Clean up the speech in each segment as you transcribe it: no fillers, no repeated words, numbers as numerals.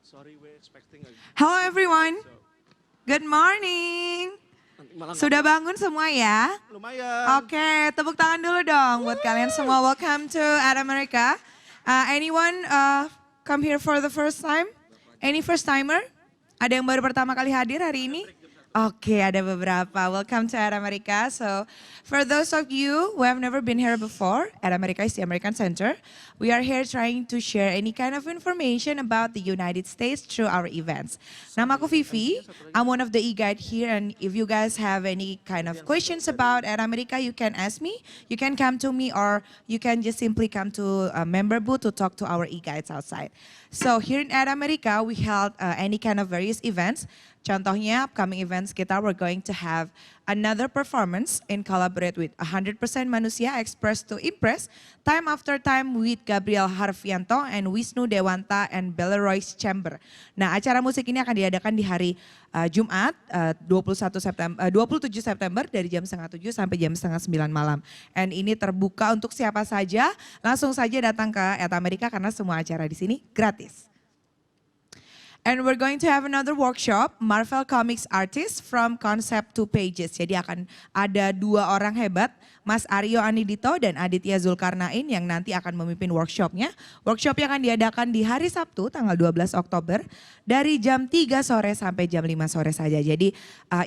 Sorry, we're expecting a... Hello everyone. Good morning. Sudah bangun semua ya? Lumayan. Oke, tepuk tangan dulu dong buat kalian semua. Welcome to America. Anyone come here for the first time? Any first timer? Ada yang baru pertama kali hadir hari ini? Oke, ada beberapa. Welcome to America. So, for those of you who have never been here before, America is the American Center. We are here trying to share any kind of information about the United States through our events. Nama aku Vivi. I'm one of the e-guide here, and if you guys have any kind of questions about America, you can ask me. You can come to me, or you can just simply come to a member booth to talk to our e-guides outside. So here in America, we held any kind of various events. Contohnya, upcoming events kita, we're going to have another performance in collaborate with 100% Manusia Express to Impress, time after time with Gabriel Harvianto and Wishnu Dewanta and Belarus Chamber. Nah, acara musik ini akan diadakan di hari Jumat 27 September dari jam 6:30 sampai jam 8:30 malam. And ini terbuka untuk siapa saja, langsung saja datang ke America karena semua acara di sini gratis. And we're going to have another workshop, Marvel Comics Artist from Concept to Pages. Jadi akan ada dua orang hebat, Mas Aryo Anidito dan Aditya Zulkarnain yang nanti akan memimpin workshopnya. Workshopnya akan diadakan di hari Sabtu tanggal 12 Oktober dari jam 3 sore sampai jam 5 sore saja. Jadi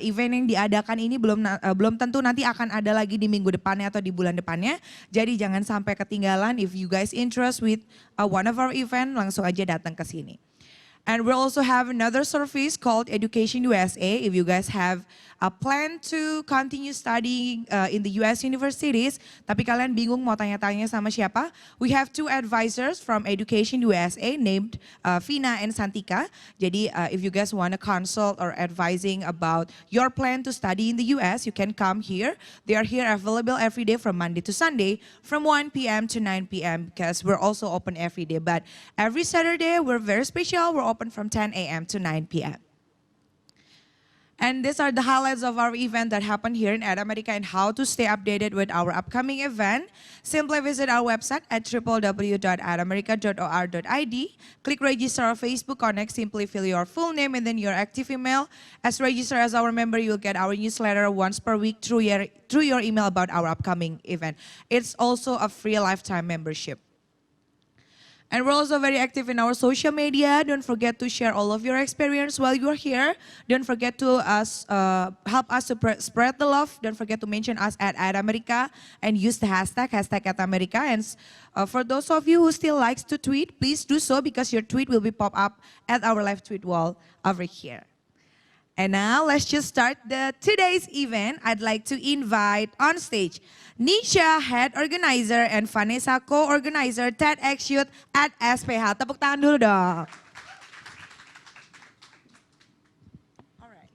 event yang diadakan ini belum tentu nanti akan ada lagi di minggu depannya atau di bulan depannya. Jadi jangan sampai ketinggalan. If you guys interest with one of our event, langsung aja datang ke sini. And we'll also have another service called Education USA. If you guys have a plan to continue studying in the US universities, tapi kalian bingung mau tanya-tanya sama siapa, we have two advisors from Education USA named Vina and Santika. Jadi if you guys want to consult or advising about your plan to study in the US, you can come here. They are here available every day from Monday to Sunday from 1 p.m. to 9 p.m. because we're also open every day. But every Saturday, we're very special. We're open from 10 a.m. to 9 p.m. And these are the highlights of our event that happened here in America and how to stay updated with our upcoming event. Simply visit our website at www.adamerica.or.id. Click register our Facebook Connect, simply fill your full name and then your active email. As register as our member, you'll get our newsletter once per week through your email about our upcoming event. It's also a free lifetime membership. And we're also very active in our social media. Don't forget to share all of your experience while you're here. Don't forget to help us to spread the love. Don't forget to mention us at America and use the hashtag #@America. And for those of you who still likes to tweet, please do so because your tweet will be pop up at our live tweet wall over here. And now let's just start today's event. I'd like to invite on stage Nisha, Head Organizer, and Vanessa, Co-Organizer, TEDxYouth at SPH. Tepuk tangan dulu dong. All right.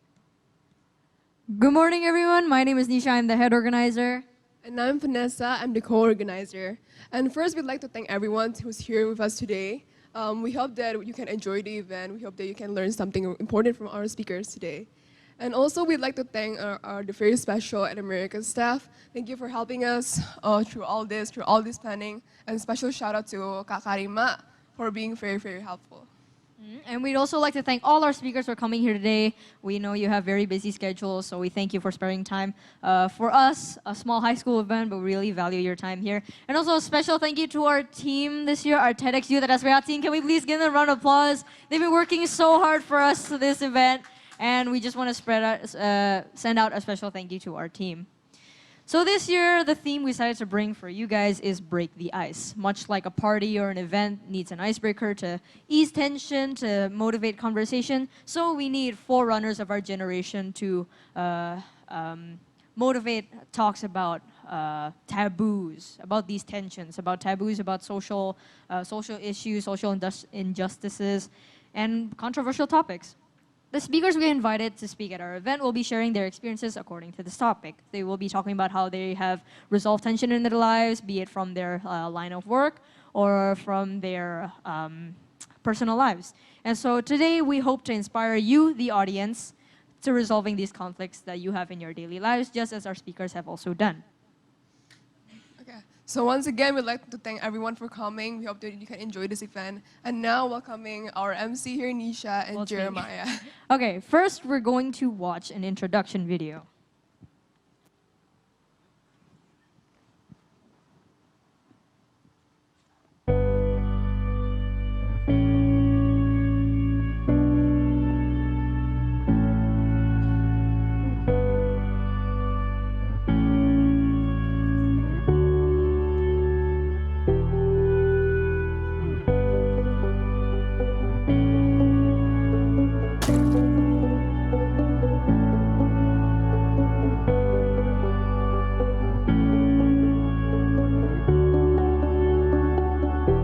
Good morning, everyone. My name is Nisha. I'm the Head Organizer. And I'm Vanessa. I'm the Co-Organizer. And first, we'd like to thank everyone who's here with us today. We hope that you can enjoy the event. We hope that you can learn something important from our speakers today. And also, we'd like to thank the very special American staff. Thank you for helping us through all this planning. And special shout out to Kak Karima for being very, very helpful. And we'd also like to thank all our speakers for coming here today. We know you have very busy schedules, so we thank you for sparing time. For us, a small high school event, but we really value your time here. And also a special thank you to our team this year, our TEDxYouth at SPH team. Can we please give them a round of applause? They've been working so hard for us to this event. And we just want to send out a special thank you to our team. So this year, the theme we decided to bring for you guys is break the ice. Much like a party or an event needs an icebreaker to ease tension, to motivate conversation, so we need forerunners of our generation to motivate talks about taboos, about these tensions, about taboos, about social issues, social injustices, and controversial topics. The speakers we invited to speak at our event will be sharing their experiences according to this topic. They will be talking about how they have resolved tension in their lives, be it from their line of work or from their personal lives. And so today we hope to inspire you, the audience, to resolving these conflicts that you have in your daily lives, just as our speakers have also done. Okay. So once again, we'd like to thank everyone for coming. We hope that you can enjoy this event. And now welcoming our MC here, Nisha and Well, it's me. Jeremiah. Okay, first we're going to watch an introduction video.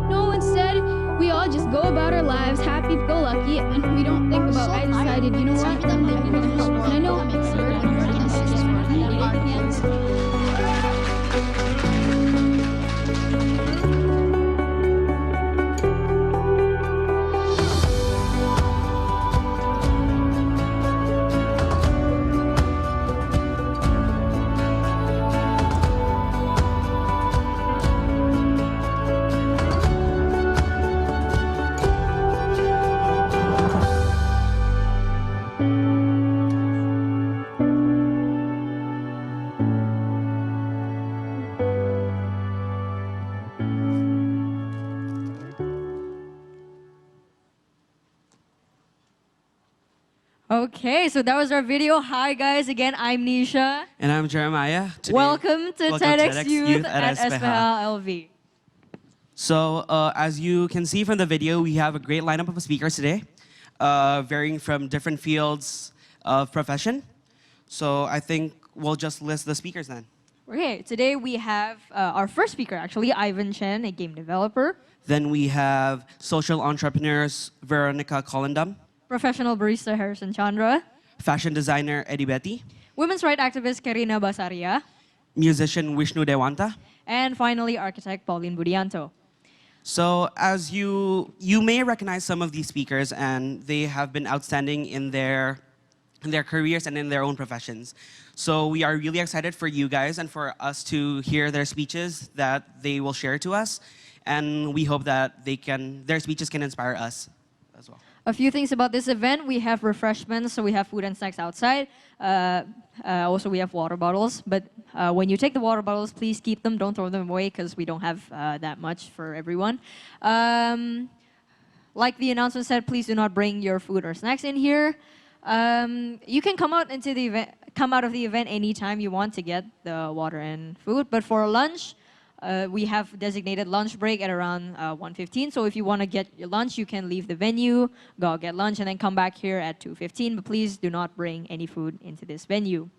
No, instead, we all just go about our lives happy-go-lucky, and we don't think about, I decided, you know what? And I know Okay, so that was our video. Hi guys, again, I'm Nisha. And I'm Jeremiah. Today, Welcome to TEDxYouth at SPH. SPH LV. So as you can see from the video, we have a great lineup of speakers today, varying from different fields of profession. So I think we'll just list the speakers then. Okay, today we have our first speaker, actually, Ivan Chen, a game developer. Then we have social entrepreneurs Veronica Colondam, Professional barista Harison Chandra. fashion designer Eddy Betty, Women's rights activist Karina Basaria. musician Wishnu Dewanta. And finally, architect Pauline Budianto. So as you may recognize some of these speakers, and they have been outstanding in their careers and in their own professions. So we are really excited for you guys and for us to hear their speeches that they will share to us. And we hope that their speeches can inspire us as well. A few things about this event. We have refreshments, so we have food and snacks outside. Also, we have water bottles. But when you take the water bottles, please keep them. Don't throw them away because we don't have that much for everyone. Like the announcement said, please do not bring your food or snacks in here. You can come out of the event anytime you want to get the water and food. But for lunch, we have designated lunch break at around 1:15. So if you want to get your lunch, you can leave the venue, go get lunch, and then come back here at 2:15. But please do not bring any food into this venue.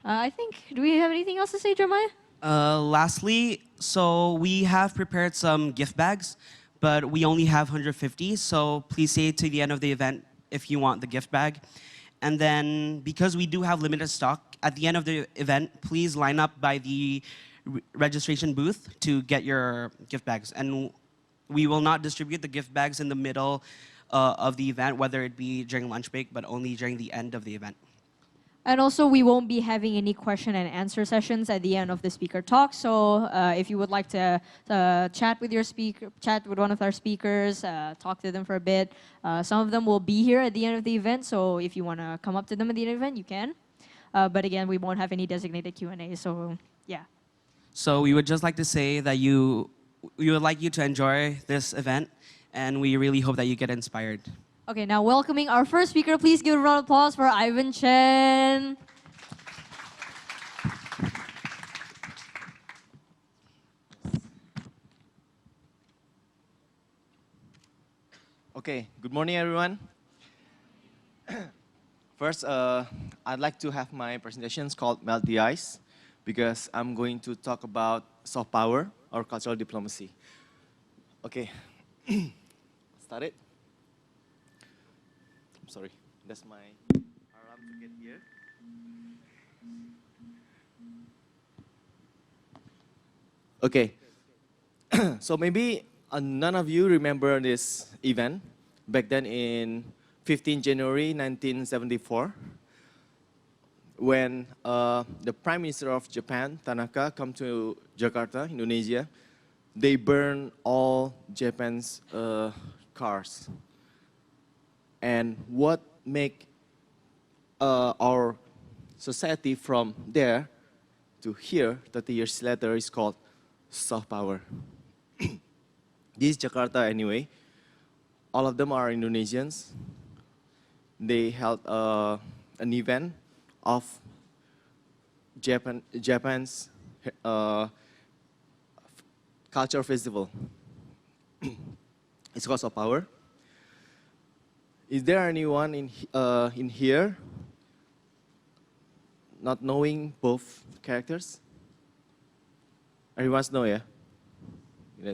I think, do we have anything else to say, Jeremiah? Lastly, so we have prepared some gift bags, but we only have 150. So please stay to the end of the event if you want the gift bag. And then because we do have limited stock, at the end of the event, please line up by the registration booth to get your gift bags. And we will not distribute the gift bags in the middle of the event, whether it be during lunch break, but only during the end of the event. And also, we won't be having any question and answer sessions at the end of the speaker talk. So if you would like to chat with one of our speakers, talk to them for a bit, some of them will be here at the end of the event. So if you want to come up to them at the end of the event, you can. But again, we won't have any designated Q&A. So yeah. So we would just like to say that we would like you to enjoy this event, and we really hope that you get inspired. Okay, now welcoming our first speaker, please give a round of applause for Ivan Chen. Okay, good morning, everyone. First, I'd like to have my presentations called Melt the Ice, because I'm going to talk about soft power or cultural diplomacy. Okay, start it. I'm sorry, that's my alarm to get here. Okay, so maybe none of you remember this event back then in 15 January 1974. when the Prime Minister of Japan, Tanaka, come to Jakarta, Indonesia, they burn all Japan's cars. And what make our society from there to here, 30 years later, is called soft power. This is Jakarta anyway. All of them are Indonesians. They held an event of Japan's culture festival. It's called soft power. Is there anyone in here not knowing both characters? Everyone knows, yeah?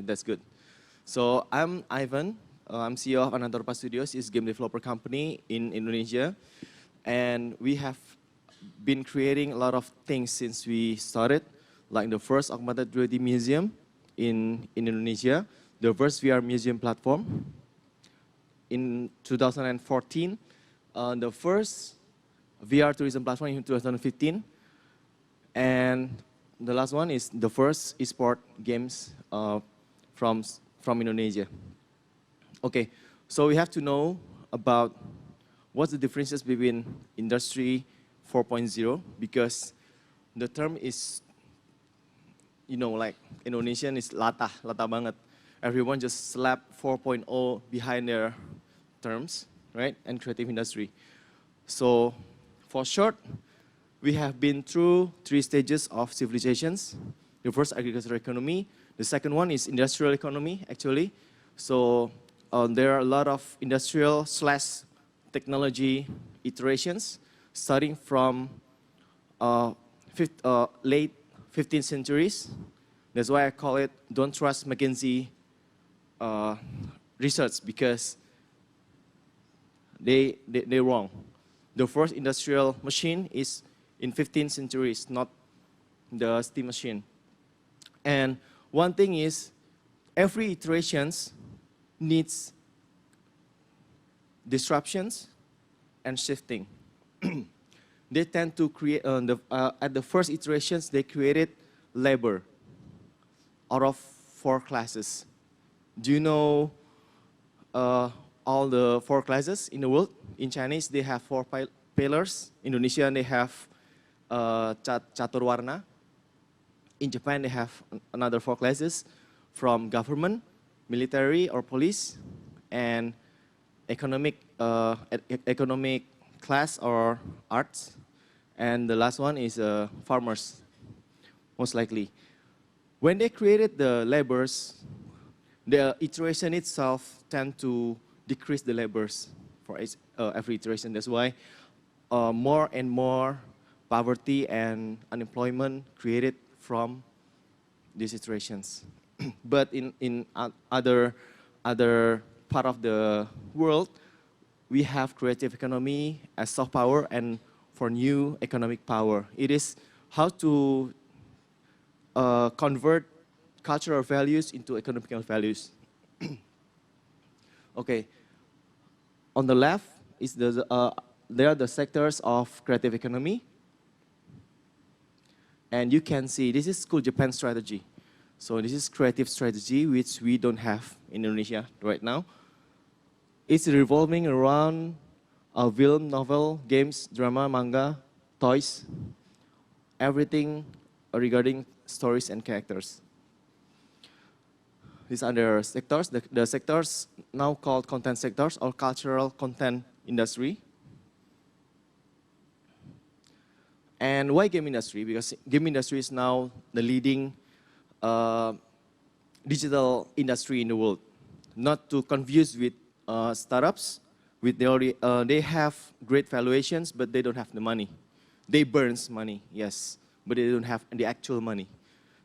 That's good. So I'm Ivan. I'm CEO of Anantorpa Studios. It's a game developer company in Indonesia. And we have been creating a lot of things since we started, like the first augmented reality museum in Indonesia, the first VR museum platform in 2014, the first VR tourism platform in 2015, and the last one is the first esport games from Indonesia. Okay, so we have to know about what's the differences between Industry 4.0, because the term is, you know, like Indonesian is latah banget. Everyone just slap 4.0 behind their terms, right? And creative industry. So for short, we have been through 3 stages of civilizations. The first, agricultural economy. The second one is industrial economy, actually. So there are a lot of industrial / technology iterations starting from late 15th centuries. That's why I call it don't trust McKinsey research, because they're wrong. The first industrial machine is in 15th centuries, not the steam machine. And one thing is, every iterations needs disruptions and shifting. They tend to create, at the first iterations, they created labor out of 4 classes. Do you know all the 4 classes in the world? In Chinese, they have 4 pillars. In Indonesia, they have catur warna. In Japan, they have another 4 classes from government, military or police, and economic class or arts. And the last one is farmers, most likely. When they created the labors, the iteration itself tend to decrease the labors for every iteration. That's why more and more poverty and unemployment created from these iterations. But in other part of the world, we have creative economy as soft power, and for new economic power. It is how to convert cultural values into economical values. Okay, on the left is there are the sectors of creative economy. And you can see this is School Japan strategy. So this is creative strategy, which we don't have in Indonesia right now. It's revolving around film, novel, games, drama, manga, toys, everything regarding stories and characters. These are the sectors. The sectors now called content sectors or cultural content industry. And why game industry? Because game industry is now the leading digital industry in the world. Not to confuse with startups. They have great valuations, but they don't have the money. They burn money, yes, but they don't have the actual money.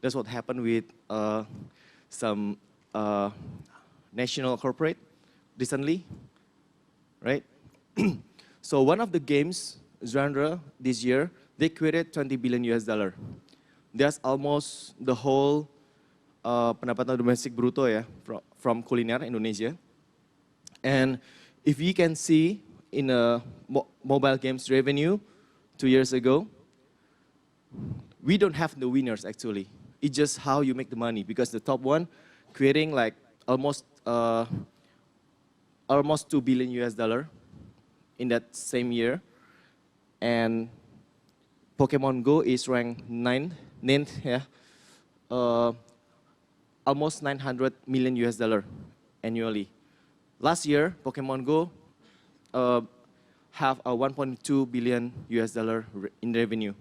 That's what happened with some national corporate recently, right? So one of the games genre this year, they created $20 billion. That's almost the whole pendapatan domestik bruto ya from kuliner Indonesia. And if you can see in a mobile games revenue, 2 years ago, we don't have the winners actually. It's just how you make the money, because the top one creating like almost 2 billion US dollar in that same year, and Pokemon Go is ranked ninth, yeah, almost 900 million US dollar annually. Last year, Pokemon Go have a 1.2 billion US dollar in revenue.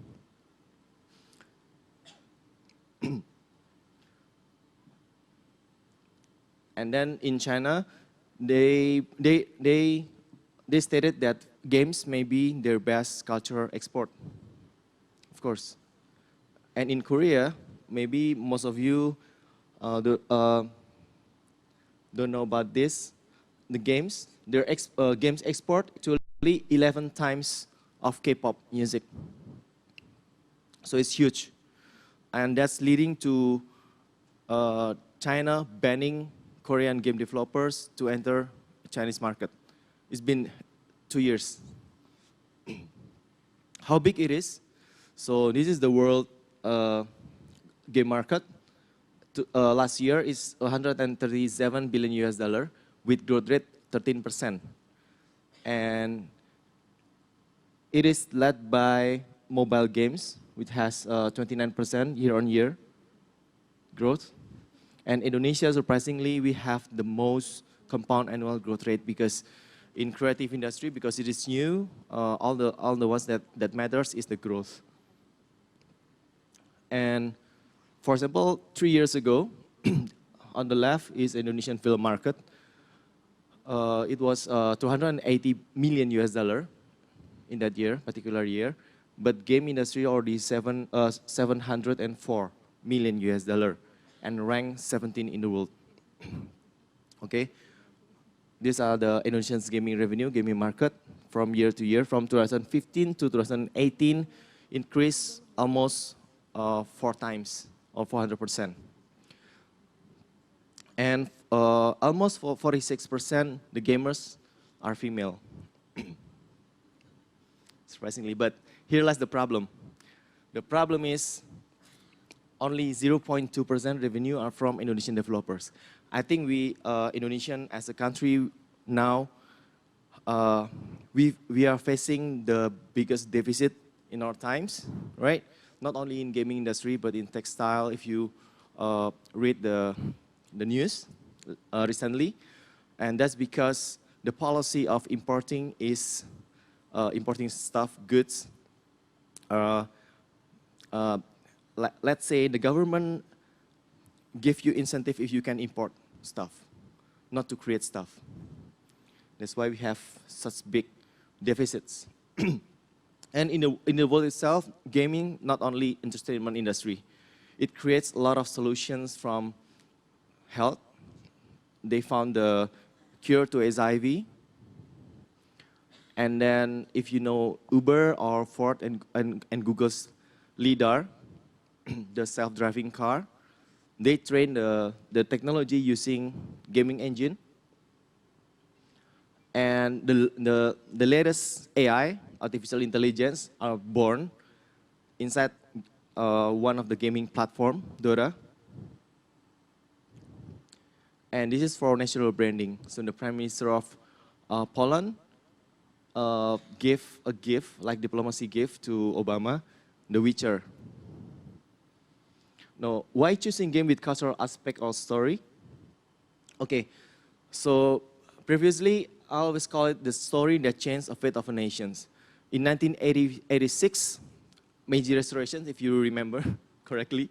And then in China, they stated that games may be their best cultural export, of course. And in Korea, maybe most of you don't know about this. The games, their games export actually 11 times of K-pop music. So it's huge. And that's leading to China banning Korean game developers to enter the Chinese market. It's been 2 years. How big it is? So this is the world game market. Last year is 137 billion US dollar with growth rate 13%. And it is led by mobile games, which has 29% year-on-year growth. And Indonesia, surprisingly, we have the most compound annual growth rate, because in creative industry, because it is new, all the ones that matters is the growth. And for example, 3 years ago, on the left is Indonesian film market. It was 280 million US dollar in that year, particular year. But game industry already 704 million US dollar and ranked 17 in the world. Okay, these are the Indonesian gaming revenue, gaming market from year to year. From 2015 to 2018, increased almost 4 times or 400%. And almost 46% the gamers are female. Surprisingly, but here lies the problem. The problem is only 0.2% revenue are from Indonesian developers. I think we, Indonesian as a country now, we are facing the biggest deficit in our times, right? Not only in gaming industry, but in textile. If you read the news recently, and that's because the policy of importing is importing stuff, goods. Let's say the government give you incentive if you can import stuff, not to create stuff. That's why we have such big deficits. And in the world itself, gaming, not only entertainment industry, it creates a lot of solutions from health. They found the cure to HIV. And then if you know Uber or Ford and Google's LiDAR, the self-driving car, they train the technology using gaming engine. And the latest AI, artificial intelligence, are born inside one of the gaming platform, Dora. And this is for national branding. So the Prime Minister of Poland gave a gift, like diplomacy gift to Obama, The Witcher. Now, why choosing game with cultural aspect or story? Okay, so previously, I always call it the story that changed the fate of a nation. In 1986, Meiji Restoration, if you remember correctly,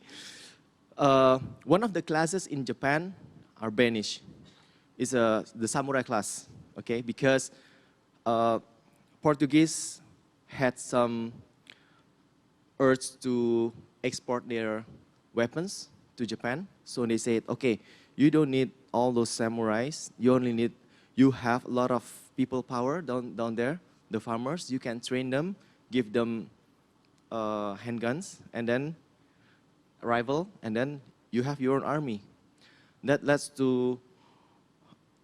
one of the classes in Japan are banished. It's the samurai class, okay? Because Portuguese had some urge to export their weapons to Japan. So they said, okay, you don't need all those samurais. You have a lot of people power down there, the farmers. You can train them, give them handguns, and then rival, and then you have your own army. That leads to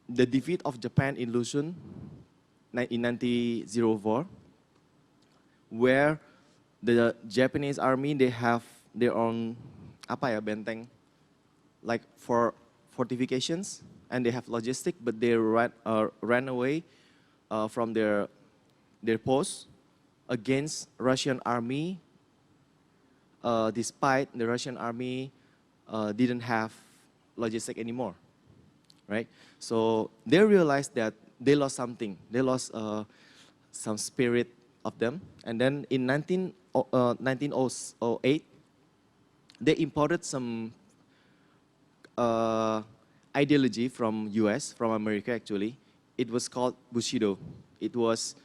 the defeat of Japan in Luzon in 1904, where the Japanese army, they have their own apa ya, benteng, like for fortifications, and they have logistic, but they ran away from their post against Russian army, despite the Russian army didn't have logistic anymore, right? So they realized that they lost something. They lost some spirit of them. And then in 1908, they imported some ideology from US, from America actually. It was called Bushido. It was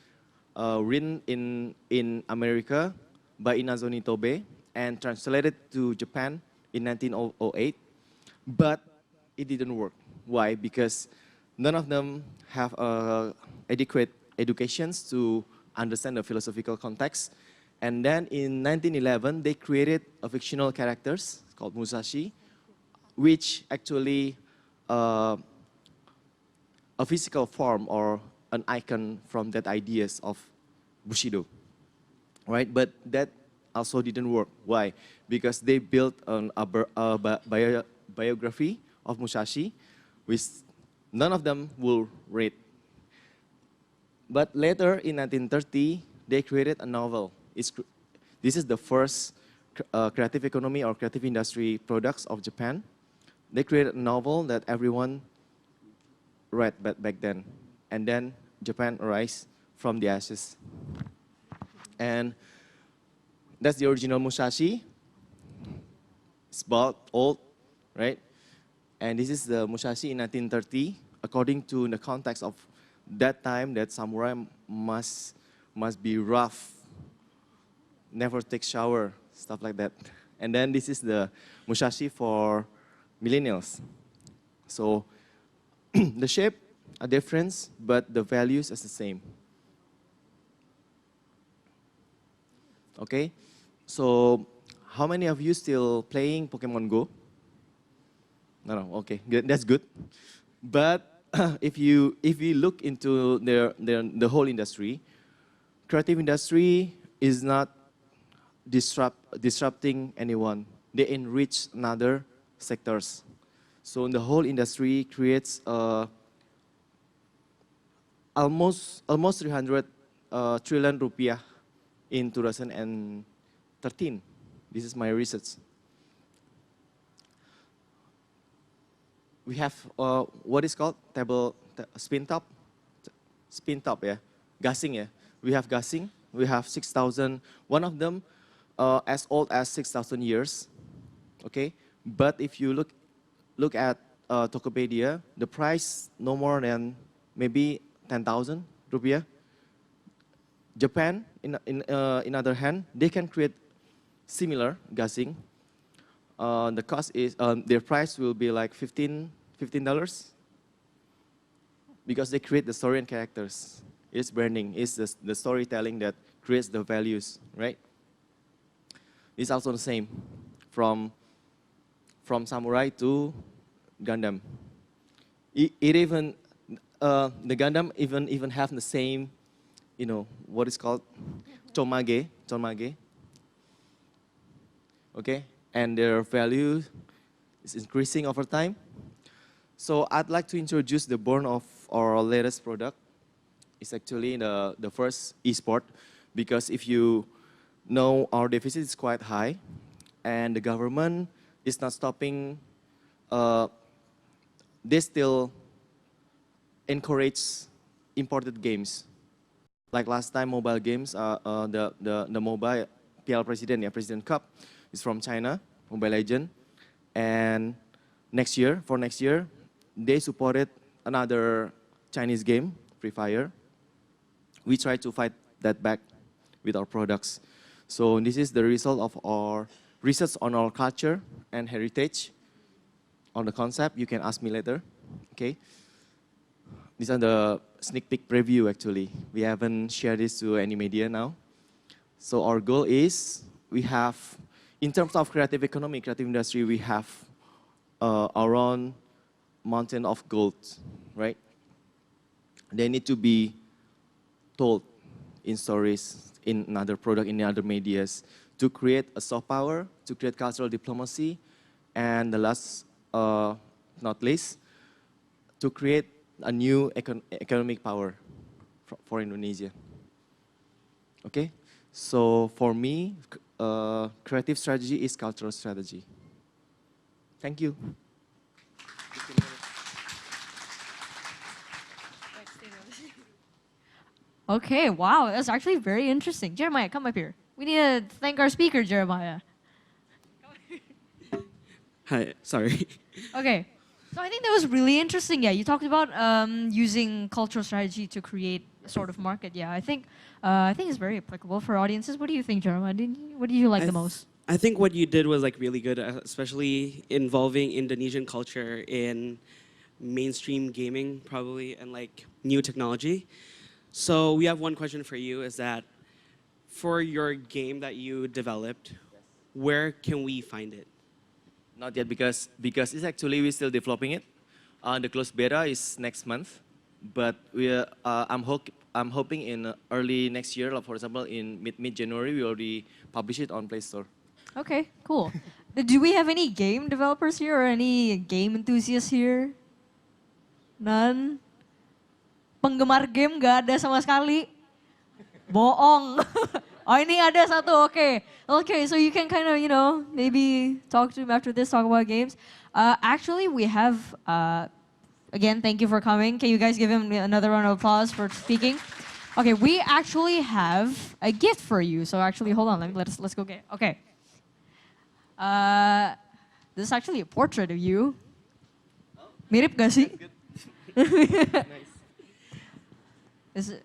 written in America by Inazoni Tobe and translated to Japan in 1908, but it didn't work. Why? Because none of them have adequate educations to understand the philosophical context. And then in 1911, they created a fictional characters called Musashi, which actually a physical form or an icon from that ideas of Bushido, right? But that also didn't work. Why? Because they built a biography of Musashi, which none of them will read. But later in 1930, they created a novel. This is the first creative economy or creative industry products of Japan. They created a novel that everyone read back then. And then Japan arose from the ashes. And that's the original Musashi. It's bald, old, right? And this is the Musashi in 1930, according to the context of that time, that samurai must be rough, never take shower, stuff like that. And then this is the Musashi for millennials. So the shape are different, but the values is the same. Okay, so how many of you still playing Pokemon Go? No, okay, good. That's good. But if you look into the whole industry, creative industry is not disrupting anyone. They enrich another sectors. So the whole industry creates almost 300 trillion rupiah in 2013. This is my research. We have what is called spin top, yeah, gassing, yeah. We have gassing. We have 6,000. One of them as old as 6,000 years. Okay, but if you look at Tokopedia, the price no more than maybe 10,000 rupiah. Japan, in other hand, they can create similar gassing. The cost is their price will be like $15 because they create the story and characters. It's branding. It's the storytelling that creates the values, right? It's also the same from samurai to Gundam. It even the Gundam even have the same, you know, what is called chomage. Okay, and their value is increasing over time. So I'd like to introduce the born of our latest product. It's actually the first e-sport, because if you know, our deficit is quite high, and the government is not stopping. They still encourage imported games. Like last time, mobile games, the mobile PL President, yeah, President Cup, is from China, Mobile Legend, and for next year, they supported another Chinese game, Free Fire. We try to fight that back with our products. So this is the result of our research on our culture and heritage. On the concept, you can ask me later, okay? These are the sneak peek preview actually. We haven't shared this to any media now. So our goal is, we have, in terms of creative economy, creative industry, we have our own mountain of gold, right? They need to be told in stories, in another product, in other medias, to create a soft power, to create cultural diplomacy, and the last, not least, to create a new economic power for Indonesia. Okay, so for me, creative strategy is cultural strategy. Thank you. Okay, wow, that's actually very interesting. Jeremiah, come up here. We need to thank our speaker, Jeremiah. Hi, sorry. Okay, so I think that was really interesting. Yeah, you talked about using cultural strategy to create a sort of market. Yeah, I think it's very applicable for audiences. What do you think, Jeremiah? What did you like the most? I think what you did was like really good, especially involving Indonesian culture in mainstream gaming, probably, and like new technology. So we have one question for you: is that for your game that you developed, where can we find it? Not yet, because it's actually we're still developing it. The closed beta is next month, but I'm hoping in early next year, like for example in mid January, we already publish it on Play Store. Okay, cool. Do we have any game developers here or any game enthusiasts here? None? Penggemar game nggak ada sama sekali? Bohong. Oh, ini ada satu, okay. Okay, so you can kind of, maybe talk to him after this, talk about games. Actually, we have, again, thank you for coming. Can you guys give him another round of applause for speaking? Okay, we actually have a gift for you. So actually, hold on, let's go get it. Okay. This is actually a portrait of you. Mirip gak sih? Is it,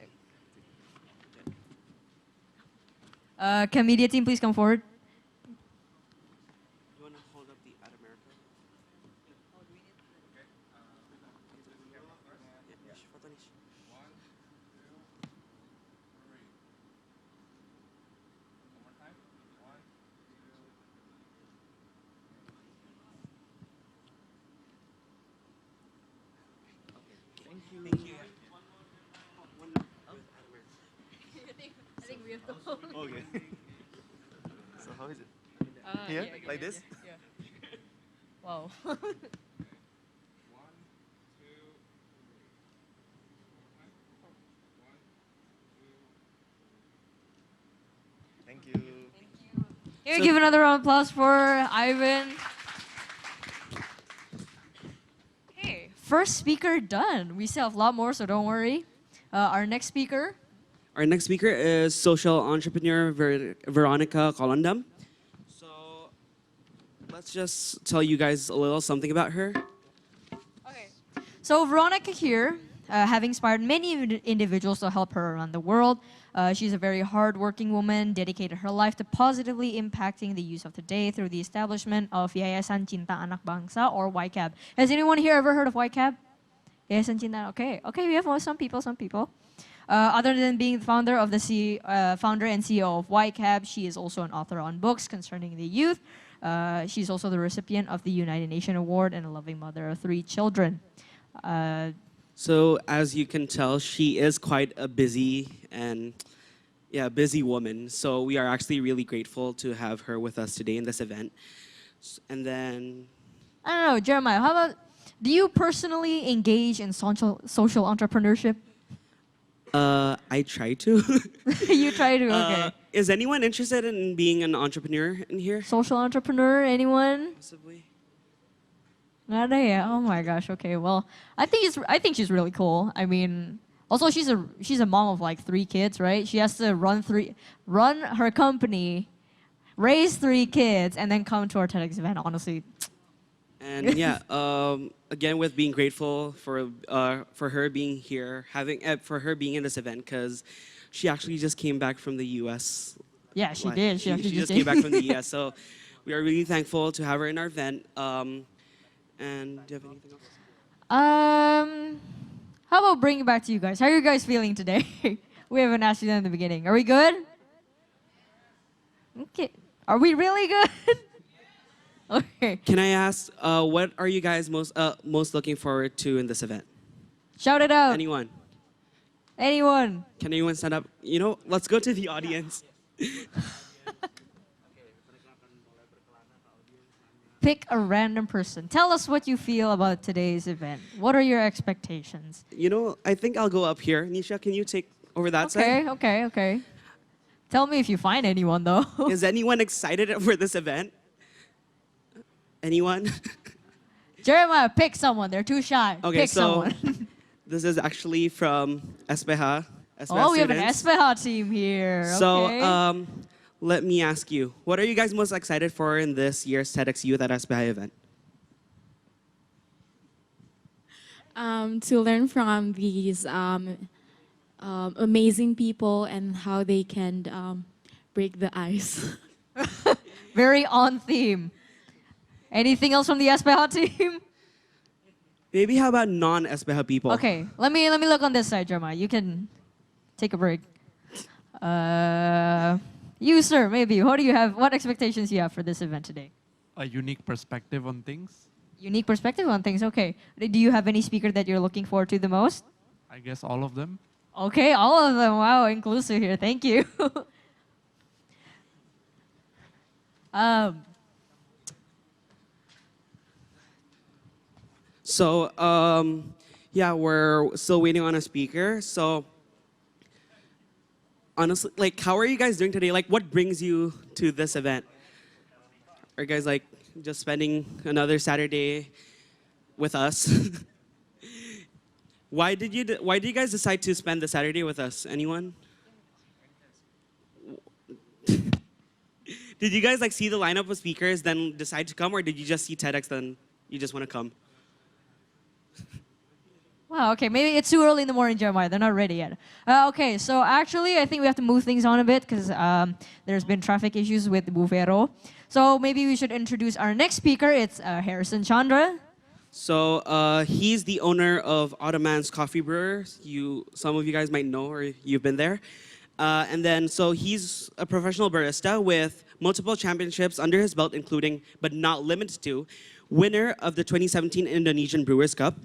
can media team please come forward? You want to hold up the At America? Thank you. I think we have to hold. Okay. So how is it? Here, like this? Yeah. Wow. Thank you. Here, give another round of applause for Ivan. Okay, first speaker done. We still have a lot more, so don't worry. Our next speaker. Our next speaker is social entrepreneur Veronica Colondam. So let's just tell you guys a little something about her. Okay. So Veronica here, have inspired many individuals to help her around the world. She's a very hardworking woman, dedicated her life to positively impacting the youth of today through the establishment of Yayasan Cinta Anak Bangsa, or YCAB. Has anyone here ever heard of YCAB? Yayasan Cinta. Okay. Okay, we have some people. Other than being the founder and CEO of YCAB, she is also an author on books concerning the youth. She's also the recipient of the United Nations Award and a loving mother of 3 children. So as you can tell, she is quite a busy woman. So we are actually really grateful to have her with us today in this event. And then, I don't know, Jeremiah, how about, do you personally engage in social entrepreneurship? I try to. You try to, okay. Is anyone interested in being an entrepreneur in here? Social entrepreneur, anyone? Possibly. Not yet. Oh my gosh. Okay. Well, I think she's really cool. I mean, also she's a mom of like 3 kids, right? She has to run her company, raise 3 kids, and then come to our TEDx event. Honestly. And yeah, again, with being grateful for her being here, for her being in this event, because she actually just came back from the U.S. Yeah, she did. She actually just came back from the U.S. So we are really thankful to have her in our event. And do you have anything else? How about bring it back to you guys? How are you guys feeling today? We haven't asked you that in the beginning. Are we good? Okay. Are we really good? Okay. Can I ask, what are you guys most looking forward to in this event? Shout it out. Anyone? Anyone? Can anyone stand up? You know, let's go to the audience. Pick a random person. Tell us what you feel about today's event. What are your expectations? You know, I think I'll go up here. Nisha, can you take over that side? Okay. Tell me if you find anyone, though. Is anyone excited for this event? Anyone? Jeremiah, pick someone. They're too shy. Okay, pick so someone. this is actually from SPH. Oh, we have an SPH team here. So, Okay. let me ask you, what are you guys most excited for in this year's TEDxYouth at SPH event? To learn from these amazing people and how they can break the ice. Very on theme. Anything else from the SPH team? Maybe how about non-SPH people? Okay, let me look on this side, Jeremiah. You can take a break. You, sir, maybe. What do you have? What expectations do you have for this event today? A unique perspective on things. Unique perspective on things. Okay. Do you have any speaker that you're looking forward to the most? I guess all of them. Okay, all of them. Wow, inclusive here. Thank you. So, yeah, we're still waiting on a speaker. So, honestly, like, how are you guys doing today? Like, what brings you to this event? Are you guys, like, just spending another Saturday with us? Why did you guys decide to spend the Saturday with us? Anyone? Did you guys, like, see the lineup of speakers, then decide to come, or did you just see TEDx, then you just want to come? Wow, okay, maybe it's too early in the morning, Jeremiah. They're not ready yet. Okay, so actually, I think we have to move things on a bit because there's been traffic issues with Buvero. So maybe we should introduce our next speaker. It's Harison Chandra. So he's the owner of Ottoman's Coffee Brewer. Some of you guys might know, or you've been there. And then, so he's a professional barista with multiple championships under his belt, including, but not limited to, winner of the 2017 Indonesian Brewers Cup,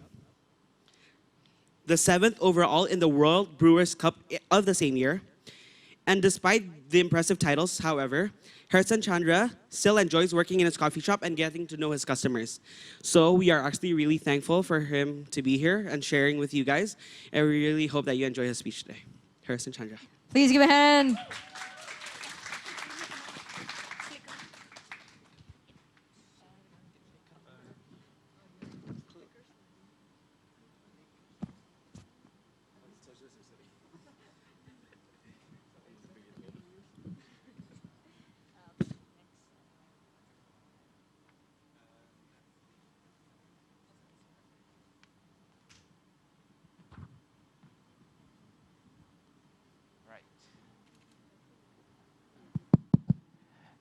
the 7th overall in the World Brewers Cup of the same year. And despite the impressive titles, however, Harison Chandra still enjoys working in his coffee shop and getting to know his customers. So we are actually really thankful for him to be here and sharing with you guys. And we really hope that you enjoy his speech today. Harison Chandra. Please give a hand.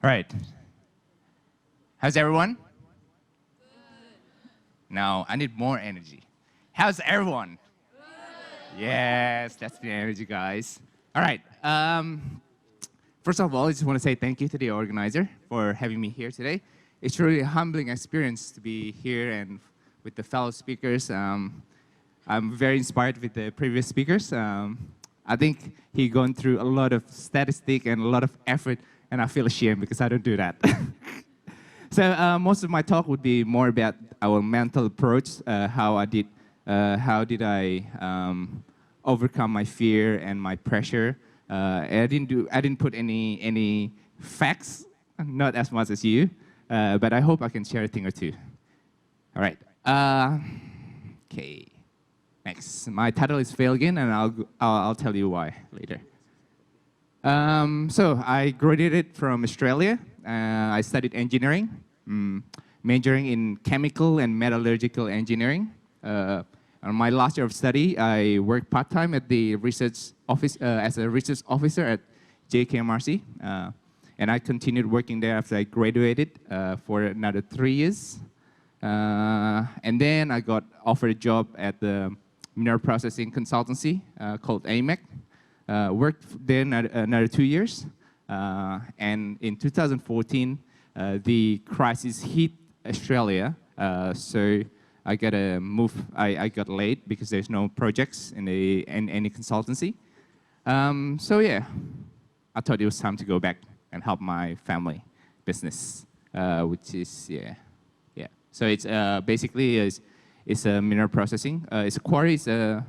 All right. How's everyone? Good. Now, I need more energy. How's everyone? Good. Yes, that's the energy, guys. All right. First of all, I just want to say thank you to the organizer for having me here today. It's really a humbling experience to be here and with the fellow speakers. I'm very inspired with the previous speakers. I think he gone through a lot of statistics and a lot of effort, and I feel ashamed because I don't do that. So most of my talk would be more about our mental approach, how did I overcome my fear and my pressure. I didn't put any facts, not as much as you, but I hope I can share a thing or two. All right. Okay. Next, my title is Fail Again, and I'll tell you why later. So I graduated from Australia. I studied engineering, majoring in chemical and metallurgical engineering. On my last year of study, I worked part-time at the research office as a research officer at JKMRC, and I continued working there after I graduated for another 3 years. And then I got offered a job at the mineral processing consultancy called AMEC. Worked there another 2 years. And in 2014, the crisis hit Australia. So I got to move. I got late because there's no projects in any consultancy. So yeah, I thought it was time to go back and help my family business, which is yeah. So it's basically it's a mineral processing. It's a quarry. It's a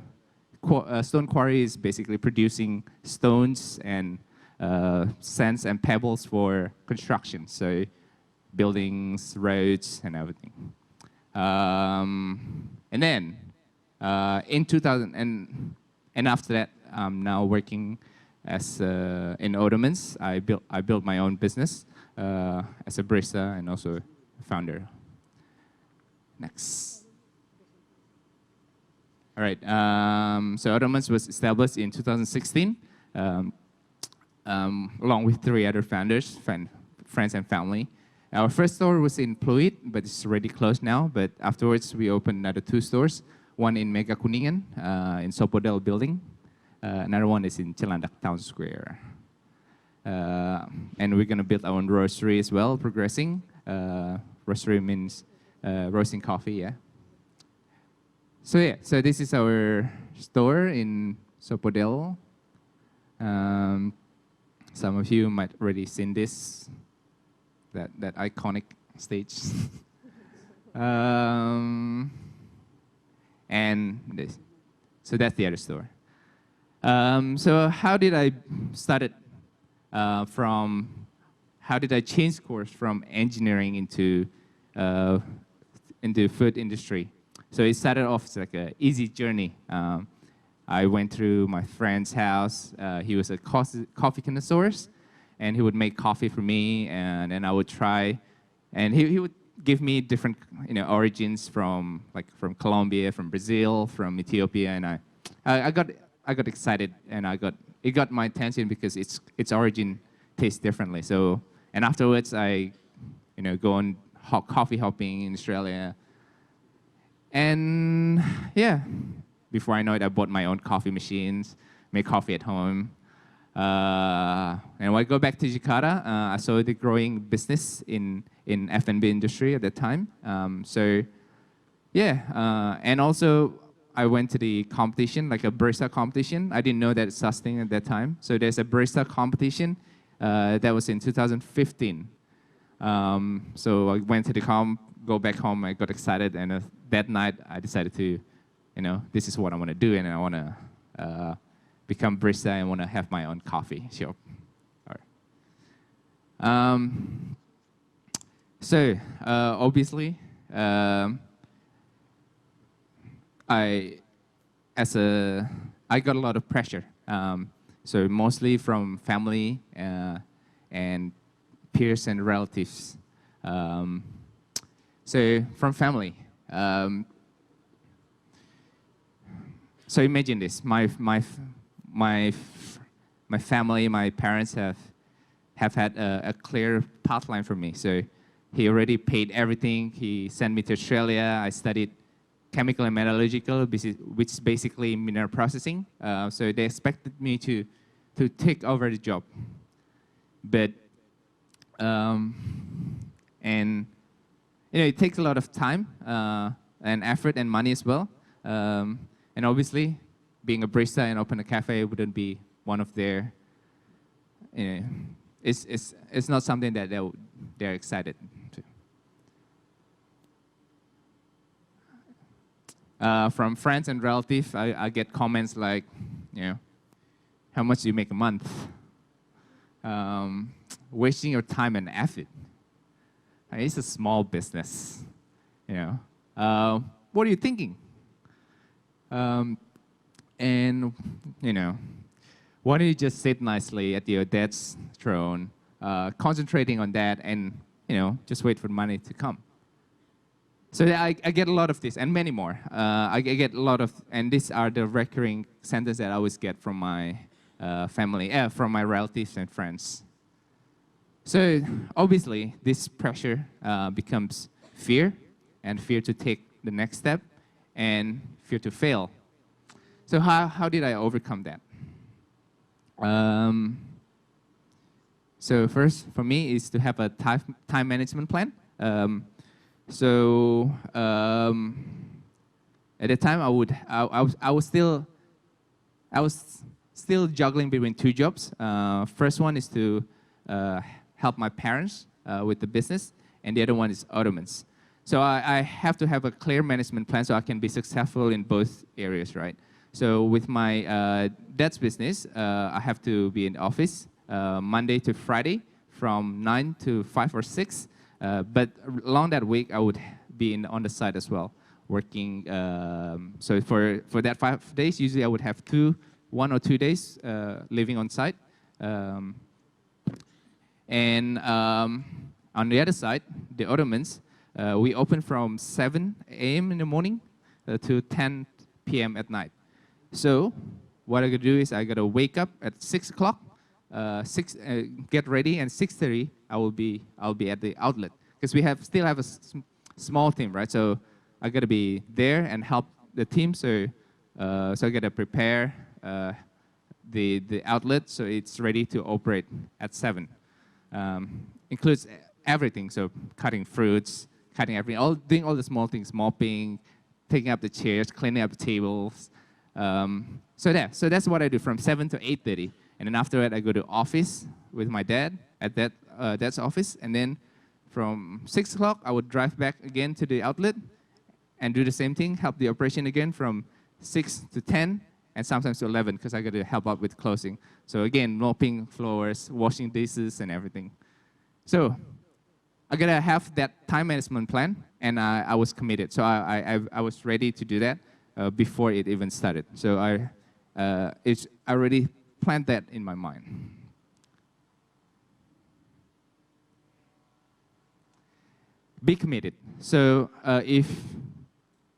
stone quarry is basically producing stones and sands and pebbles for construction. So buildings, roads, and everything. And then in 2000 and after that, I'm now working as in Ottomans. I built my own business as a barista and also a founder. Next. All right. So Ottomans was established in 2016, along with 3 other founders, friends and family. Our first store was in Pluit, but it's already closed now. But afterwards, we opened another 2 stores. One in Mega Kuningan, in Sopodel building. Another one is in Cilandak Town Square. And we're going to build our own roastery as well, progressing. Roastery means roasting coffee, yeah. So yeah, so this is our store in Sopodel. Some of you might already seen this, that iconic stage. And this. So that's the other store. So how did I started how did I change course from engineering into food industry? So it started off as like an easy journey. I went through my friend's house. He was a coffee connoisseur, and he would make coffee for me, and then I would try. And he would give me different origins from Colombia, from Brazil, from Ethiopia, and I got excited, and it got my attention because its origin tastes differently. So and afterwards I go on coffee hopping in Australia. And yeah, before I know it, I bought my own coffee machines, make coffee at home. And when I go back to Jakarta, I saw the growing business in F&B industry at that time. So yeah, and also I went to the competition, like a barista competition. I didn't know that it's such thing at that time. So there's a barista competition that was in 2015. So I went to the go back home, I got excited, and that night I decided to, this is what I want to do, and I want to become barista and want to have my own coffee shop. All right. So obviously, I got a lot of pressure. So mostly from family and peers and relatives. So from family. So imagine this: my family, my parents have had a clear pathline for me. So he already paid everything. He sent me to Australia. I studied chemical and metallurgical, which is basically mineral processing. So they expected me to take over the job. But and it takes a lot of time and effort and money as well. And obviously, being a barista and open a cafe wouldn't be one of their. It's not something that they're excited to. From friends and relatives, I get comments like, how much do you make a month? Wasting your time and effort. It's a small business. What are you thinking? And why don't you just sit nicely at your dad's throne, concentrating on that, and just wait for the money to come. So I get a lot of this, and many more. I get a lot of, and these are the recurring sentences that I always get from my family, from my relatives and friends. So obviously, this pressure becomes fear, and fear to take the next step, and fear to fail. So how did I overcome that? So first, for me, is to have a time management plan. So at the time, I was still juggling between two jobs. First one is to help my parents with the business, and the other one is Ottomans. So I have to have a clear management plan so I can be successful in both areas, right? So with my dad's business, I have to be in the office Monday to Friday from 9 to 5 or 6. But along that week, I would be on the side as well, working. So for that 5 days, usually I would have 1 or 2 days living on site. And on the other side, the Ottomans, we open from 7 a.m. in the morning to 10 p.m. at night. So what I gotta do is I gotta wake up at 6 o'clock, get ready, and 6:30 I'll be at the outlet because we still have a small team, right? So I gotta be there and help the team. So I gotta prepare the outlet so it's ready to operate at 7. Includes everything, so cutting fruits, cutting everything, doing all the small things, mopping, taking up the chairs, cleaning up the tables. So that's what I do from 7 to 8:30, and then after that I go to office with my dad at dad's office, and then from 6 o'clock I would drive back again to the outlet and do the same thing, help the operation again from 6 to 10, and sometimes to 11 because I got to help out with closing. So again, mopping floors, washing dishes, and everything. So I gotta have that time management plan, and I was committed. So I was ready to do that before it even started. So I already planned that in my mind. Be committed. So if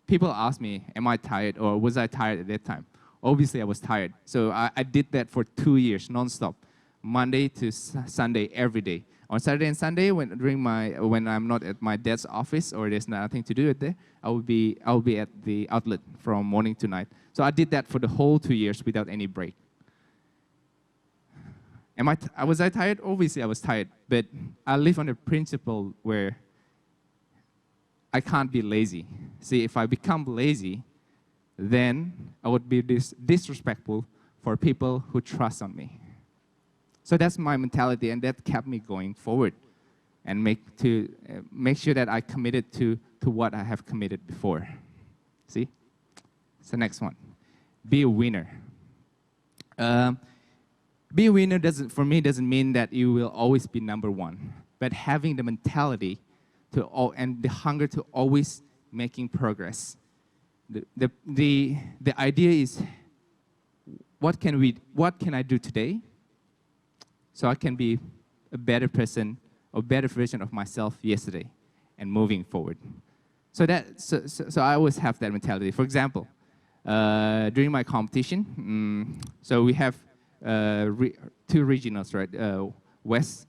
people ask me, am I tired or was I tired at that time? Obviously, I was tired. So I did that for 2 years, nonstop, Monday to Sunday, every day. On Saturday and Sunday, when I'm not at my dad's office or there's nothing to do there, I will be at the outlet from morning to night. So I did that for the whole 2 years without any break. Was I tired? Obviously, I was tired. But I live on a principle where I can't be lazy. See, if I become lazy, then I would be disrespectful for people who trust on me. So that's my mentality, and that kept me going forward and make sure that I committed to what I have committed before. See? It's the next one. Be a winner. Be a winner for me doesn't mean that you will always be number one, but having the mentality and the hunger to always making progress. The idea is, what can I do today so I can be a better person, a better version of myself yesterday, and moving forward. So I always have that mentality. For example, during my competition, so we have 2 regionals, right? West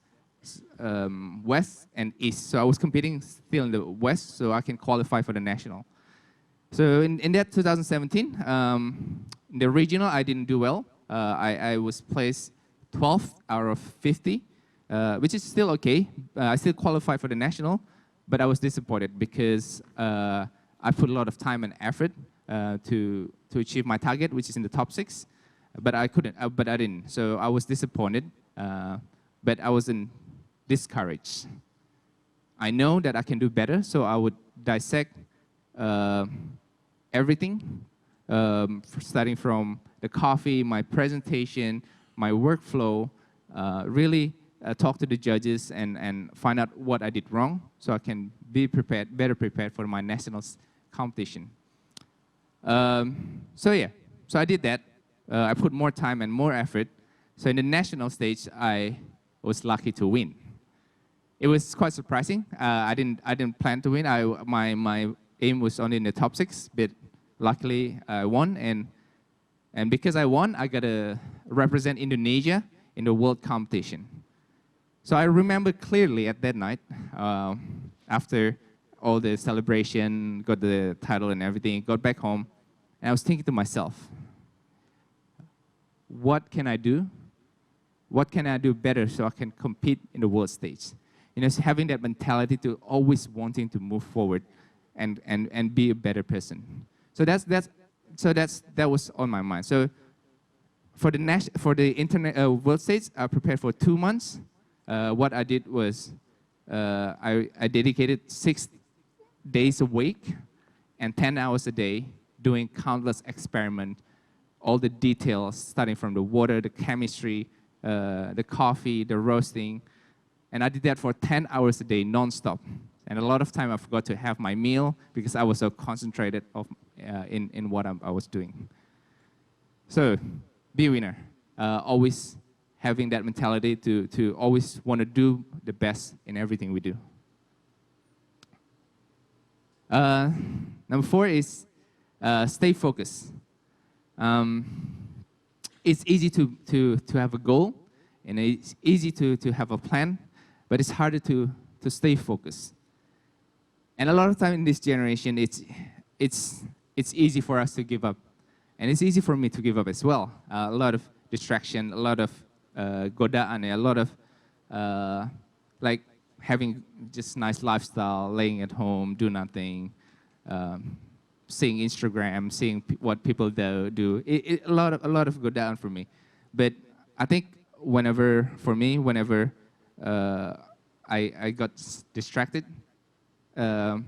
and East. So I was competing still in the West, so I can qualify for the national. So in that 2017, in the regional, I didn't do well. I was placed 12th out of 50, which is still okay. I still qualified for the national, but I was disappointed because I put a lot of time and effort to achieve my target, which is in the top 6, but I couldn't. But I didn't. So I was disappointed, but I wasn't discouraged. I know that I can do better, so I would dissect everything, starting from the coffee, my presentation, my workflow, really talk to the judges and find out what I did wrong so I can be better prepared for my nationals competition. So I did that. I put more time and more effort. So in the national stage, I was lucky to win. It was quite surprising. I didn't plan to win. My aim was only in the top 6, but luckily I won. And because I won, I got to represent Indonesia in the world competition. So I remember clearly at that night, after all the celebration, got the title and everything, got back home, and I was thinking to myself, what can I do? What can I do better so I can compete in the world stage? having that mentality to always wanting to move forward and be a better person. So that was on my mind. So for the internet world stage, I prepared for 2 months. What I did was I dedicated 6 days a week and 10 hours a day doing countless experiments, all the details, starting from the water, the chemistry, the coffee, the roasting. And I did that for 10 hours a day, non-stop. And a lot of time I forgot to have my meal because I was so concentrated in what I was doing. So, be a winner. Always having that mentality to always want to do the best in everything we do. Number 4 is stay focused. It's easy to have a goal, and it's easy to have a plan, but it's harder to stay focused. And a lot of time in this generation, it's easy for us to give up. And it's easy for me to give up as well. A lot of distraction, a lot of godaan, a lot of like having just nice lifestyle, laying at home, do nothing, seeing Instagram, seeing what people do. A lot of godaan for me. But I think whenever I got distracted, I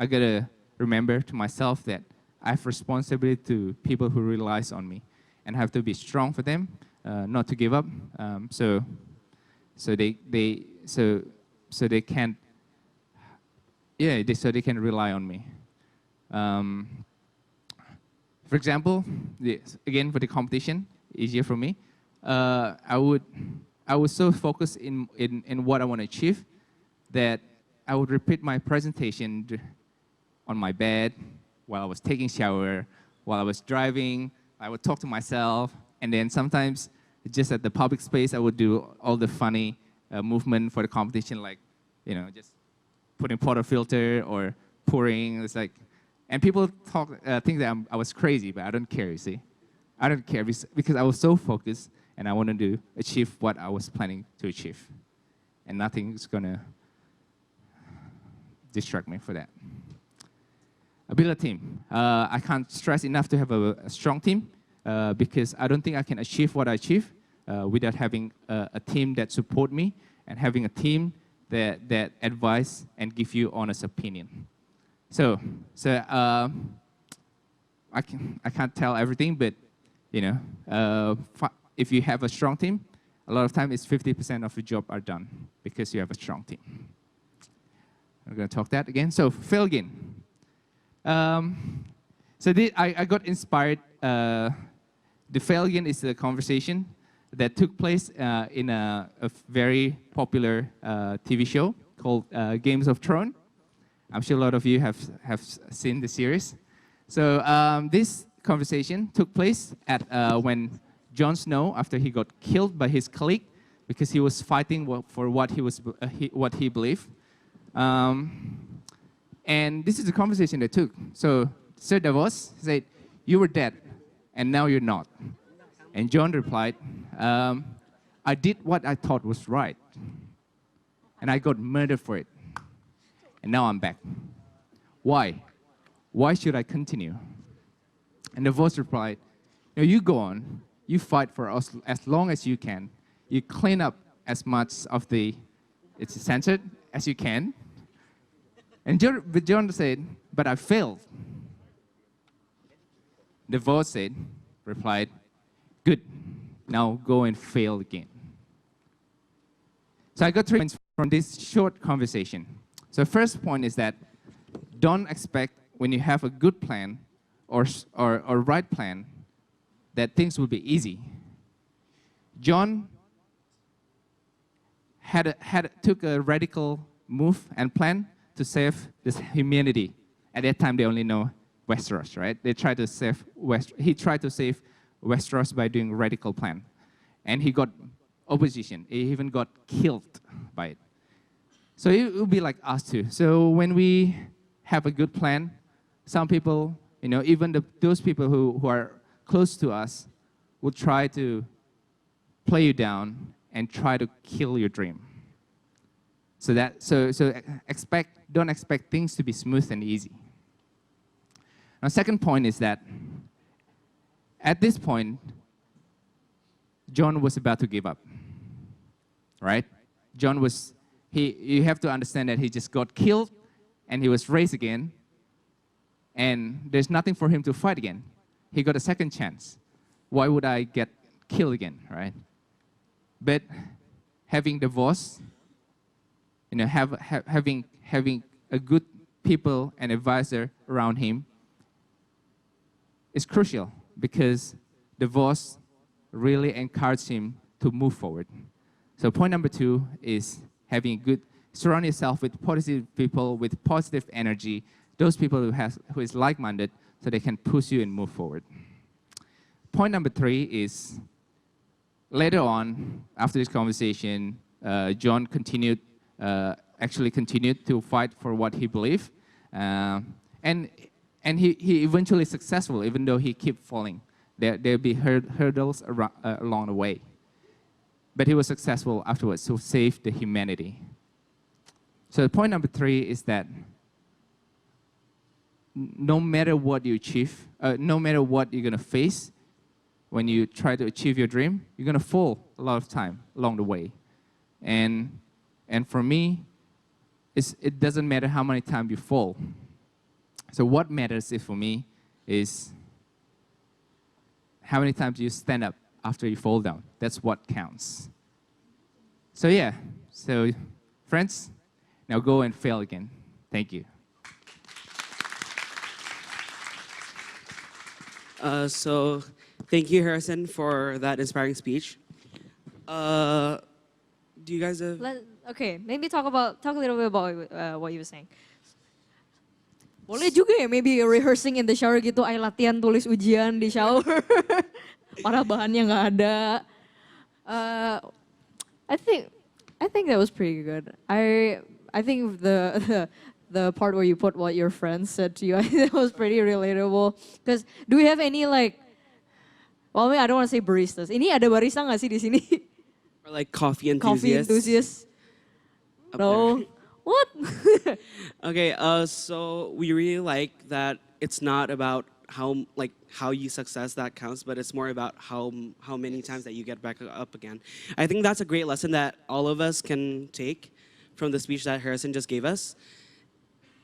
gotta remember to myself that I have responsibility to people who relies on me, and have to be strong for them, not to give up. So they can rely on me. For example, again for the competition, easier for me. I was so focused in what I want to achieve that I would repeat my presentation on my bed, while I was taking shower, while I was driving. I would talk to myself, and then sometimes just at the public space, I would do all the funny movement for the competition, like, just putting portafilter or pouring. It's like, and people think that I was crazy, but I don't care. You see, I don't care because I was so focused, and I wanted to achieve what I was planning to achieve, and nothing's gonna distract me for that. Build a team. I can't stress enough to have a strong team because I don't think I can achieve what I achieve without having a team that support me and having a team that advise and give you honest opinion. So I can't tell everything, but if you have a strong team, a lot of time it's 50% of the job are done because you have a strong team. I'm going to talk that again. So fail again. I got inspired. The fail again is a conversation that took place in a very popular TV show called Games of Thrones. I'm sure a lot of you have seen the series. So this conversation took place at when Jon Snow, after he got killed by his colleague because he was fighting for what he believed. And this is the conversation they took. So Sir Davos said, "You were dead, and now you're not." And Jon replied, "I did what I thought was right, and I got murdered for it. And now I'm back. Why? Why should I continue?" And Davos replied, "You go on. You fight for us as long as you can. You clean up as much of it's censored as you can." And Jon said, "But I failed." Davos replied, "Good, now go and fail again." So I got 3 points from this short conversation. So first point is that don't expect when you have a good plan or right plan that things will be easy. Jon took a radical move and plan to save this humanity. At that time, they only know Westeros, right? He tried to save Westeros by doing a radical plan. And he got opposition. He even got killed by it. So it will be like us too. So when we have a good plan, some people, even those people who are close to us will try to play you down and try to kill your dream. Don't expect things to be smooth and easy. Now, second point is that at this point, John was about to give up, right? You have to understand that he just got killed and he was raised again, and there's nothing for him to fight again. He got a second chance. Why would I get killed again, right? But having divorce, having a good people and advisor around him is crucial, because divorce really encouraged him to move forward. So point number 2 is surround yourself with positive people, with positive energy, those people who is like-minded, so they can push you and move forward. Point number 3 is, later on, after this conversation, John actually continued to fight for what he believed, and he eventually successful, even though he kept falling. There'll be hurdles along the way. But he was successful afterwards to save the humanity. So point number 3 is that no matter what you achieve, no matter what you're going to face, when you try to achieve your dream, you're going to fall a lot of time along the way. And for me, it doesn't matter how many times you fall. So what matters for me is how many times you stand up after you fall down. That's what counts. So yeah, so friends, now go and fail again. Thank you. So thank you, Harrison, for that inspiring speech. Do you guys have... Okay, maybe talk a little bit about what you were saying. Boleh juga ya, maybe rehearsing in the shower gitu, ayo latihan tulis ujian di shower. Parah bahannya nggak ada. I think that was pretty good. I think the part where you put what your friends said to you, I think that was pretty relatable. Because do we have any well, I don't want to say baristas. Ini ada barista nggak sih di sini? Or like coffee enthusiasts? Coffee enthusiasts? No. What? Okay, so we really like that it's not about how you success that counts, but it's more about how many times that you get back up again. I think that's a great lesson that all of us can take from the speech that Harrison just gave us.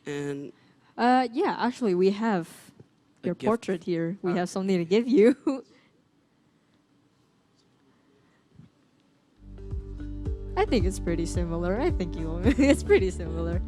And yeah, actually, we have your portrait here. We have something to give you. I think it's pretty similar. It's pretty similar.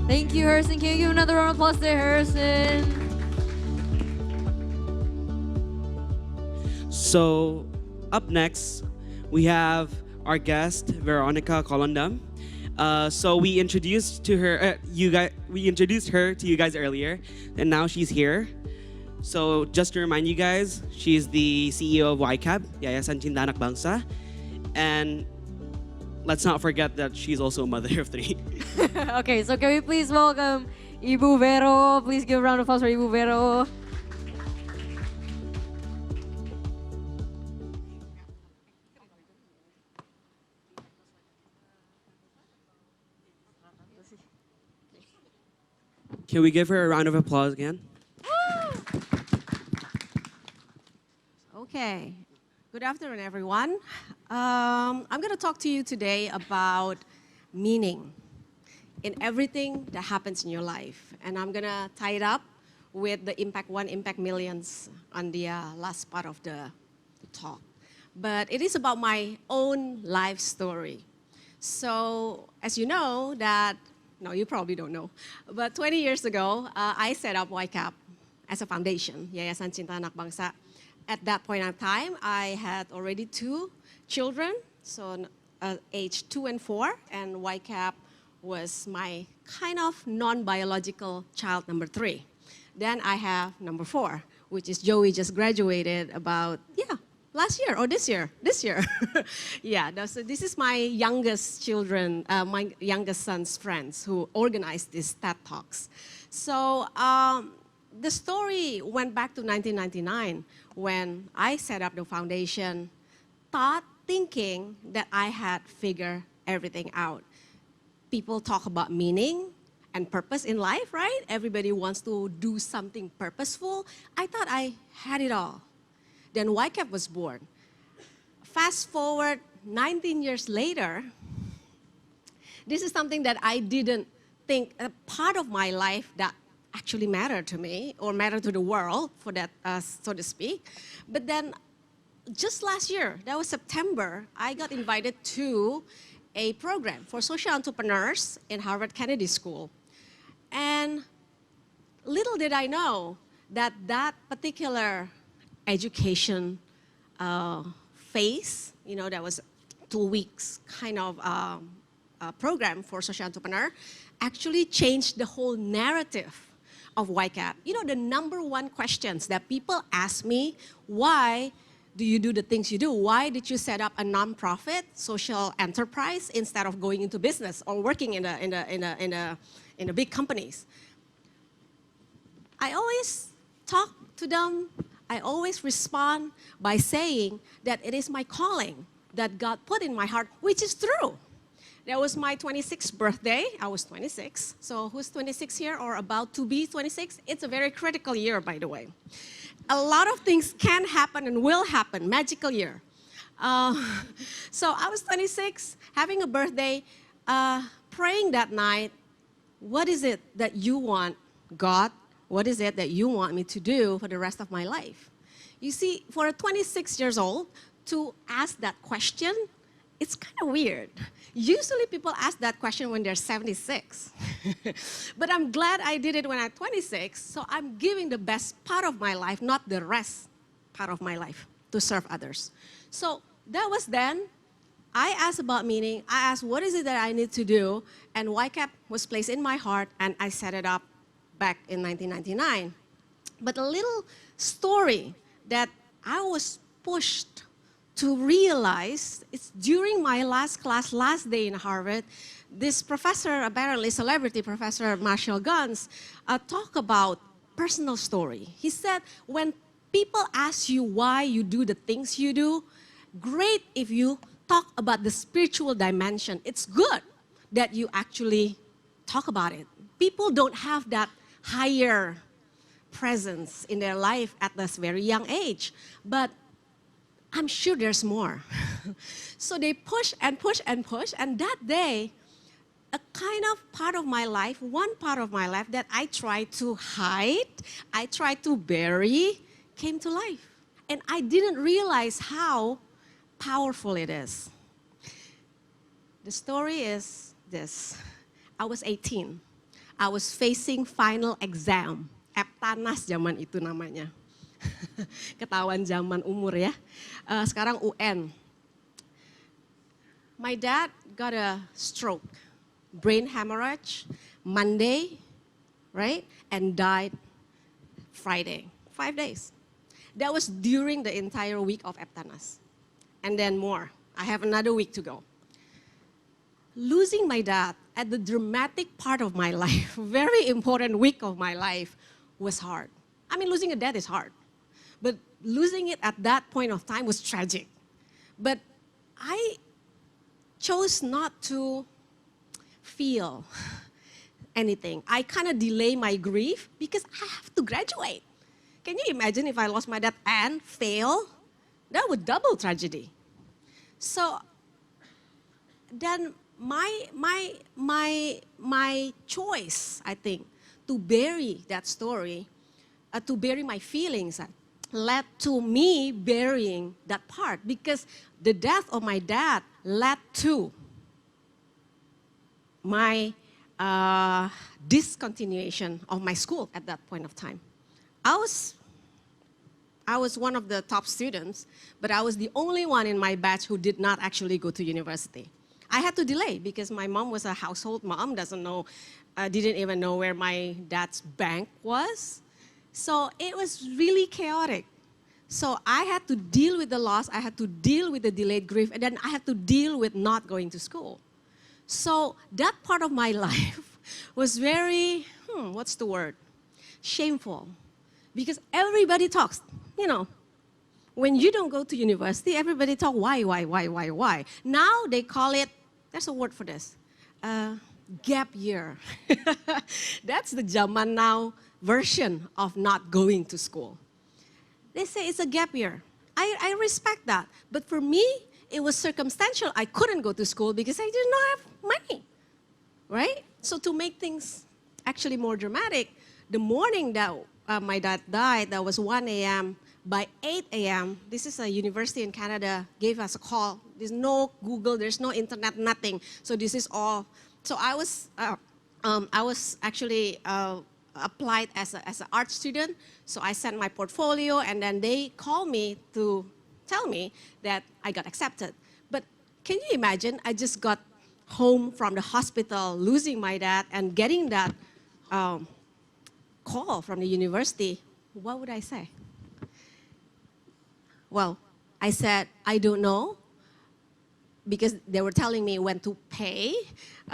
Thank you, Harrison. Can you give another round of applause there, Harrison? so up next, we have our guest, Veronica Colondam. So we introduced her to you guys earlier, and now she's here. So just to remind you guys, she's the CEO of YCAB, Yayasan Cinta Anak Bangsa, and let's not forget that she's also a mother of 3. Okay, so can we please welcome Ibu Vero? Please give a round of applause for Ibu Vero. Can we give her a round of applause again? Okay, good afternoon, everyone. I'm going to talk to you today about meaning in everything that happens in your life. And I'm going to tie it up with the Impact 1, Impact Millions on the last part of the talk. But it is about my own life story. So, as you know that, no, you probably don't know, but 20 years ago, I set up YCAP. as a foundation, Yayasan Cinta Anak Bangsa. At that point in time, I had already 2 children, so age 2 and 4, and YCAP was my kind of non-biological child number 3. Then I have number 4, which is Joey just graduated about, last year or this year. Yeah, this is my youngest children, my youngest son's friends who organized these TED Talks. So the story went back to 1999 when I set up the foundation, thinking that I had figured everything out. People talk about meaning and purpose in life, right? Everybody wants to do something purposeful. I thought I had it all. Then YCAP was born. Fast forward 19 years later, this is something that I didn't think a part of my life that actually mattered to me or mattered to the world, for that, so to speak. But then just last year, that was September, I got invited to a program for social entrepreneurs in Harvard Kennedy School. And little did I know that that particular education phase, that was 2 weeks kind of program for social entrepreneur, actually changed the whole narrative of YCAP. The number one questions that people ask me, why do you do the things you do? Why did you set up a nonprofit social enterprise instead of going into business or working in the big companies? I always talk to them. I always respond by saying that it is my calling that God put in my heart, which is true. That was my 26th birthday. I was 26. So who's 26 here or about to be 26? It's a very critical year, by the way. A lot of things can happen and will happen, magical year. So I was 26, having a birthday, praying that night, what is it that you want, God? What is it that you want me to do for the rest of my life? You see, for a 26 years old to ask that question, it's kind of weird. Usually people ask that question when they're 76. But I'm glad I did it when I'm 26, so I'm giving the best part of my life, not the rest part of my life, to serve others. So that was then. I asked about meaning. I asked, what is it that I need to do? And YCAP was placed in my heart, and I set it up back in 1999. But a little story that I was pushed to realize, it's during my last class, last day in Harvard, this professor, apparently celebrity professor, Marshall Guns, talked about personal story. He said, when people ask you why you do the things you do, great if you talk about the spiritual dimension. It's good that you actually talk about it. People don't have that higher presence in their life at this very young age, but I'm sure there's more. So they push and push and push, and that day, a kind of part of my life, one part of my life that I tried to hide, I tried to bury, came to life. And I didn't realize how powerful it is. The story is this. I was 18. I was facing final exam. Eptanas zaman itu namanya. Ketahuan zaman umur ya. Sekarang UN. My dad got a stroke, brain hemorrhage, Monday, right? And died Friday, 5 days. That was during the entire week of Eptanas. And then more. I have another week to go. Losing my dad at the dramatic part of my life, very important week of my life, was hard. I mean, losing a dad is hard. But losing it at that point of time was tragic. But I chose not to feel anything. I kind of delay my grief because I have to graduate. Can you imagine if I lost my dad and fail? That would double tragedy. So then my choice, I think, to bury that story, to bury my feelings, led to me burying that part, because the death of my dad led to my discontinuation of my school at that point of time. I was one of the top students, but I was the only one in my batch who did not actually go to university. I had to delay because my mom was a household mom, didn't even know where my dad's bank was. So it was really chaotic. So I had to deal with the loss, I had to deal with the delayed grief, and then I had to deal with not going to school. So that part of my life was very, what's the word? Shameful. Because everybody talks, you know, when you don't go to university, everybody talk, why? Now they call it, there's a word for this, gap year. That's the zaman now version of not going to school. They say it's a gap year. I respect that. But for me, it was circumstantial. I couldn't go to school because I did not have money, right? So to make things actually more dramatic, the morning that my dad died, that was 1 a.m., by 8 a.m., this is a university in Canada, gave us a call. There's no Google, there's no internet, nothing. So this is all. So I was actually applied as an art student. So I sent my portfolio, and then they called me to tell me that I got accepted. But can you imagine? I just got home from the hospital, losing my dad, and getting that call from the university. What would I say? Well, I said, I don't know, because they were telling me when to pay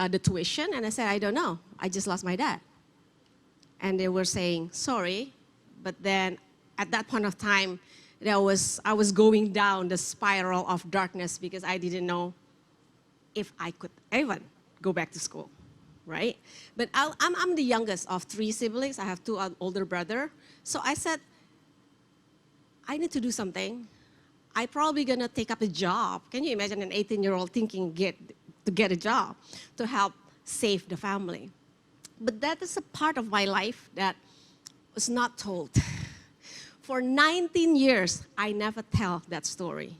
the tuition, and I said, I don't know. I just lost my dad. And they were saying, sorry, but then at that point of time, I was going down the spiral of darkness because I didn't know if I could even go back to school, right? But I'm the youngest of 3 siblings. I have 2 older brothers. So I said, I need to do something. I'm probably gonna take up a job. Can you imagine an 18-year-old thinking to get a job to help save the family? But that is a part of my life that was not told. For 19 years, I never tell that story.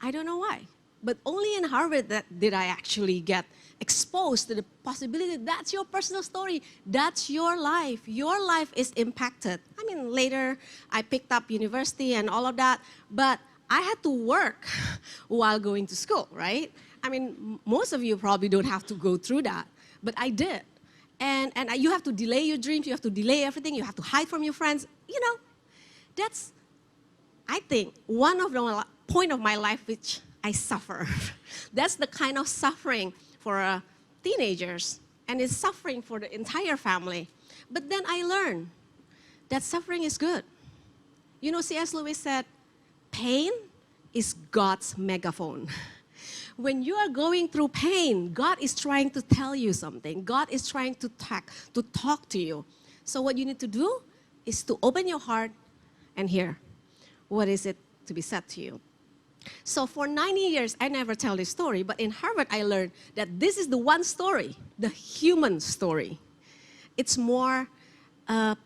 I don't know why, but only in Harvard did I actually get exposed to the possibility that's your personal story, that's your life. Your life is impacted. I mean, later I picked up university and all of that, but I had to work while going to school, right? I mean, most of you probably don't have to go through that, but I did. And you have to delay your dreams, you have to delay everything, you have to hide from your friends. You know, that's, I think, one of the point of my life which I suffer. That's the kind of suffering for teenagers, and it's suffering for the entire family. But then I learned that suffering is good. You know, C.S. Lewis said, pain is God's megaphone. When you are going through pain, God is trying to tell you something. God is trying to talk to you. So what you need to do is to open your heart and hear what is it to be said to you. So for 90 years, I never tell this story, but in Harvard, I learned that this is the one story, the human story. It's more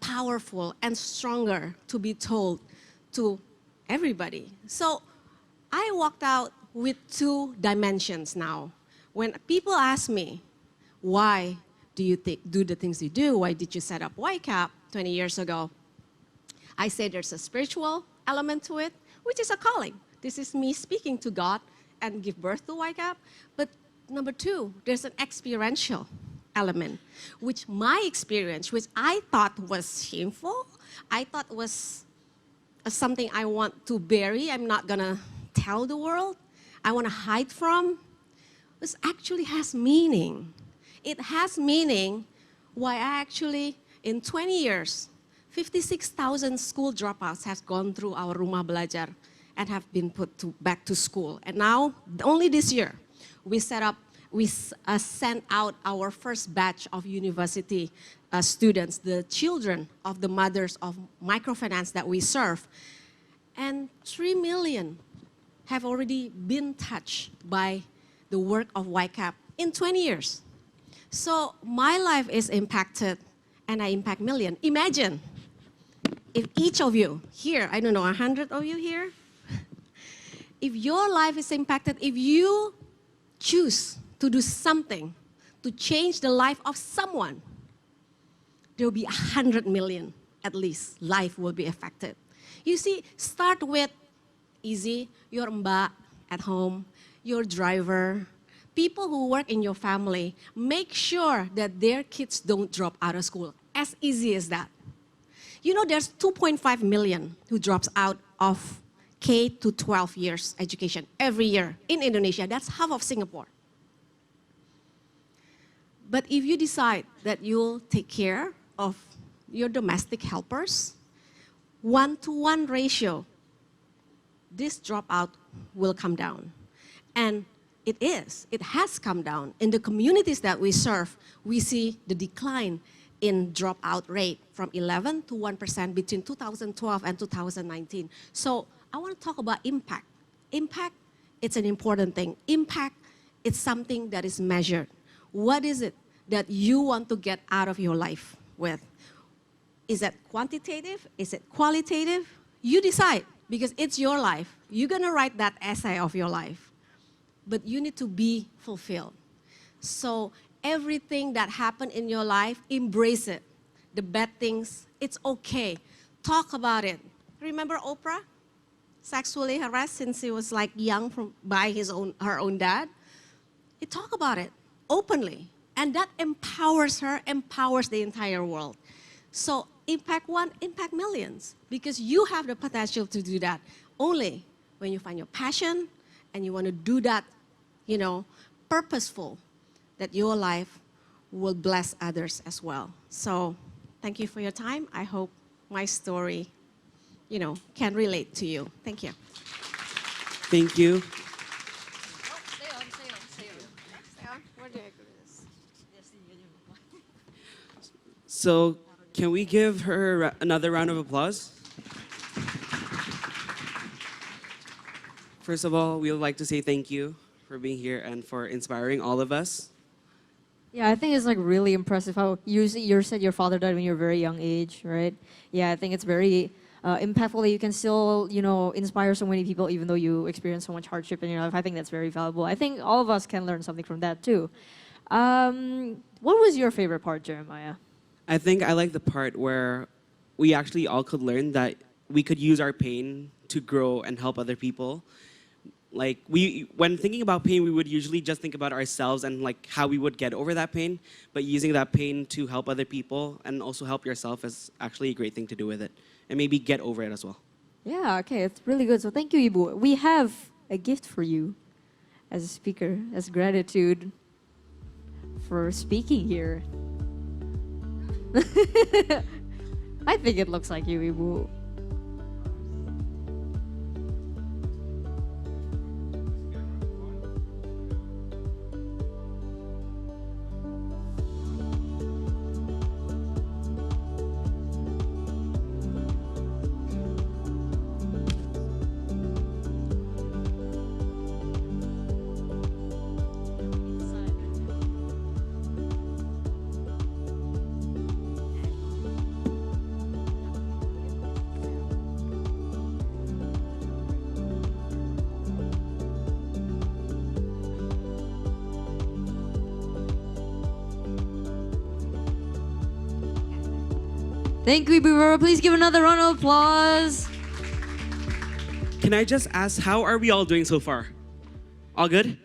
powerful and stronger to be told to everybody. So I walked out with 2 dimensions now. When people ask me, why do you do the things you do? Why did you set up YCAP 20 years ago? I say there's a spiritual element to it, which is a calling. This is me speaking to God and give birth to YCAP. But number 2, there's an experiential element, which my experience, which I thought was shameful, I thought was something I want to bury, I'm not gonna tell the world, I wanna hide from, this actually has meaning. It has meaning why I actually, in 20 years, 56,000 school dropouts have gone through our Rumah Belajar and have been put back to school. And now, only this year, we sent out our first batch of university students, the children of the mothers of microfinance that we serve. And 3 million have already been touched by the work of YCAP in 20 years. So my life is impacted, and I impact millions. Imagine if each of you here, I don't know, 100 of you here, if your life is impacted, if you choose to do something to change the life of someone, there will be 100 million at least life will be affected. You see, start with easy, your mbak at home, your driver, people who work in your family. Make sure that their kids don't drop out of school. As easy as that. You know, there's 2.5 million who drops out of K to 12 years education every year in Indonesia. That's half of Singapore. But if you decide that you'll take care of your domestic helpers, 1-to-1 ratio, this dropout will come down. And it has come down. In the communities that we serve, we see the decline in dropout rate from 11 to 1% between 2012 and 2019. So I want to talk about impact. Impact, it's an important thing. Impact, it's something that is measured. What is it that you want to get out of your life with? Is it quantitative? Is it qualitative? You decide, because it's your life. You're gonna write that essay of your life. But you need to be fulfilled. So everything that happened in your life, embrace it. The bad things, it's okay. Talk about it. Remember Oprah? Sexually harassed since he was like young by her own dad. He talked about it openly. And that empowers her, empowers the entire world. So impact one, impact millions. Because you have the potential to do that only when you find your passion and you want to do that, you know, purposeful, that your life will bless others as well. So thank you for your time. I hope my story, you know, can relate to you. Thank you. Thank you. Stay on. Where do I go with this? So can we give her another round of applause? First of all, we would like to say thank you for being here and for inspiring all of us. Yeah, I think it's like really impressive how you said your father died when you were a very young age, right? Yeah, I think it's very impactful that you can still, you know, inspire so many people even though you experience so much hardship in your life. I think that's very valuable. I think all of us can learn something from that too. What was your favorite part, Jeremiah? I think I like the part where we actually all could learn that we could use our pain to grow and help other people. Like when thinking about pain, we would usually just think about ourselves and like how we would get over that pain, but using that pain to help other people and also help yourself is actually a great thing to do with it. And maybe get over it as well. Yeah, okay, it's really good. So thank you, Ibu. We have a gift for you as a speaker, as gratitude for speaking here. I think it looks like you, Ibu. Thank you, Ibu. Please give another round of applause. Can I just ask, how are we all doing so far? All good?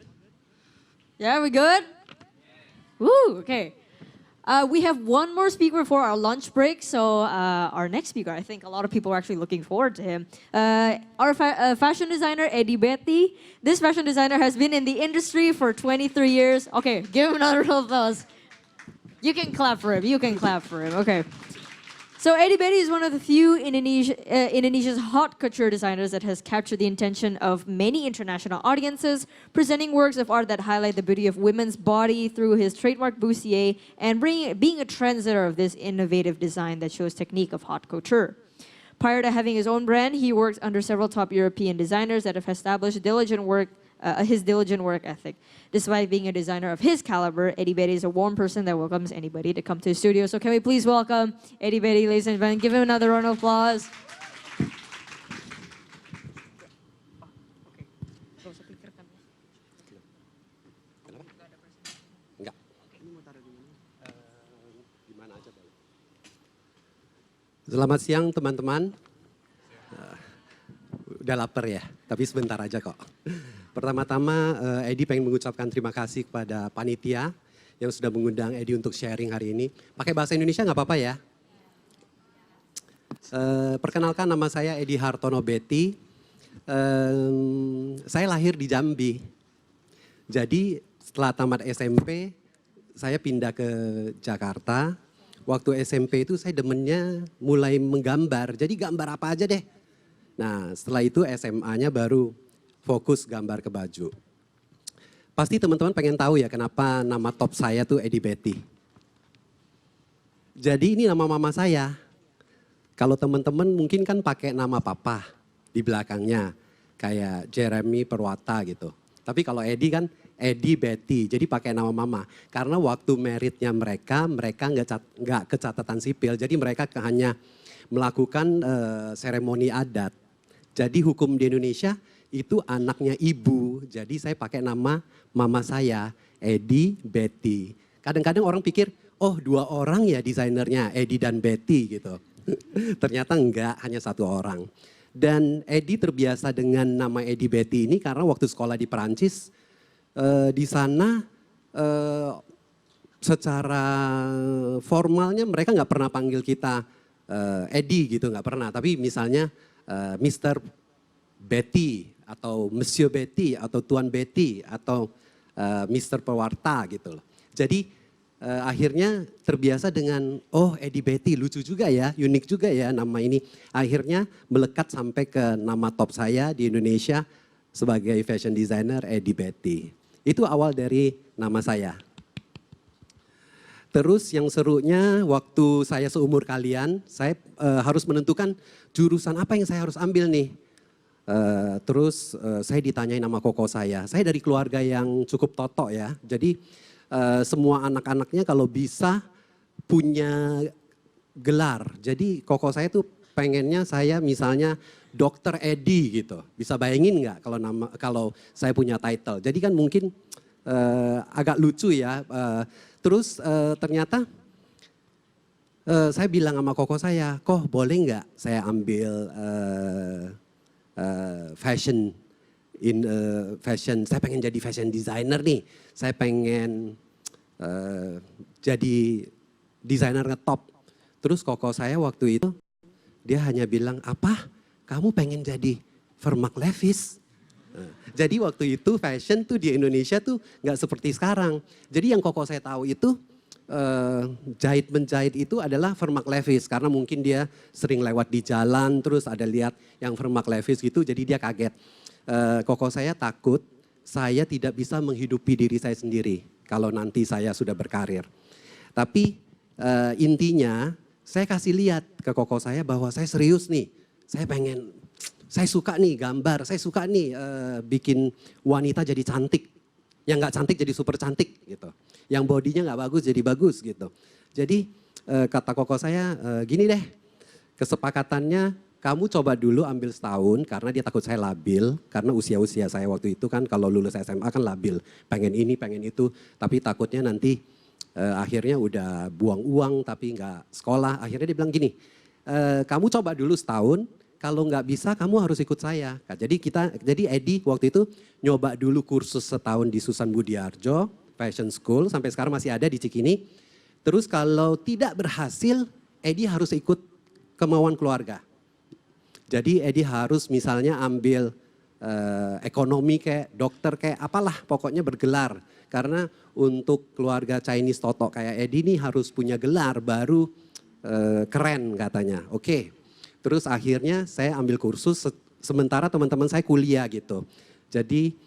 Yeah, we good? Woo, okay. We have one more speaker for our lunch break. So our next speaker, I think a lot of people are actually looking forward to him. Our fashion designer, Eddy Betty. This fashion designer has been in the industry for 23 years. Okay, give him another round of applause. You can clap for him. You can clap for him. Okay. So Eddy Betty is one of the few Indonesia's hot couture designers that has captured the attention of many international audiences, presenting works of art that highlight the beauty of women's body through his trademark bustier and being a trendsetter of this innovative design that shows technique of hot couture. Prior to having his own brand, he worked under several top European designers that have established his diligent work ethic. Despite being a designer of his caliber, Eddy Betty is a warm person that welcomes anybody to come to his studio. So can we please welcome Eddy Betty, ladies and gentlemen. Give him another round of applause. Selamat siang teman-teman. Udah lapar ya, tapi sebentar aja kok. Pertama-tama Eddy pengen mengucapkan terima kasih kepada panitia yang sudah mengundang Eddy untuk sharing hari ini. Pakai bahasa Indonesia nggak apa-apa ya? Perkenalkan, nama saya Eddy Betty. Saya lahir di Jambi. Jadi setelah tamat SMP, saya pindah ke Jakarta. Waktu SMP itu saya demennya mulai menggambar. Jadi gambar apa aja deh. Nah setelah itu SMA-nya baru fokus gambar ke baju. Pasti teman-teman pengen tahu ya kenapa nama top saya tuh Eddy Betty. Jadi ini nama mama saya. Kalau teman-teman mungkin kan pakai nama papa di belakangnya. Kayak Jeremy Perwata gitu. Tapi kalau Eddy kan Eddy Betty, jadi pakai nama mama. Karena waktu meritnya mereka nggak ke catatan sipil, jadi mereka hanya melakukan seremoni adat. Jadi hukum di Indonesia itu anaknya ibu, jadi saya pakai nama mama saya, Eddy Betty. Kadang-kadang orang pikir, oh 2 orang ya desainernya, Eddy dan Betty gitu. Ternyata enggak, hanya 1 orang. Dan Eddy terbiasa dengan nama Eddy Betty ini karena waktu sekolah di Perancis, di sana secara formalnya mereka nggak pernah panggil kita Eddy gitu, nggak pernah. Tapi misalnya Mr. Betty atau Monsieur Betty atau Tuan Betty atau Mr. Pewarta gitu loh. Jadi akhirnya terbiasa dengan oh Eddy Betty, lucu juga ya, unik juga ya nama ini. Akhirnya melekat sampai ke nama top saya di Indonesia sebagai fashion designer, Eddy Betty. Itu awal dari nama saya. Terus yang serunya waktu saya seumur kalian, saya harus menentukan jurusan apa yang saya harus ambil nih. Terus saya ditanyain nama koko saya. Saya dari keluarga yang cukup totok ya. Jadi semua anak-anaknya kalau bisa punya gelar. Jadi koko saya tuh pengennya saya misalnya Dokter Eddy gitu. Bisa bayangin nggak kalau saya punya title. Jadi kan mungkin agak lucu ya. Terus ternyata saya bilang sama koko saya, kok boleh nggak saya ambil fashion fashion. Saya pengen jadi fashion designer nih. Saya pengen jadi desainer ngetop. Terus koko saya waktu itu dia hanya bilang, apa? Kamu pengen jadi Vermaak Levis? Jadi waktu itu fashion tuh di Indonesia tuh nggak seperti sekarang. Jadi yang koko saya tahu itu menjahit itu adalah Vermaak Levis. Karena mungkin dia sering lewat di jalan terus ada lihat yang Vermaak Levis gitu, jadi dia kaget. Koko saya takut saya tidak bisa menghidupi diri saya sendiri kalau nanti saya sudah berkarir. Tapi intinya saya kasih lihat ke koko saya bahwa saya serius nih. Saya suka nih gambar, saya suka nih bikin wanita jadi cantik. Yang nggak cantik jadi super cantik gitu. Yang bodinya nggak bagus jadi bagus gitu. Jadi kata koko saya gini deh, kesepakatannya kamu coba dulu ambil setahun karena dia takut saya labil. Karena usia-usia saya waktu itu kan kalau lulus SMA kan labil. Pengen ini, pengen itu. Tapi takutnya nanti akhirnya udah buang uang tapi nggak sekolah. Akhirnya dia bilang gini, kamu coba dulu setahun. Kalau nggak bisa kamu harus ikut saya. Jadi Eddy waktu itu nyoba dulu kursus setahun di Susan Budiarjo Fashion School. Sampai sekarang masih ada di Cikini. Terus kalau tidak berhasil, Eddy harus ikut kemauan keluarga. Jadi Eddy harus misalnya ambil ekonomi kayak dokter kayak apalah pokoknya bergelar. Karena untuk keluarga Chinese Toto kayak Eddy ini harus punya gelar baru keren katanya. Oke. Terus akhirnya saya ambil kursus sementara teman-teman saya kuliah gitu. Jadi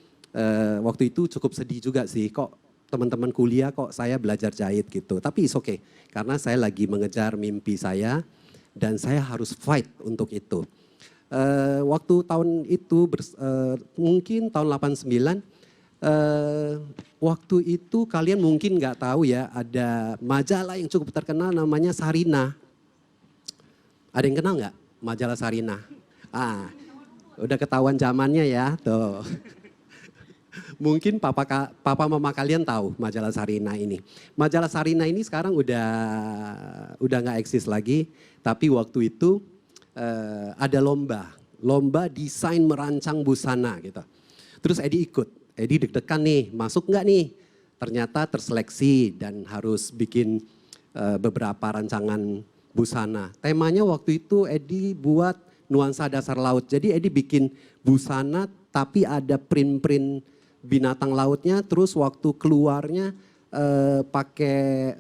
waktu itu cukup sedih juga sih kok teman-teman kuliah kok saya belajar jahit gitu. Tapi it's okay karena saya lagi mengejar mimpi saya dan saya harus fight untuk itu. Waktu tahun itu mungkin tahun 89 waktu itu kalian mungkin nggak tahu ya ada majalah yang cukup terkenal namanya Sarina. Ada yang kenal nggak majalah Sarina? Udah ketahuan zamannya ya tuh. Mungkin papa mama kalian tahu majalah Sarina ini. Majalah Sarina ini sekarang udah nggak eksis lagi. Tapi waktu itu ada lomba desain merancang busana gitu. Terus Eddy ikut. Eddy deg-degan nih, masuk nggak nih? Ternyata terseleksi dan harus bikin beberapa rancangan busana. Temanya waktu itu Eddy buat nuansa dasar laut. Jadi Eddy bikin busana tapi ada print-print binatang lautnya, terus waktu keluarnya pakai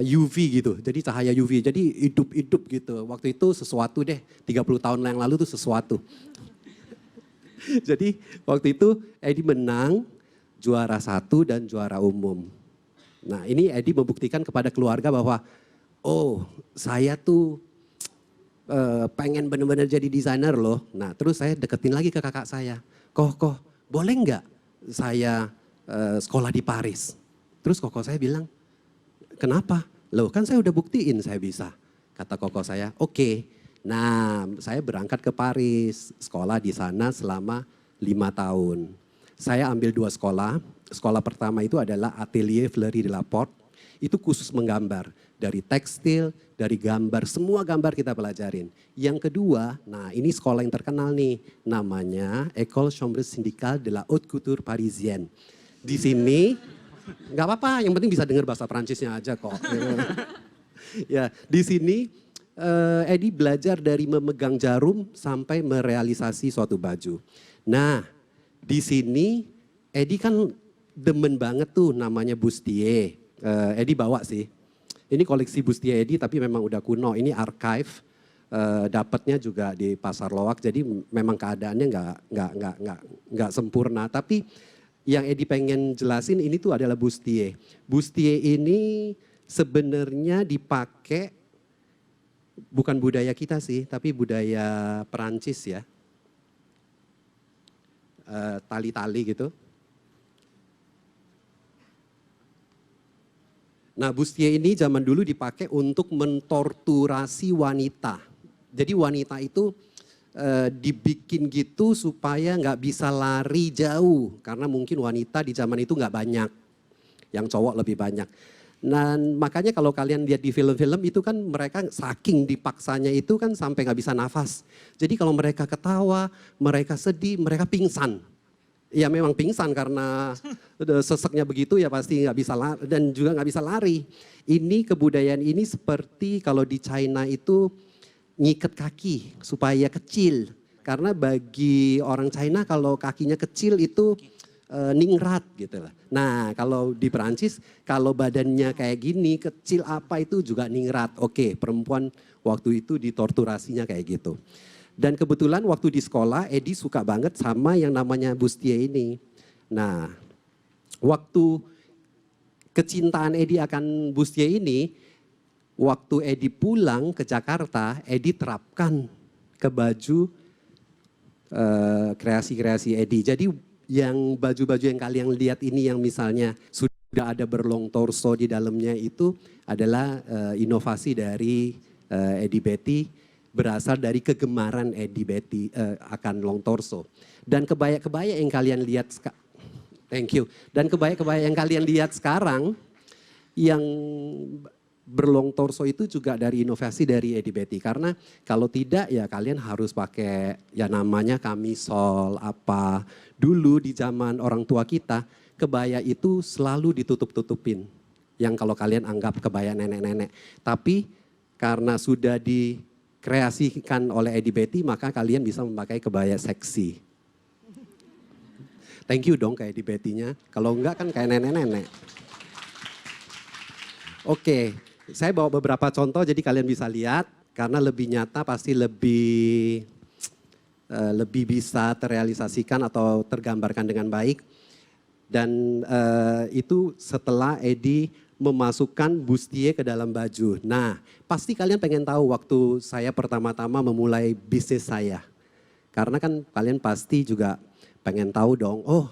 UV gitu, jadi cahaya UV, jadi hidup-hidup gitu. Waktu itu sesuatu deh, 30 tahun yang lalu tuh sesuatu. Jadi waktu itu Eddy menang juara 1 dan juara umum. Nah ini Eddy membuktikan kepada keluarga bahwa, oh saya tuh pengen benar-benar jadi desainer loh. Nah terus saya deketin lagi ke kakak saya, Kok boleh nggak saya sekolah di Paris? Terus koko saya bilang, kenapa? Loh kan saya udah buktiin saya bisa. Kata koko saya, oke. Nah saya berangkat ke Paris, sekolah di sana selama 5 tahun. Saya ambil 2 sekolah. Sekolah pertama itu adalah Atelier Fleury de la Porte. Itu khusus menggambar. Dari tekstil, dari gambar, semua gambar kita pelajarin. Yang kedua, nah ini sekolah yang terkenal nih, namanya École Chambre Syndicale de la Haute Couture Parisienne. Di sini, nggak apa-apa, yang penting bisa dengar bahasa Prancisnya aja kok. Ya, di sini Eddy belajar dari memegang jarum sampai merealisasi suatu baju. Nah, di sini Eddy kan demen banget tuh namanya bustier. Eddy bawa sih. Ini koleksi bustier Eddy tapi memang udah kuno. Ini archive, dapatnya juga di Pasar Loak. Jadi memang keadaannya nggak sempurna. Tapi yang Eddy pengen jelasin ini tuh adalah bustier. Bustier ini sebenarnya dipakai bukan budaya kita sih, tapi budaya Perancis ya. Tali-tali gitu. Nah bustier ini zaman dulu dipakai untuk mentorturasi wanita. Jadi wanita itu dibikin gitu supaya nggak bisa lari jauh. Karena mungkin wanita di zaman itu nggak banyak, yang cowok lebih banyak. Nah makanya kalau kalian lihat di film-film itu kan mereka saking dipaksanya itu kan sampai nggak bisa nafas. Jadi kalau mereka ketawa, mereka sedih, mereka pingsan. Ya memang pingsan karena seseknya begitu ya pasti nggak bisa lari dan juga nggak bisa lari. Ini kebudayaan ini seperti kalau di China itu ngikat kaki supaya kecil. Karena bagi orang China kalau kakinya kecil itu ningrat gitu lah. Nah kalau di Perancis kalau badannya kayak gini kecil apa itu juga ningrat. Oke perempuan waktu itu ditorturasinya kayak gitu. Dan kebetulan waktu di sekolah Eddy suka banget sama yang namanya bustier ini. Nah waktu kecintaan Eddy akan bustier ini, waktu Eddy pulang ke Jakarta, Eddy terapkan ke baju kreasi-kreasi Eddy. Jadi yang baju-baju yang kalian lihat ini yang misalnya sudah ada berlong torso di dalamnya itu adalah inovasi dari Eddy Betty. Berasal dari kegemaran Eddy Betty akan long torso. Dan kebaya-kebaya yang kalian lihat, thank you. Dan kebaya-kebaya yang kalian lihat sekarang, yang berlong torso itu juga dari inovasi dari Eddy Betty. Karena kalau tidak ya kalian harus pakai ya namanya kamisol apa. Dulu di zaman orang tua kita, kebaya itu selalu ditutup-tutupin. Yang kalau kalian anggap kebaya nenek-nenek. Tapi karena sudah kreasikan oleh Eddy Betty, maka kalian bisa memakai kebaya seksi. Thank you dong kayak Eddy Betty-nya. Kalau enggak kan kayak nenek-nenek. Oke, saya bawa beberapa contoh jadi kalian bisa lihat. Karena lebih nyata pasti lebih bisa terrealisasikan atau tergambarkan dengan baik. Dan itu setelah Eddy memasukkan bustier ke dalam baju. Nah, pasti kalian pengen tahu waktu saya pertama-tama memulai bisnis saya. Karena kan kalian pasti juga pengen tahu dong, oh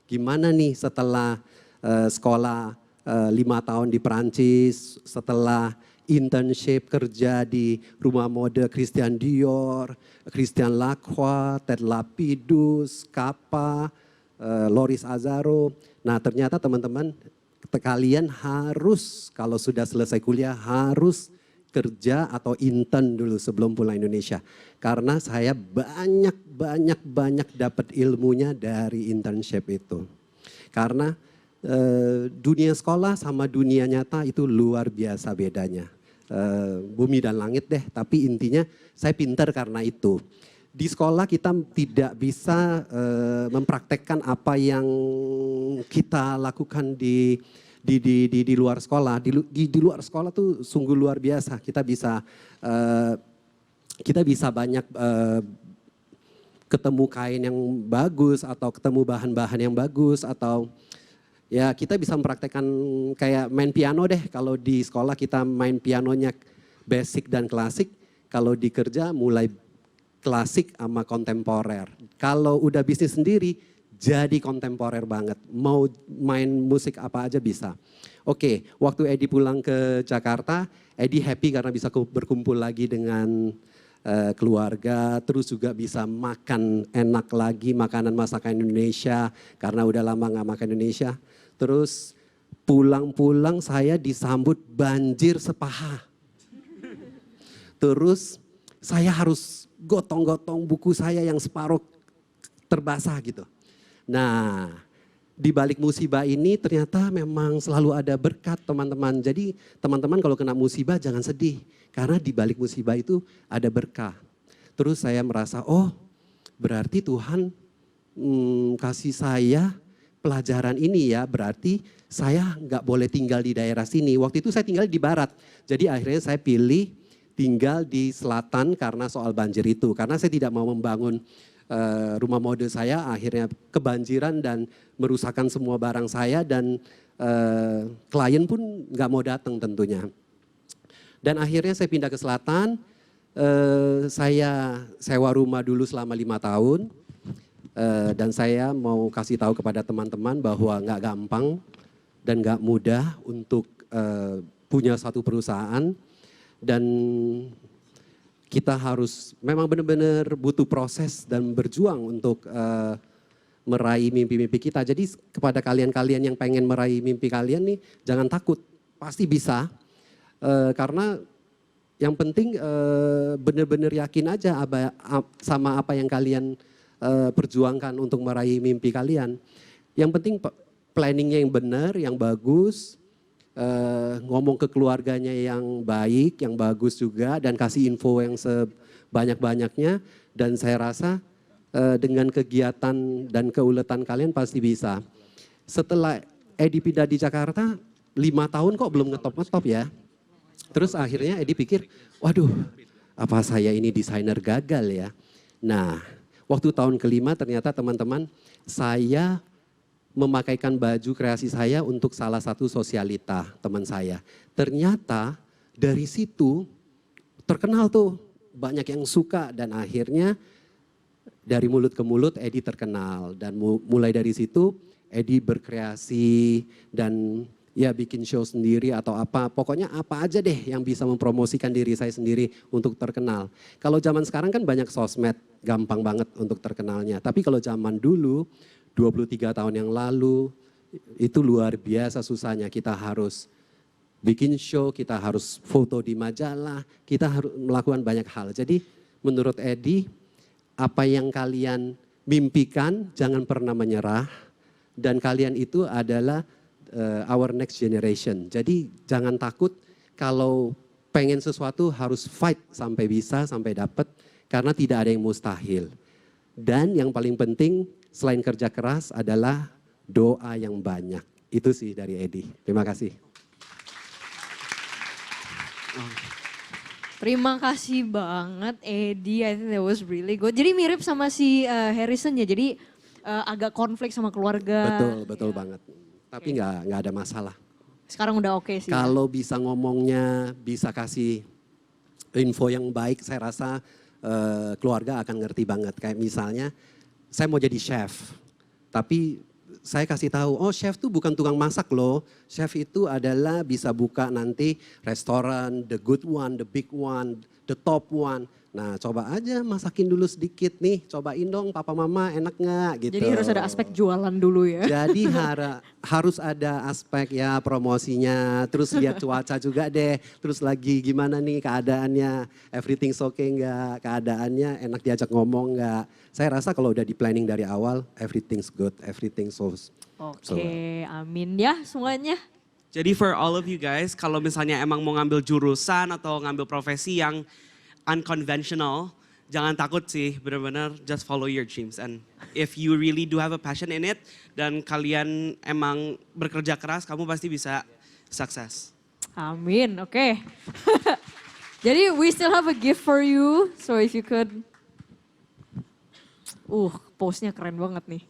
gimana nih setelah sekolah 5 tahun di Perancis, setelah internship kerja di rumah mode Christian Dior, Christian Lacroix, Ted Lapidus, Kappa, Loris Azaro. Nah ternyata teman-teman, kalian harus kalau sudah selesai kuliah harus kerja atau intern dulu sebelum pulang Indonesia. Karena saya banyak dapat ilmunya dari internship itu. Karena dunia sekolah sama dunia nyata itu luar biasa bedanya. Bumi dan langit deh, tapi intinya saya pintar karena itu. Di sekolah kita tidak bisa mempraktekkan apa yang kita lakukan di luar sekolah. Di luar sekolah tuh sungguh luar biasa. Kita bisa banyak ketemu kain yang bagus atau ketemu bahan-bahan yang bagus atau ya kita bisa mempraktekkan kayak main piano deh. Kalau di sekolah kita main pianonya basic dan klasik, kalau di kerja mulai klasik sama kontemporer. Kalau udah bisnis sendiri jadi kontemporer banget. Mau main musik apa aja bisa. Oke, waktu Eddy pulang ke Jakarta, Eddy happy karena bisa berkumpul lagi dengan keluarga, terus juga bisa makan enak lagi, makanan masakan Indonesia karena udah lama nggak makan Indonesia. Terus pulang-pulang saya disambut banjir sepaha. Terus saya harus gotong-gotong buku saya yang separuh terbasah gitu. Nah, di balik musibah ini ternyata memang selalu ada berkat teman-teman. Jadi teman-teman kalau kena musibah jangan sedih. Karena di balik musibah itu ada berkah. Terus saya merasa, oh berarti Tuhan kasih saya pelajaran ini ya. Berarti saya nggak boleh tinggal di daerah sini. Waktu itu saya tinggal di barat. Jadi akhirnya saya pilih tinggal di selatan karena soal banjir itu. Karena saya tidak mau membangun rumah mode saya akhirnya kebanjiran dan merusakkan semua barang saya dan klien pun nggak mau datang tentunya. Dan akhirnya saya pindah ke selatan, saya sewa rumah dulu selama 5 tahun dan saya mau kasih tahu kepada teman-teman bahwa nggak gampang dan nggak mudah untuk punya satu perusahaan dan kita harus memang benar-benar butuh proses dan berjuang untuk meraih mimpi-mimpi kita. Jadi kepada kalian-kalian yang pengen meraih mimpi kalian nih, jangan takut, pasti bisa. Karena yang penting benar-benar yakin aja sama apa yang kalian perjuangkan untuk meraih mimpi kalian. Yang penting planningnya yang benar, yang bagus. Ngomong ke keluarganya yang baik, yang bagus juga dan kasih info yang sebanyak-banyaknya dan saya rasa dengan kegiatan dan keuletan kalian pasti bisa. Setelah Eddy pindah di Jakarta 5 tahun kok belum ngetop ya. Terus akhirnya Eddy pikir, waduh apa saya ini desainer gagal ya. Nah waktu tahun kelima ternyata teman-teman saya memakaikan baju kreasi saya untuk salah satu sosialita teman saya. Ternyata dari situ terkenal tuh, banyak yang suka dan akhirnya dari mulut ke mulut Eddy terkenal. Dan mulai dari situ Eddy berkreasi dan ya bikin show sendiri atau apa. Pokoknya apa aja deh yang bisa mempromosikan diri saya sendiri untuk terkenal. Kalau zaman sekarang kan banyak sosmed, gampang banget untuk terkenalnya. Tapi kalau zaman dulu 23 tahun yang lalu itu luar biasa susahnya. Kita harus bikin show, kita harus foto di majalah, kita harus melakukan banyak hal. Jadi menurut Eddy, apa yang kalian mimpikan jangan pernah menyerah dan kalian itu adalah our next generation. Jadi jangan takut kalau pengen sesuatu harus fight sampai bisa, sampai dapat karena tidak ada yang mustahil. Dan yang paling penting selain kerja keras adalah doa yang banyak. Itu sih dari Eddy. Terima kasih. Terima kasih banget Eddy, I think that was really good. Jadi mirip sama si Harison ya, jadi agak konflik sama keluarga. Betul banget. Tapi nggak ada masalah. Sekarang udah oke sih. Kalau bisa ngomongnya, bisa kasih info yang baik, saya rasa keluarga akan ngerti banget. Kayak misalnya, saya mau jadi chef, tapi saya kasih tahu, oh chef tuh bukan tukang masak loh. Chef itu adalah bisa buka nanti restoran, the good one, the big one, the top one. Nah, coba aja masakin dulu sedikit nih, cobain dong papa mama enak nggak gitu. Jadi harus ada aspek jualan dulu ya. Jadi harus ada aspek ya promosinya, terus lihat cuaca juga deh, terus lagi gimana nih keadaannya, everything's okay nggak, keadaannya enak diajak ngomong nggak. Saya rasa kalau udah di planning dari awal, everything's good, everything's Oke, amin ya semuanya. Jadi for all of you guys, kalau misalnya emang mau ngambil jurusan atau ngambil profesi yang unconventional, jangan takut sih, benar-benar just follow your dreams. And if you really do have a passion in it, dan kalian emang bekerja keras, kamu pasti bisa sukses. Amin, oke. Jadi we still have a gift for you, so if you could. Pose-nya keren banget nih.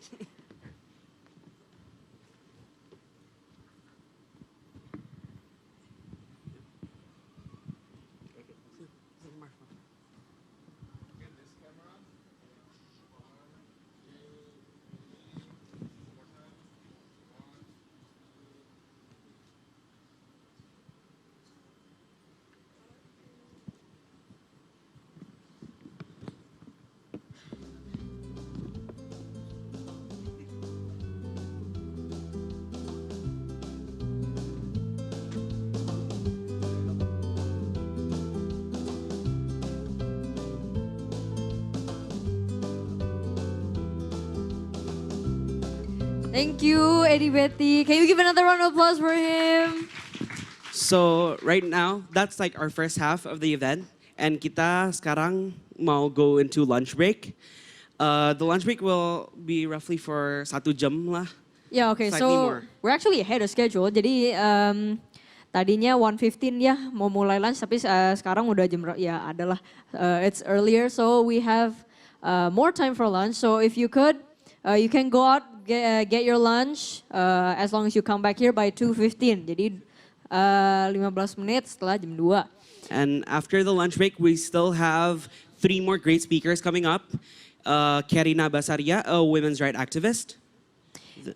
Thank you, Eddy Betty. Can you give another round of applause for him? So right now, that's like our first half of the event. And kita sekarang mau go into lunch break. The lunch break will be roughly for 1 jam lah. Yeah, okay. Slightly So more. we're actually ahead of schedule. Jadi tadinya 1:15 ya mau mulai lunch, tapi sekarang udah jam ya adalah it's earlier. So we have more time for lunch. So if you could, you can go out get your lunch as long as you come back here by 2:15. Jadi 15 menit setelah jam 2. And after the lunch break, we still have 3 more great speakers coming up. Karina Basaria, a women's rights activist.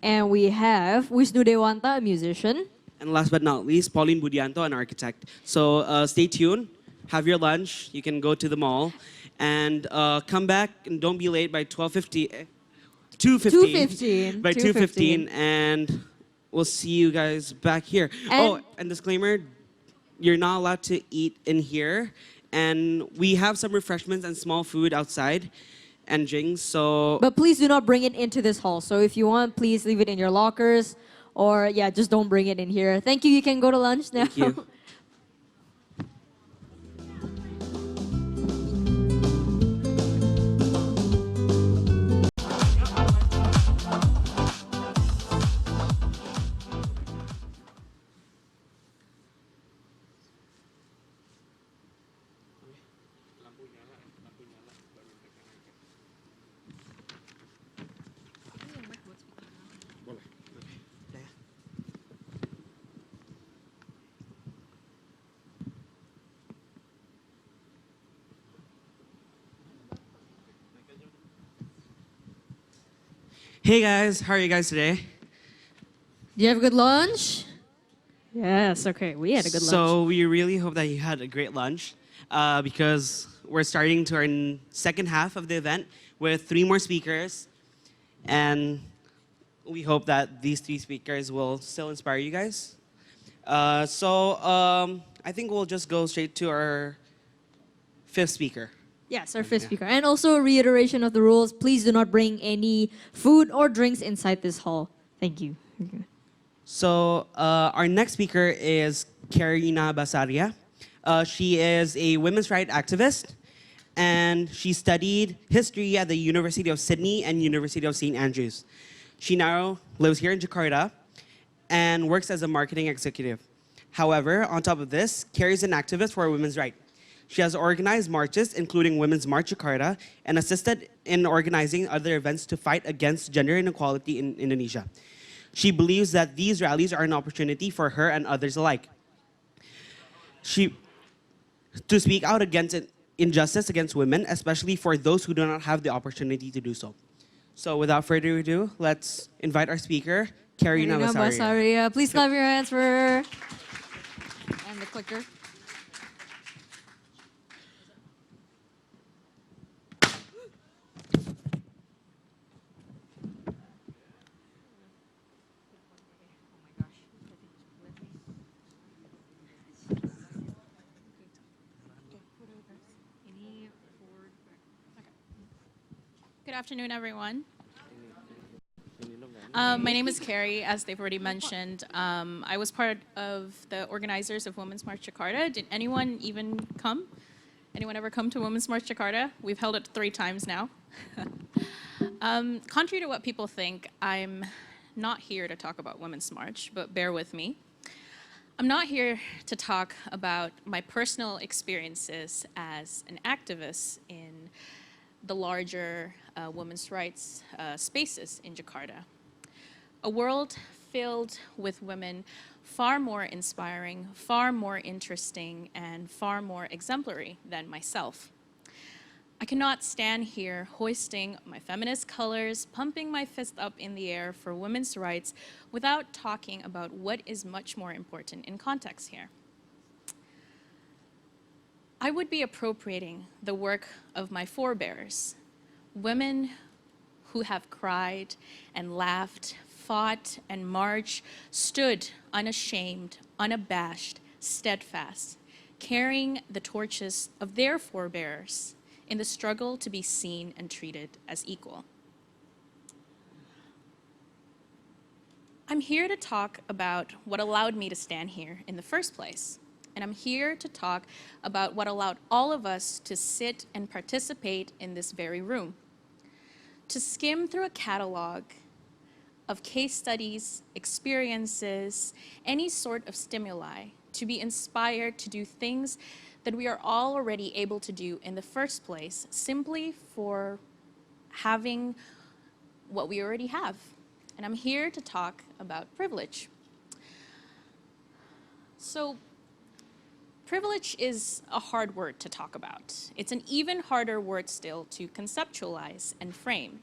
And we have Wishnu Dewanta, a musician. And last but not least, Pauline Budianto, an architect. So stay tuned, have your lunch, you can go to the mall, and come back and don't be late by 2:15. 2:15. By 2:15, and we'll see you guys back here. And disclaimer, you're not allowed to eat in here, and we have some refreshments and small food outside and drinks, so... But please do not bring it into this hall. So if you want, please leave it in your lockers, or just don't bring it in here. Thank you, you can go to lunch now. Thank you. Hey guys, how are you guys today? Do you have a good lunch? Yes, okay, we had a good lunch. So we really hope that you had a great lunch because we're starting to our second half of the event with 3 more speakers, and we hope that these 3 speakers will still inspire you guys. I think we'll just go straight to our 5th speaker. Yes, our 5th speaker. And also a reiteration of the rules, please do not bring any food or drinks inside this hall. Thank you. So our next speaker is Karina Basaria. She is a women's rights activist, and she studied history at the University of Sydney and University of St. Andrews. She now lives here in Jakarta and works as a marketing executive. However, on top of this, Carrie is an activist for women's rights. She has organized marches, including Women's March Jakarta, and assisted in organizing other events to fight against gender inequality in Indonesia. She believes that these rallies are an opportunity for her and others alike to speak out against injustice against women, especially for those who do not have the opportunity to do so. So without further ado, let's invite our speaker, Karina Basaria. Please clap your hands for her. And the clicker. Good afternoon, everyone. My name is Carrie, as they've already mentioned. I was part of the organizers of Women's March Jakarta. Did anyone even come? Anyone ever come to Women's March Jakarta? We've held it 3 times now. Contrary to what people think, I'm not here to talk about Women's March, but bear with me. I'm not here to talk about my personal experiences as an activist in the larger women's rights spaces in Jakarta. A world filled with women far more inspiring, far more interesting, and far more exemplary than myself. I cannot stand here hoisting my feminist colors, pumping my fist up in the air for women's rights without talking about what is much more important in context here. I would be appropriating the work of my forebears, women who have cried and laughed, fought and marched, stood unashamed, unabashed, steadfast, carrying the torches of their forebears in the struggle to be seen and treated as equal. I'm here to talk about what allowed me to stand here in the first place. And I'm here to talk about what allowed all of us to sit and participate in this very room. To skim through a catalog of case studies, experiences, any sort of stimuli, to be inspired to do things that we are all already able to do in the first place, simply for having what we already have. And I'm here to talk about privilege. So, privilege is a hard word to talk about. It's an even harder word still to conceptualize and frame.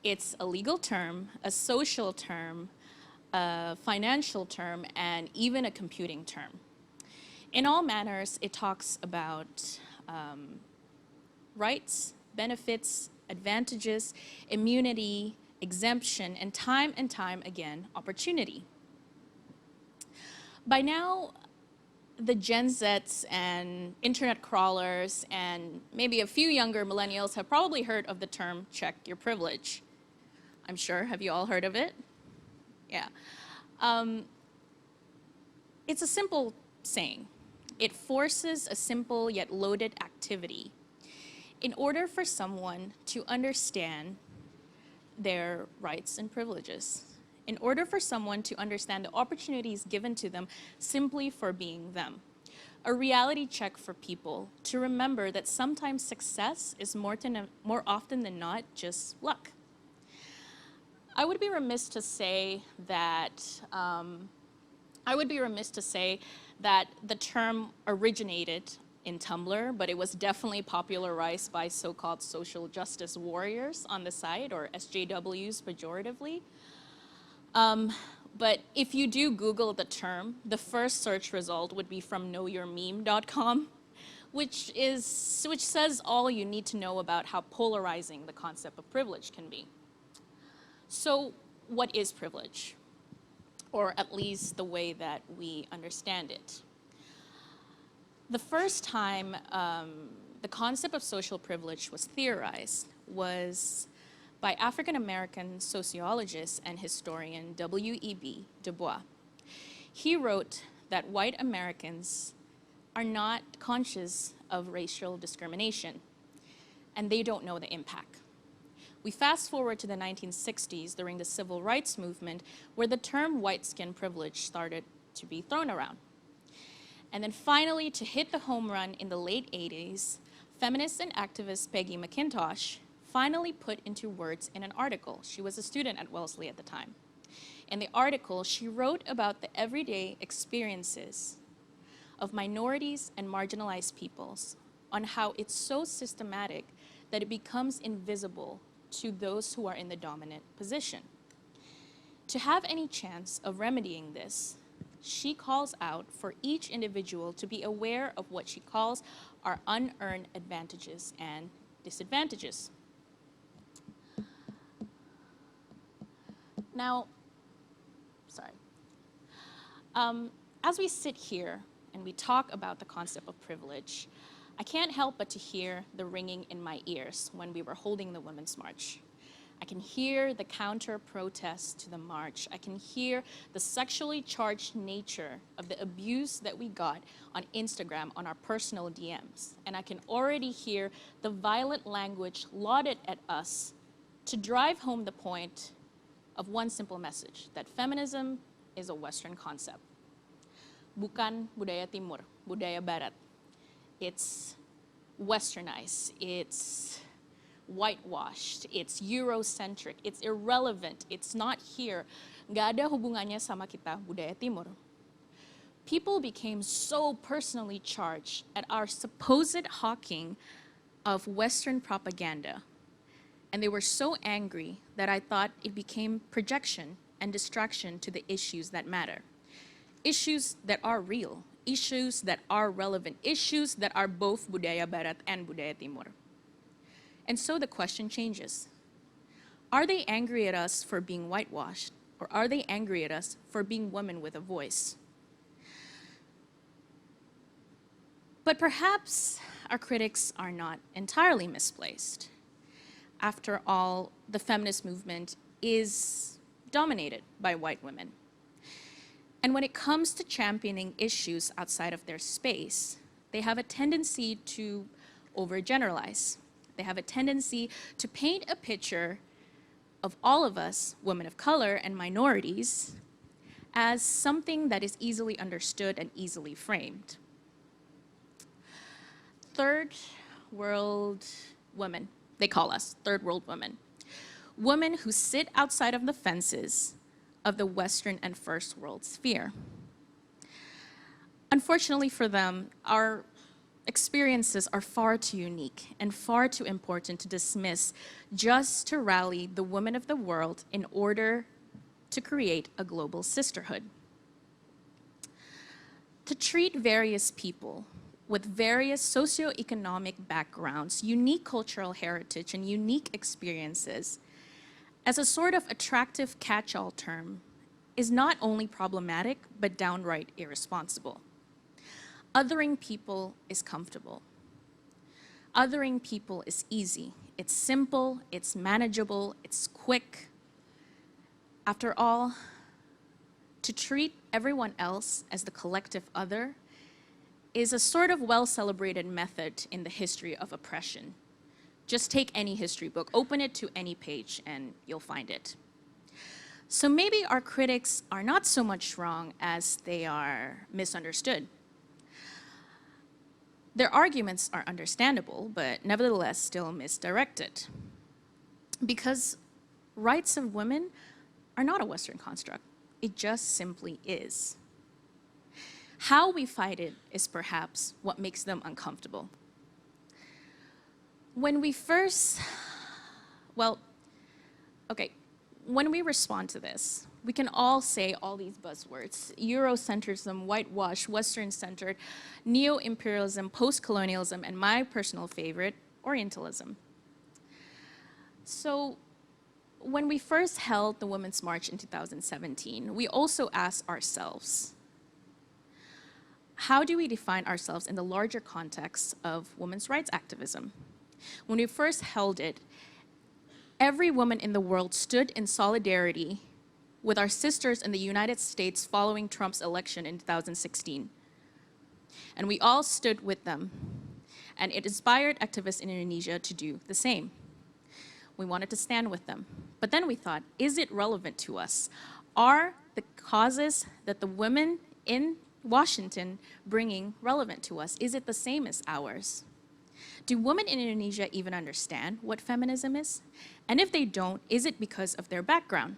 It's a legal term, a social term, a financial term, and even a computing term. In all manners, it talks about rights, benefits, advantages, immunity, exemption, and time again, opportunity. By now, the Gen Zs and internet crawlers and maybe a few younger millennials have probably heard of the term check your privilege. I'm sure, have you all heard of it? Yeah. It's a simple saying. It forces a simple yet loaded activity in order for someone to understand their rights and privileges, in order for someone to understand the opportunities given to them simply for being them. A reality check for people to remember that sometimes success is more often than not just luck. I would be remiss to say that the term originated in Tumblr, but it was definitely popularized by so-called social justice warriors on the site, or SJWs pejoratively. But if you do Google the term, the first search result would be from knowyourmeme.com, which says all you need to know about how polarizing the concept of privilege can be. So what is privilege? Or at least the way that we understand it. The first time the concept of social privilege was theorized was by African-American sociologist and historian W.E.B. Du Bois. He wrote that white Americans are not conscious of racial discrimination, and they don't know the impact. We fast forward to the 1960s during the civil rights movement, where the term white skin privilege started to be thrown around. And then finally, to hit the home run in the late 80s, feminist and activist Peggy McIntosh finally put into words in an article. She was a student at Wellesley at the time. In the article, she wrote about the everyday experiences of minorities and marginalized peoples, on how it's so systematic that it becomes invisible to those who are in the dominant position. To have any chance of remedying this, she calls out for each individual to be aware of what she calls our unearned advantages and disadvantages. Now, as we sit here and we talk about the concept of privilege, I can't help but to hear the ringing in my ears when we were holding the Women's March. I can hear the counter-protest to the march. I can hear the sexually charged nature of the abuse that we got on Instagram on our personal DMs. And I can already hear the violent language lauded at us to drive home the point of one simple message, that feminism is a Western concept. Bukan budaya Timur, budaya Barat. It's westernized, it's whitewashed, it's Eurocentric, it's irrelevant, it's not here. Nggak ada hubungannya sama kita, budaya Timur. People became so personally charged at our supposed hawking of Western propaganda, and they were so angry that I thought it became projection and distraction to the issues that matter. Issues that are real, issues that are relevant, issues that are both budaya Barat and budaya Timur. And so the question changes. Are they angry at us for being whitewashed, or are they angry at us for being women with a voice? But perhaps our critics are not entirely misplaced. After all, the feminist movement is dominated by white women. And when it comes to championing issues outside of their space, they have a tendency to overgeneralize. They have a tendency to paint a picture of all of us, women of color and minorities, as something that is easily understood and easily framed. Third world women, they call us third world women. Women who sit outside of the fences of the Western and first world sphere. Unfortunately for them, our experiences are far too unique and far too important to dismiss just to rally the women of the world in order to create a global sisterhood. To treat various people with various socioeconomic backgrounds, unique cultural heritage, and unique experiences as a sort of attractive catch-all term is not only problematic, but downright irresponsible. Othering people is comfortable. Othering people is easy. It's simple, it's manageable, it's quick. After all, to treat everyone else as the collective other is a sort of well-celebrated method in the history of oppression. Just take any history book, open it to any page, and you'll find it. So maybe our critics are not so much wrong as they are misunderstood. Their arguments are understandable, but nevertheless still misdirected. Because rights of women are not a Western construct. It just simply is. How we fight it is perhaps what makes them uncomfortable. When we first, when we respond to this, we can all say all these buzzwords: Eurocentrism, whitewash, Western-centered, neo-imperialism, post-colonialism, and my personal favorite, Orientalism. So when we first held the Women's March in 2017, we also asked ourselves, how do we define ourselves in the larger context of women's rights activism? When we first held it, every woman in the world stood in solidarity with our sisters in the United States following Trump's election in 2016. And we all stood with them, and it inspired activists in Indonesia to do the same. We wanted to stand with them. But then we thought, is it relevant to us? Are the causes that the women in Washington bringing relevant to us? Is it the same as ours? Do women in Indonesia even understand what feminism is? And if they don't, is it because of their background?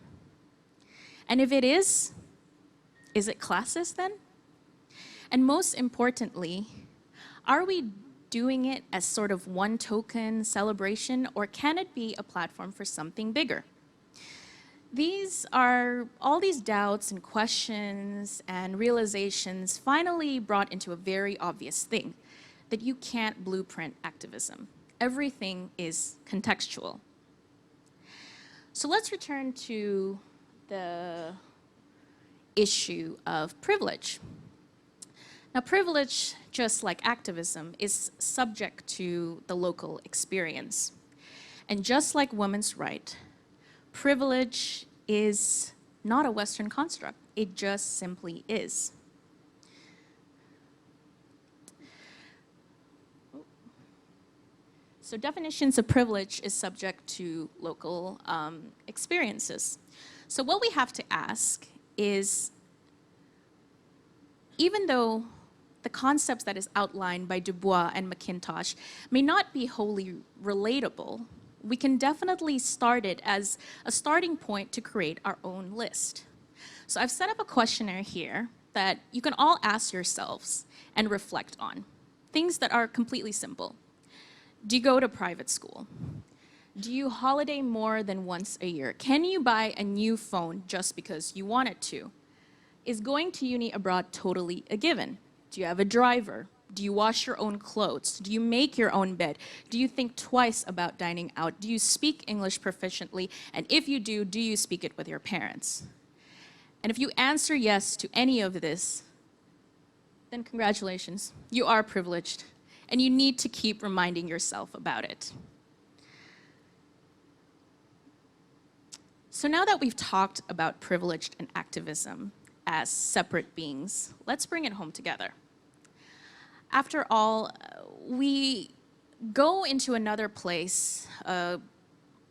And if it is it classist then? And most importantly, are we doing it as sort of one token celebration, or can it be a platform for something bigger? All these doubts and questions and realizations finally brought into a very obvious thing, that you can't blueprint activism. Everything is contextual. So let's return to the issue of privilege. Now, privilege, just like activism, is subject to the local experience. And just like women's right, privilege is not a Western construct. It just simply is. So definitions of privilege is subject to local experiences. So what we have to ask is, even though the concepts that is outlined by Du Bois and McIntosh may not be wholly relatable, we can definitely start it as a starting point to create our own list. So I've set up a questionnaire here that you can all ask yourselves and reflect on. Things that are completely simple. Do you go to private school? Do you holiday more than once a year? Can you buy a new phone just because you wanted to? Is going to uni abroad totally a given? Do you have a driver? Do you wash your own clothes? Do you make your own bed? Do you think twice about dining out? Do you speak English proficiently? And if you do you speak it with your parents? And if you answer yes to any of this, then congratulations, you are privileged. And you need to keep reminding yourself about it. So now that we've talked about privileged and activism as separate beings, let's bring it home together. After all, we go into another place, a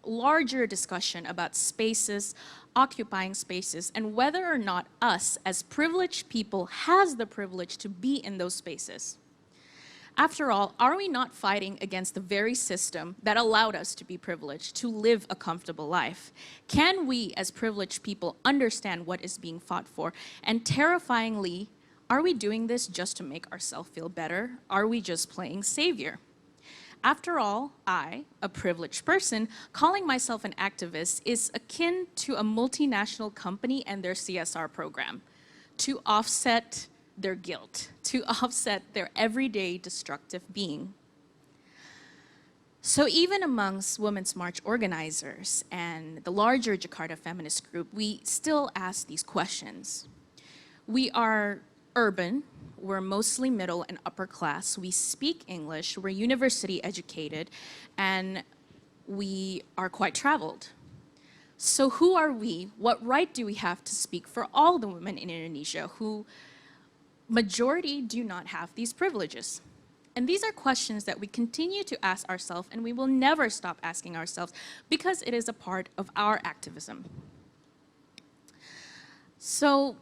larger discussion about spaces, occupying spaces, and whether or not us as privileged people has the privilege to be in those spaces. After all, are we not fighting against the very system that allowed us to be privileged, to live a comfortable life? Can we, as privileged people, understand what is being fought for? And terrifyingly, are we doing this just to make ourselves feel better? Are we just playing savior? After all, I, a privileged person, calling myself an activist is akin to a multinational company and their CSR program to offset their guilt, to offset their everyday destructive being. So even amongst Women's March organizers and the larger Jakarta feminist group, we still ask these questions. We are urban, we're mostly middle and upper class, we speak English, we're university educated, and we are quite traveled. So who are we? What right do we have to speak for all the women in Indonesia who majority do not have these privileges? And these are questions that we continue to ask ourselves, and we will never stop asking ourselves because it is a part of our activism. So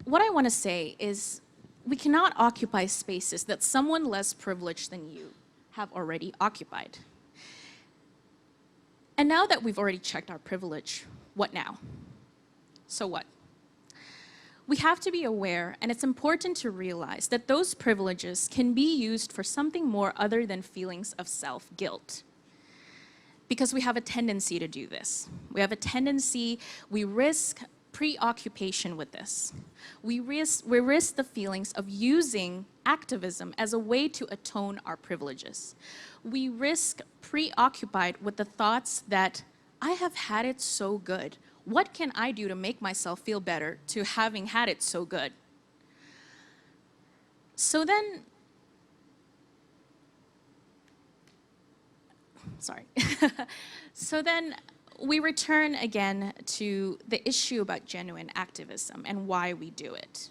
what I want to say is we cannot occupy spaces that someone less privileged than you have already occupied. And now that we've already checked our privilege, what now? So what? We have to be aware, and it's important to realize that those privileges can be used for something more other than feelings of self-guilt. Because we have a tendency to do this. We have a tendency, we risk preoccupation with this. We risk the feelings of using activism as a way to atone our privileges. We risk preoccupied with the thoughts that I have had it so good. What can I do to make myself feel better to having had it so good? So then, so then we return again to the issue about genuine activism and why we do it.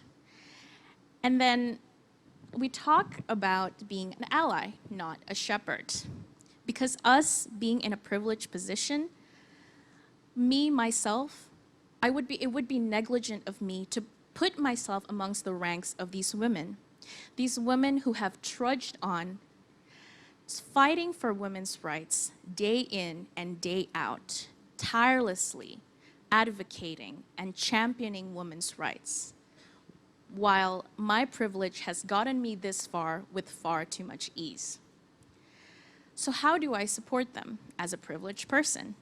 And then we talk about being an ally, not a shepherd. Because us being in a privileged position, me, myself, it would be negligent of me to put myself amongst the ranks of these women who have trudged on, fighting for women's rights day in and day out, tirelessly advocating and championing women's rights, while my privilege has gotten me this far with far too much ease. So how do I support them as a privileged person?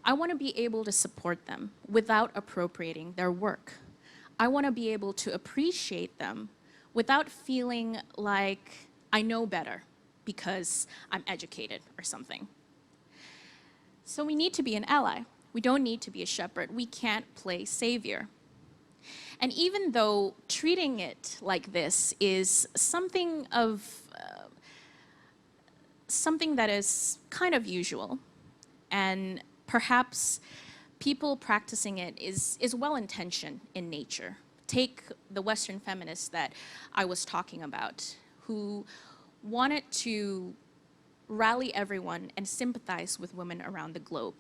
I want to be able to support them without appropriating their work. I want to be able to appreciate them without feeling like I know better because I'm educated or something. So we need to be an ally. We don't need to be a shepherd. We can't play savior. And even though treating it like this is something that is kind of usual, and perhaps people practicing it is well-intentioned in nature. Take the Western feminists that I was talking about, who wanted to rally everyone and sympathize with women around the globe.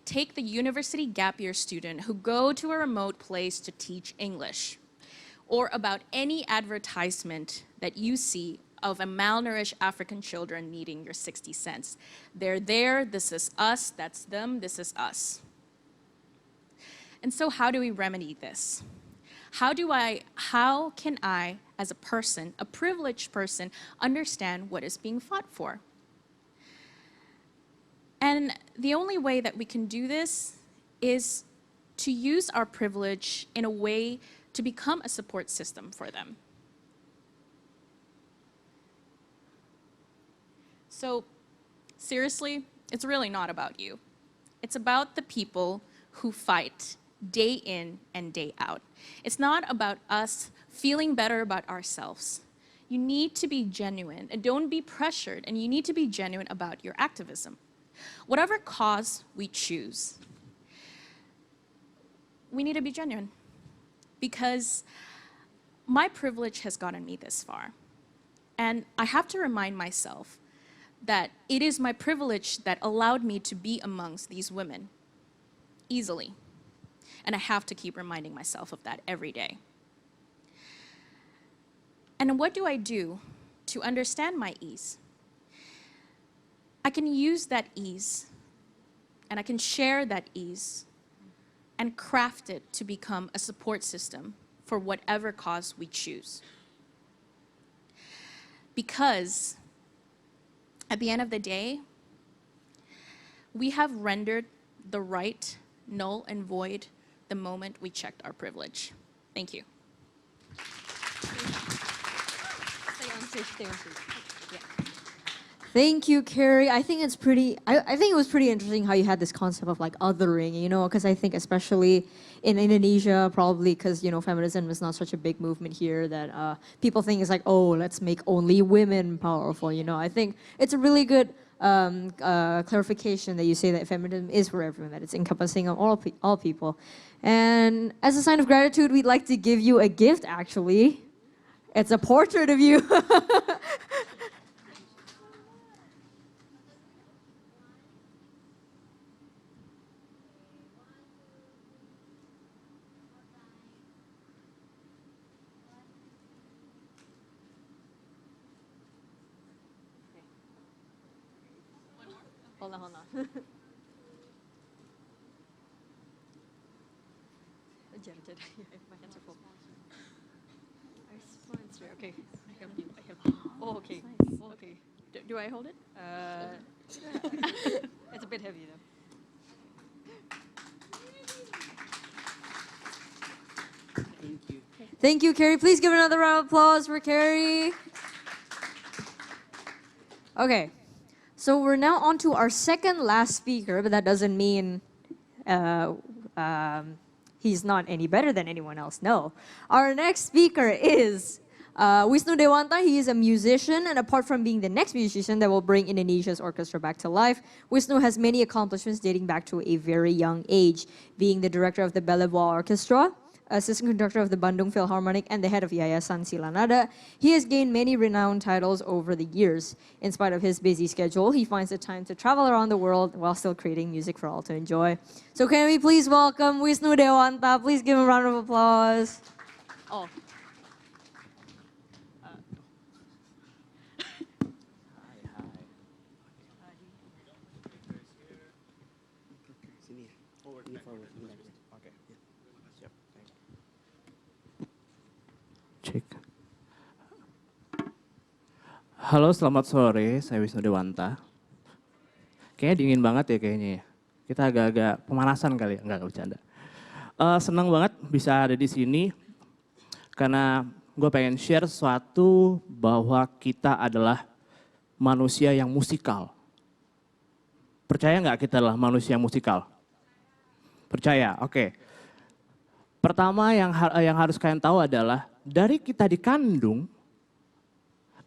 Take the university gap year student who go to a remote place to teach English, or about any advertisement that you see of a malnourished African children needing your 60 cents. They're there, this is us, that's them, this is us. And so how do we remedy this? How can I, as a person, a privileged person, understand what is being fought for? And the only way that we can do this is to use our privilege in a way to become a support system for them. So seriously, it's really not about you. It's about the people who fight day in and day out. It's not about us feeling better about ourselves. You need to be genuine and don't be pressured, and you need to be genuine about your activism. Whatever cause we choose, we need to be genuine, because my privilege has gotten me this far. And I have to remind myself that it is my privilege that allowed me to be amongst these women easily. And I have to keep reminding myself of that every day. And what do I do to understand my ease? I can use that ease, and I can share that ease, and craft it to become a support system for whatever cause we choose. Because at the end of the day, we have rendered the right null and void the moment we checked our privilege. Thank you. Stay on stage, stay on stage. Yeah. Thank you, Carrie. I think it's pretty. I think it was pretty interesting how you had this concept of like othering, you know, because I think especially in Indonesia, probably because feminism is not such a big movement here, that people think it's like, oh, let's make only women powerful. I think it's a really good clarification that you say that feminism is for everyone, that it's encompassing of all people. And as a sign of gratitude, we'd like to give you a gift. Actually, it's a portrait of you. Hold on. My hands are full. Okay. I have. Oh, okay. Okay. Do I hold it? It's a bit heavy though. Thank you. Thank you, Carrie. Please give another round of applause for Carrie. Okay. So we're now on to our second last speaker, but that doesn't mean he's not any better than anyone else. No. Our next speaker is Wishnu Dewanta. He is a musician, and apart from being the next musician that will bring Indonesia's orchestra back to life, Wishnu has many accomplishments dating back to a very young age, being the director of the Bellevue Orchestra, assistant conductor of the Bandung Philharmonic, and the head of Yayasan Silanada. He has gained many renowned titles over the years. In spite of his busy schedule, he finds the time to travel around the world while still creating music for all to enjoy. So can we please welcome Wishnu Dewanta? Please give him a round of applause. Oh. Cek. Halo, selamat sore. Saya Wishnu Dewanta. Kayaknya dingin banget ya kayaknya ya. Kita agak-agak pemanasan kali ya, enggak bercanda. Senang banget bisa ada di sini karena gue pengen share sesuatu bahwa kita adalah manusia yang musikal. Percaya nggak kita adalah manusia yang musikal? Percaya, oke. Pertama yang harus kalian tahu adalah dari kita dikandung,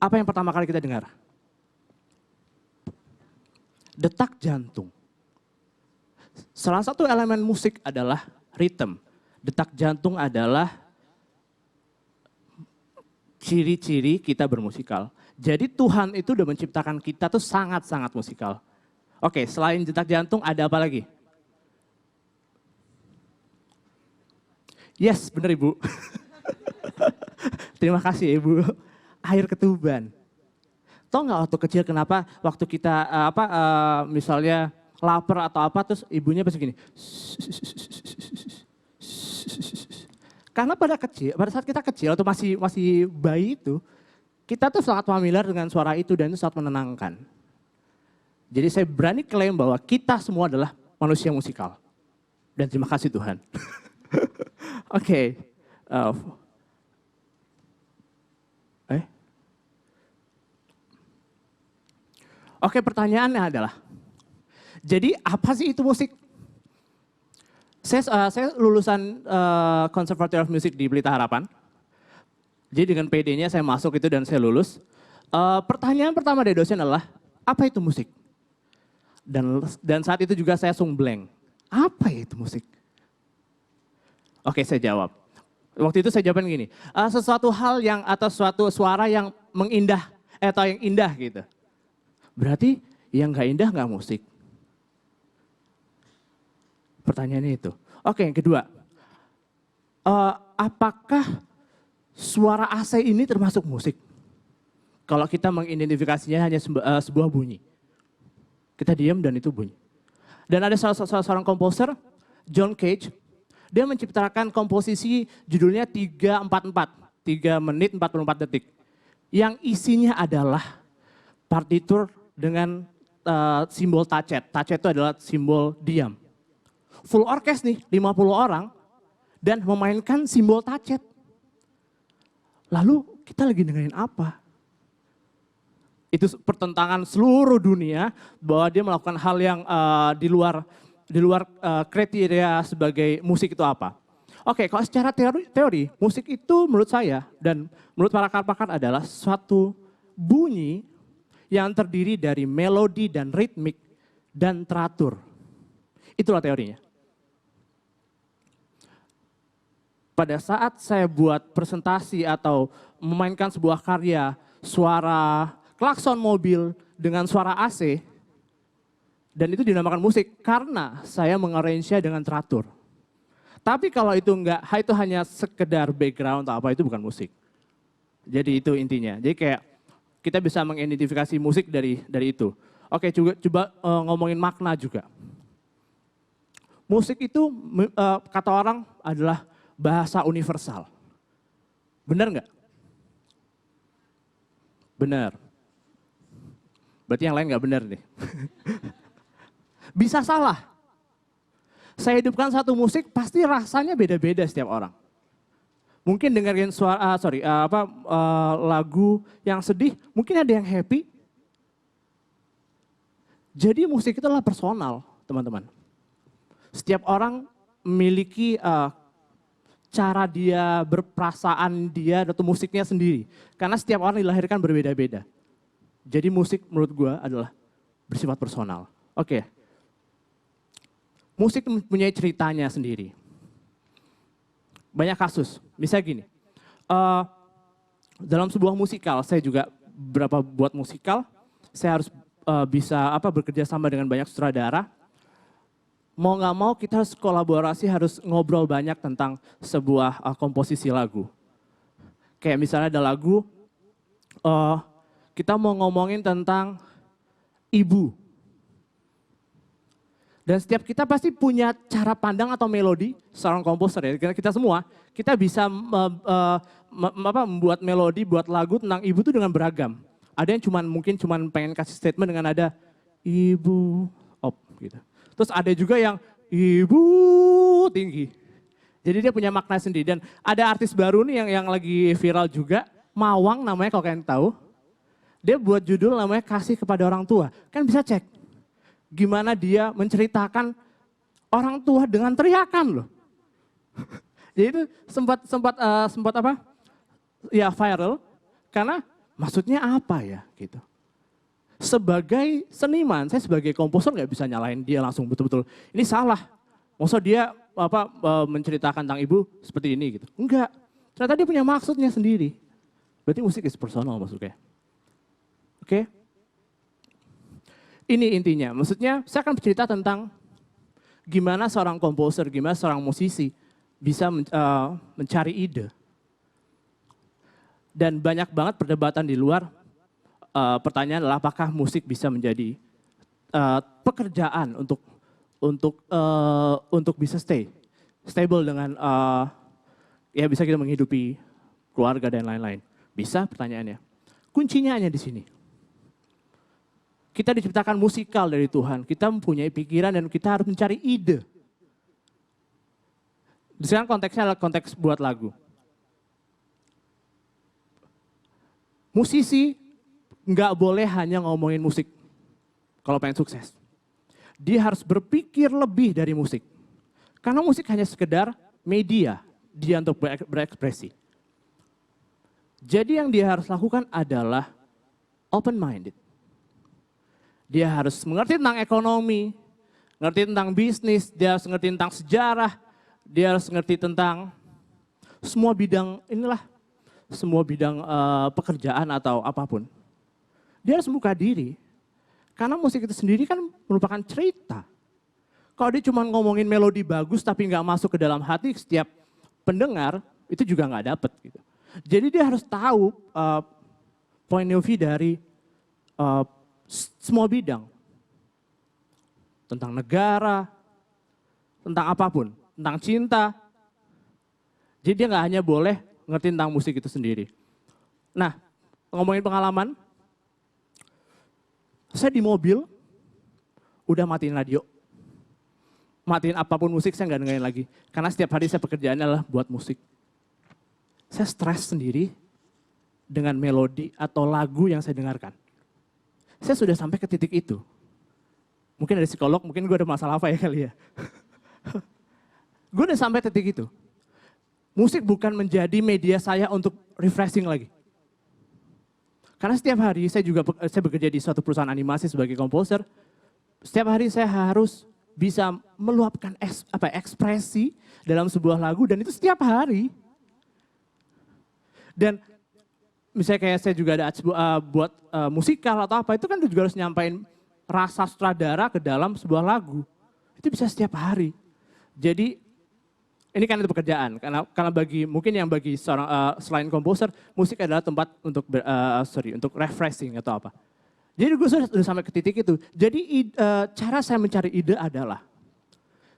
apa yang pertama kali kita dengar? Detak jantung. Salah satu elemen musik adalah rhythm. Detak jantung adalah ciri-ciri kita bermusikal. Jadi Tuhan itu udah menciptakan kita tuh sangat-sangat musikal. Oke, selain detak jantung ada apa lagi? Yes, benar Ibu. Terima kasih Ibu. Air ketuban. Tahu nggak waktu kecil kenapa waktu kita misalnya lapar atau apa terus ibunya pasti gini. Karena pada saat kita kecil atau masih bayi itu, kita tuh sangat familiar dengan suara itu dan itu sangat menenangkan. Jadi saya berani klaim bahwa kita semua adalah manusia musikal. Dan terima kasih Tuhan. Oke. Oke, pertanyaannya adalah, jadi apa sih itu musik? Saya lulusan Conservatory of Music di Pelita Harapan. Jadi dengan PD-nya saya masuk itu dan saya lulus. Pertanyaan pertama dari dosen adalah, apa itu musik? Dan saat itu juga saya langsung blank. Apa itu musik? Oke, saya jawab. Waktu itu saya jawabkan gini, sesuatu hal yang atau suatu suara yang mengindah atau yang indah gitu. Berarti yang nggak indah nggak musik. Pertanyaannya itu. Oke, yang kedua, apakah suara AC ini termasuk musik? Kalau kita mengidentifikasinya hanya sebuah bunyi, kita diam dan itu bunyi. Dan ada seorang komposer, John Cage. Dia menciptakan komposisi judulnya 344, 3 menit 44 detik. Yang isinya adalah partitur dengan simbol tacet. Tacet itu adalah simbol diam. Full orkes nih, 50 orang, dan memainkan simbol tacet. Lalu kita lagi dengerin apa? Itu pertentangan seluruh dunia bahwa dia melakukan hal yang di luar kriteria sebagai musik itu apa. Oke, kalau secara teori, musik itu menurut saya dan menurut para pakar adalah suatu bunyi yang terdiri dari melodi dan ritmik dan teratur. Itulah teorinya. Pada saat saya buat presentasi atau memainkan sebuah karya, suara klakson mobil dengan suara AC, dan itu dinamakan musik karena saya mengarrange-nya dengan teratur. Tapi kalau itu enggak, itu hanya sekedar background atau apa, itu bukan musik. Jadi itu intinya. Jadi kayak kita bisa mengidentifikasi musik dari itu. Oke, coba ngomongin makna juga. Musik itu kata orang adalah bahasa universal. Benar nggak? Benar. Berarti yang lain nggak benar nih. Bisa salah. Saya hidupkan satu musik pasti rasanya beda-beda setiap orang. Mungkin dengerin lagu yang sedih, mungkin ada yang happy. Jadi musik itu adalah personal, teman-teman. Setiap orang memiliki cara dia berperasaan dia atau musiknya sendiri. Karena setiap orang dilahirkan berbeda-beda. Jadi musik menurut gue adalah bersifat personal. Oke. Musik mempunyai ceritanya sendiri. Banyak kasus, misalnya gini. Dalam sebuah musikal, saya juga buat musikal, saya harus bisa bekerja sama dengan banyak sutradara. Mau nggak mau kita harus kolaborasi, harus ngobrol banyak tentang sebuah komposisi lagu. Kayak misalnya ada lagu, kita mau ngomongin tentang ibu. Dan setiap kita pasti punya cara pandang atau melodi, seorang komposer ya, kita semua, kita bisa membuat melodi, buat lagu tentang ibu itu dengan beragam. Ada yang mungkin pengen kasih statement dengan ada ibu, gitu. Terus ada juga yang ibu tinggi. Jadi dia punya makna sendiri. Dan ada artis baru nih yang lagi viral juga, Mawang namanya kalau kalian tahu. Dia buat judul namanya Kasih Kepada Orang Tua. Kan bisa cek gimana dia menceritakan orang tua dengan teriakan loh. Jadi itu sempat apa? Ya viral karena maksudnya apa ya gitu. Sebagai seniman, saya sebagai komposer nggak bisa nyalain dia langsung betul-betul. Ini salah. Maksud dia menceritakan tentang ibu seperti ini gitu. Enggak. Ternyata dia punya maksudnya sendiri. Berarti musik is personal maksudnya. Oke? Ini intinya. Maksudnya saya akan bercerita tentang gimana seorang komposer, gimana seorang musisi bisa mencari ide. Dan banyak banget perdebatan di luar. Pertanyaan adalah apakah musik bisa menjadi pekerjaan untuk bisa stable dengan ya bisa kita menghidupi keluarga dan lain-lain. Bisa pertanyaannya. Kuncinya hanya di sini. Kita diciptakan musikal dari Tuhan. Kita mempunyai pikiran dan kita harus mencari ide. Sekarang konteksnya adalah konteks buat lagu. Musisi nggak boleh hanya ngomongin musik kalau pengen sukses. Dia harus berpikir lebih dari musik. Karena musik hanya sekedar media dia untuk berekspresi. Jadi yang dia harus lakukan adalah open-minded. Dia harus mengerti tentang ekonomi, ngerti tentang bisnis, dia harus ngerti tentang sejarah, dia harus ngerti tentang semua bidang pekerjaan atau apapun. Dia harus membuka diri. Karena musik itu sendiri kan merupakan cerita. Kalau dia cuma ngomongin melodi bagus tapi nggak masuk ke dalam hati setiap pendengar, itu juga nggak dapet. Gitu. Jadi dia harus tahu point of view dari semua bidang. Tentang negara, tentang apapun, tentang cinta. Jadi dia nggak hanya boleh ngerti tentang musik itu sendiri. Nah, ngomongin pengalaman, saya di mobil, udah matiin radio. Matiin apapun musik, saya nggak dengerin lagi. Karena setiap hari saya pekerjaannya adalah buat musik. Saya stres sendiri dengan melodi atau lagu yang saya dengarkan. Saya sudah sampai ke titik itu. Mungkin dari psikolog, mungkin gue ada masalah apa ya kali ya. Gue udah sampai titik itu. Musik bukan menjadi media saya untuk refreshing lagi. Karena setiap hari saya bekerja di suatu perusahaan animasi sebagai komposer. Setiap hari saya harus bisa meluapkan ekspresi dalam sebuah lagu dan itu setiap hari. Dan misalnya kayak saya juga ada buat musikal atau apa, itu kan juga harus nyampain rasa sutradara ke dalam sebuah lagu. Itu bisa setiap hari. Jadi ini kan itu pekerjaan, karena bagi seorang selain komposer, musik adalah tempat untuk refreshing atau apa. Jadi gue sudah sampai ke titik itu. Jadi cara saya mencari ide adalah,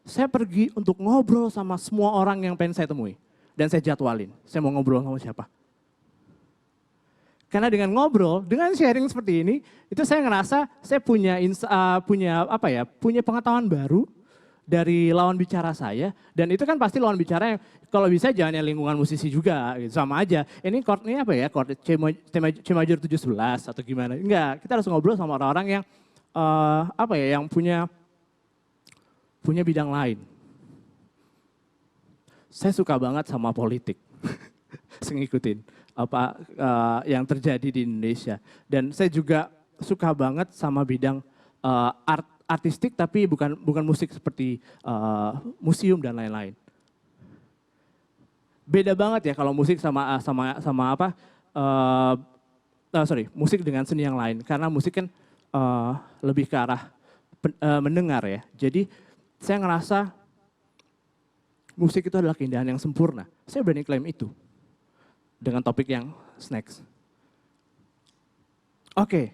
saya pergi untuk ngobrol sama semua orang yang pengen saya temui. Dan saya jadwalin, saya mau ngobrol sama siapa. Karena dengan ngobrol, dengan sharing seperti ini, itu saya ngerasa saya punya pengetahuan baru dari lawan bicara saya, dan itu kan pasti lawan bicara yang kalau bisa jangan yang lingkungan musisi juga, gitu, sama aja. Ini chordnya apa ya, chord C major 7/11 atau gimana? Enggak, kita harus ngobrol sama orang-orang yang yang punya bidang lain. Saya suka banget sama politik, saya ngikutin apa yang terjadi di Indonesia, dan saya juga suka banget sama bidang artistik tapi bukan musik seperti museum dan lain-lain. Beda banget ya kalau musik musik dengan seni yang lain, karena musik kan lebih ke arah mendengar ya. Jadi saya ngerasa musik itu adalah keindahan yang sempurna. Saya berani klaim itu dengan topik yang next. Oke,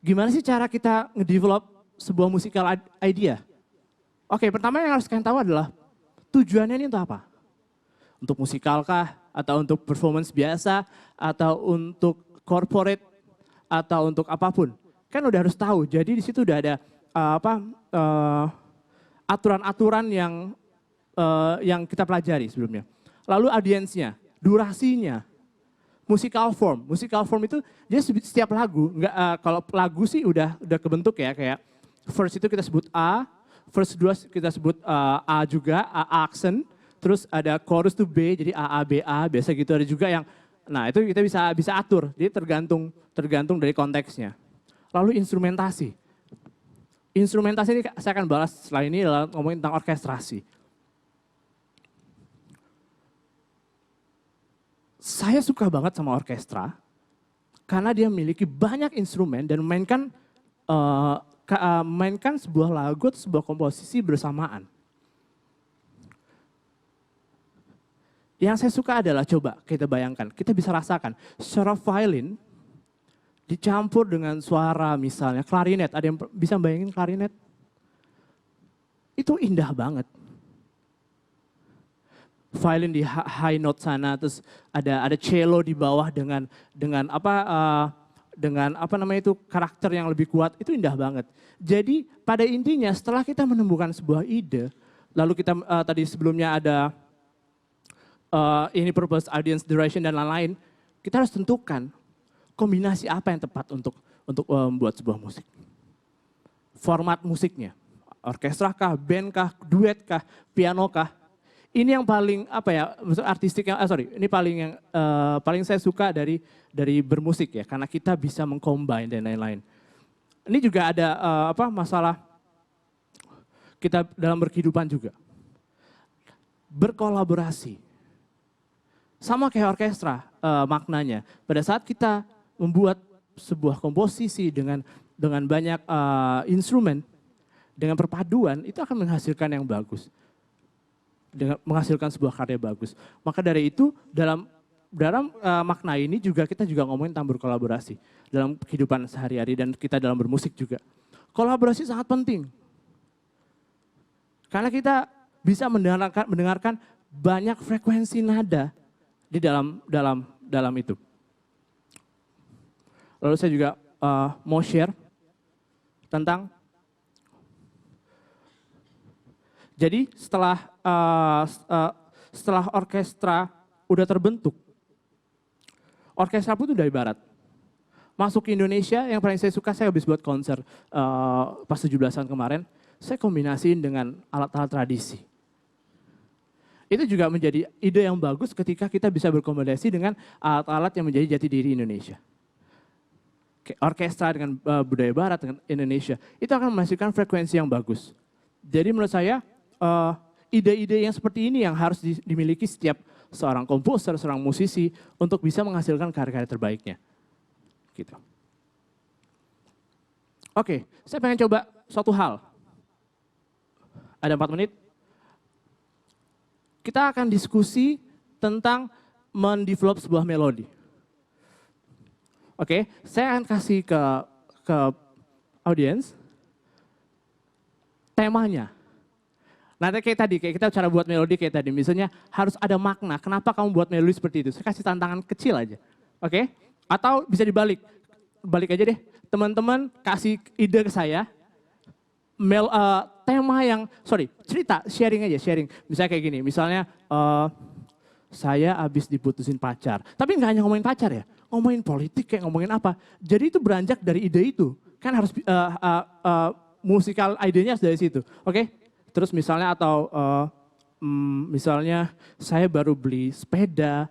gimana sih cara kita ngedevelop sebuah musikal idea? Oke, pertama yang harus kalian tahu adalah tujuannya ini untuk apa? Untuk musikal kah? Atau untuk performance biasa? Atau untuk corporate? Atau untuk apapun? Kan udah harus tahu. Jadi di situ udah ada aturan-aturan yang kita pelajari sebelumnya. Lalu audiensnya, durasinya, musical form itu dia setiap lagu, kalau lagu sih udah kebentuk ya, kayak verse itu kita sebut A, verse 2 kita sebut A juga, A accent, terus ada chorus to B, jadi A, A, B, A, biasa gitu. Ada juga yang, nah itu kita bisa atur, jadi tergantung dari konteksnya. Lalu instrumentasi. Instrumentasi ini saya akan balas setelah ini adalah ngomongin tentang orkestrasi. Saya suka banget sama orkestra karena dia memiliki banyak instrumen dan mainkan sebuah lagu atau sebuah komposisi bersamaan. Yang saya suka adalah coba kita bayangkan, kita bisa rasakan suara violin dicampur dengan suara misalnya klarinet. Ada yang bisa bayangin klarinet? Itu indah banget. Violin di high note sana, terus ada cello di bawah dengan karakter yang lebih kuat, itu indah banget. Jadi pada intinya setelah kita menemukan sebuah ide, lalu kita tadi sebelumnya ada ini purpose, audience, duration dan lain-lain, kita harus tentukan kombinasi apa yang tepat untuk membuat sebuah musik. Format musiknya, orkestra kah, band kah, duet kah, piano kah. Ini yang paling artistik ini paling saya suka dari bermusik ya, karena kita bisa mengcombine dan lain-lain. Ini juga ada masalah kita dalam berkehidupan juga. Berkolaborasi. Sama kayak orkestra maknanya. Pada saat kita membuat sebuah komposisi dengan banyak instrumen, dengan perpaduan, itu akan menghasilkan yang bagus. Menghasilkan sebuah karya bagus. Maka dari itu dalam makna ini kita juga ngomongin tentang berkolaborasi dalam kehidupan sehari-hari dan kita dalam bermusik juga. Kolaborasi sangat penting. Karena kita bisa mendengarkan banyak frekuensi nada di dalam itu. Lalu saya juga mau share tentang, jadi setelah orkestra udah terbentuk, orkestra pun udah dari barat. Masuk ke Indonesia, yang paling saya suka, saya habis buat konser pas 17-an kemarin, saya kombinasiin dengan alat-alat tradisi. Itu juga menjadi ide yang bagus ketika kita bisa berkombinasi dengan alat-alat yang menjadi jati diri Indonesia. Orkestra dengan budaya barat dengan Indonesia, itu akan menghasilkan frekuensi yang bagus. Jadi menurut saya, ide-ide yang seperti ini yang harus dimiliki setiap seorang komposer, seorang musisi untuk bisa menghasilkan karya-karya terbaiknya. Gitu. Oke, saya pengen coba suatu hal. Ada 4 menit. Kita akan diskusi tentang mendevelop sebuah melodi. Oke, saya akan kasih ke audiens temanya. Nanti kayak kita cara buat melodi kayak tadi, misalnya harus ada makna. Kenapa kamu buat melodi seperti itu? Saya kasih tantangan kecil aja, oke? Atau bisa balik aja deh. Teman-teman kasih ide ke saya, cerita, sharing. Misalnya kayak gini, misalnya saya habis diputusin pacar, tapi nggak hanya ngomongin pacar ya, ngomongin politik kayak ngomongin apa. Jadi itu beranjak dari ide itu, kan harus musikal idenya dari situ, oke? Terus misalnya misalnya saya baru beli sepeda,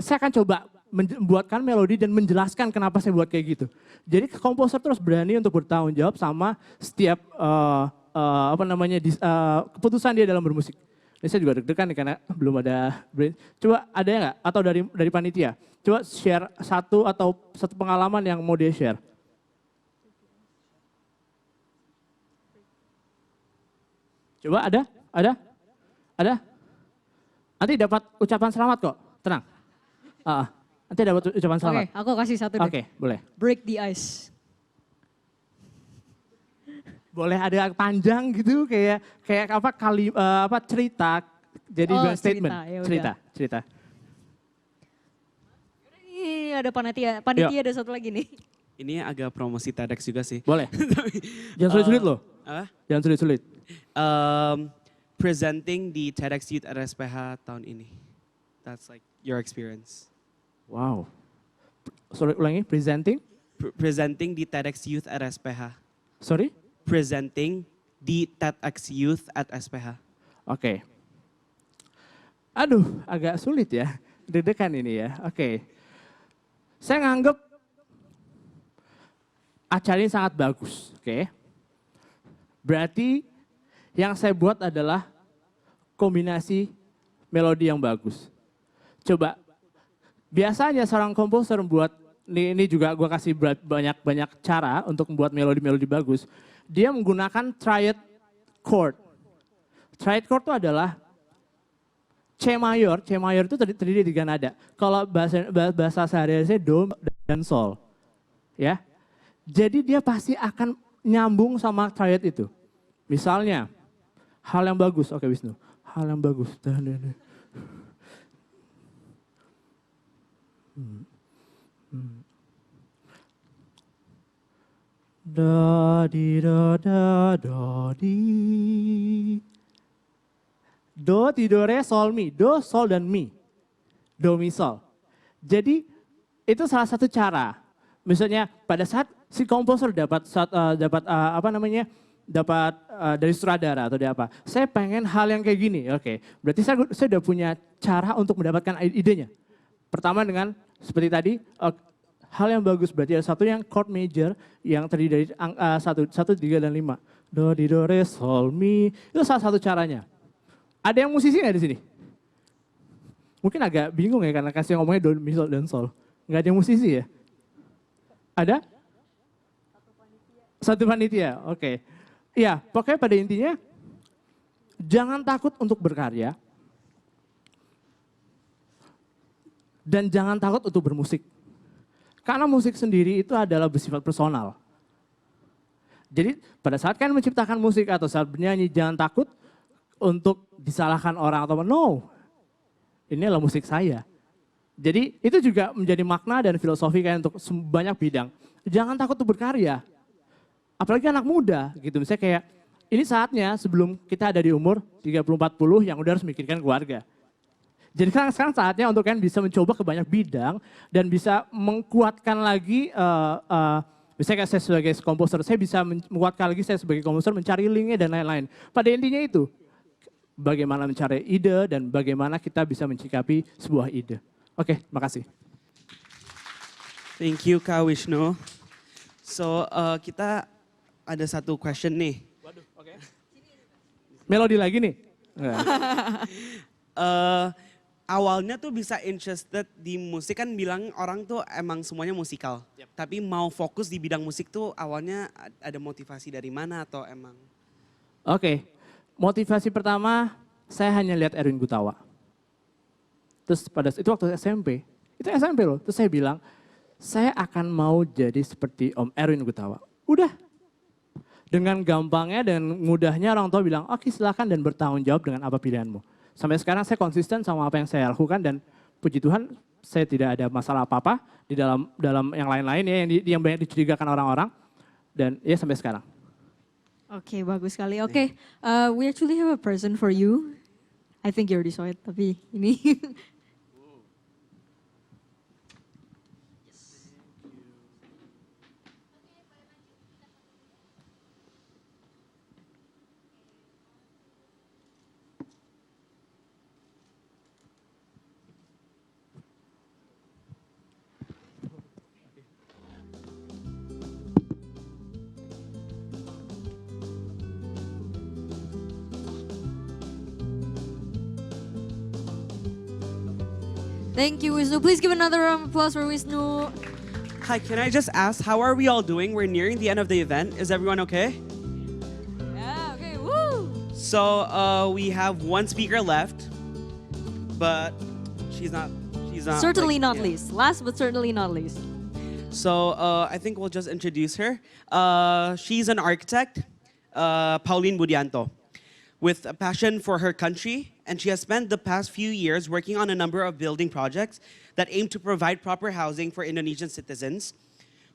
saya akan coba membuatkan melodi dan menjelaskan kenapa saya buat kayak gitu. Jadi komposer terus berani untuk bertanggung jawab sama setiap keputusan dia dalam bermusik. Ini saya juga deg-degan nih karena belum ada brain. Coba ada nggak? Atau dari panitia? Coba share satu pengalaman yang mau dia share. Coba ada? Nanti dapat ucapan selamat kok, tenang. Nanti dapat ucapan selamat. Oke, aku kasih satu deh. Oke, boleh. Break the ice. Boleh ada panjang gitu, kayak cerita, jadi statement. Cerita. Ini ada panitia ada satu lagi nih. Ini agak promosi TEDx juga sih. Boleh. Jangan sulit-sulit loh. Jangan sulit-sulit. Presenting di TEDxYouth at SPH tahun ini. That's like your experience. Wow. Sorry, ulangi, presenting? Presenting di TEDxYouth at SPH. Sorry? Presenting di TEDxYouth at SPH. Oke. Aduh, agak sulit ya. Deg-degan ini ya. Oke. Saya nganggep acara ini sangat bagus. Oke. Berarti yang saya buat adalah kombinasi melodi yang bagus. Coba, biasanya seorang komposer buat, ini juga gue kasih banyak cara untuk membuat melodi-melodi bagus. Dia menggunakan triad chord. Triad chord itu adalah C mayor itu terdiri dari 3 nada. Kalau bahasa sehari-hari do dan sol. Ya. Jadi dia pasti akan nyambung sama triad itu. Misalnya, hal yang bagus, oke Wishnu, hal yang bagus. Da di da da do di. Do, ti, do, re, sol, mi. Do, sol, dan mi. Do, mi, sol. Jadi itu salah satu cara. Misalnya pada saat si komposer dapat dari sutradara atau dari apa. Saya pengen hal yang kayak gini. Oke, berarti saya udah punya cara untuk mendapatkan idenya. Pertama dengan seperti tadi, hal yang bagus berarti ada satu yang chord major yang terdiri dari 1, 3, dan 5. Do, di, do, re, sol, mi. Itu salah satu caranya. Ada yang musisi nggak di sini? Mungkin agak bingung ya karena kasih ngomongnya do, mi, sol, dan sol. Nggak ada yang musisi ya? Ada? Satu panitia, oke. Iya, pokoknya pada intinya jangan takut untuk berkarya. Dan jangan takut untuk bermusik. Karena musik sendiri itu adalah bersifat personal. Jadi pada saat kalian menciptakan musik atau saat bernyanyi, jangan takut untuk disalahkan orang atau no, ini adalah musik saya. Jadi itu juga menjadi makna dan filosofi kalian untuk banyak bidang. Jangan takut untuk berkarya. Apalagi anak muda gitu. Misalnya kayak ini saatnya sebelum kita ada di umur 30-40 yang udah harus mikirkan keluarga. Jadi sekarang saatnya untuk kalian bisa mencoba ke banyak bidang dan bisa mengkuatkan lagi, misalnya kayak saya sebagai komposer, saya bisa menguatkan lagi saya sebagai komposer mencari linknya dan lain-lain. Pada intinya itu, bagaimana mencari ide dan bagaimana kita bisa mencikapi sebuah ide. Oke, makasih. Thank you, Kak Wishnu. So, kita ada satu question nih. Waduh, oke. Melodi lagi nih? Awalnya tuh bisa interested di musik, kan bilang orang tuh emang semuanya musikal. Yep. Tapi mau fokus di bidang musik tuh awalnya ada motivasi dari mana atau emang? Oke, motivasi pertama saya hanya lihat Erwin Gutawa. Terus pada itu waktu SMP, itu SMP loh. Terus saya bilang, saya akan mau jadi seperti Om Erwin Gutawa. Udah. Dengan gampangnya dan mudahnya orang tua bilang, oke silakan dan bertanggung jawab dengan apa pilihanmu. Sampai sekarang saya konsisten sama apa yang saya lakukan dan puji Tuhan saya tidak ada masalah apa-apa di dalam yang lain-lain ya yang banyak dicurigakan orang-orang dan ya sampai sekarang. Oke, bagus sekali. Oke, we actually have a present for you. I think you already saw it, tapi ini. Thank you, Wishnu. Please give another round of applause for Wishnu. Hi, can I just ask, how are we all doing? We're nearing the end of the event. Is everyone okay? Yeah, okay, woo! So we have one speaker left, but she's not Certainly like, not least. Last but certainly not least. So I think we'll just introduce her. She's an architect, Pauline Budianto, with a passion for her country, and she has spent the past few years working on a number of building projects that aim to provide proper housing for Indonesian citizens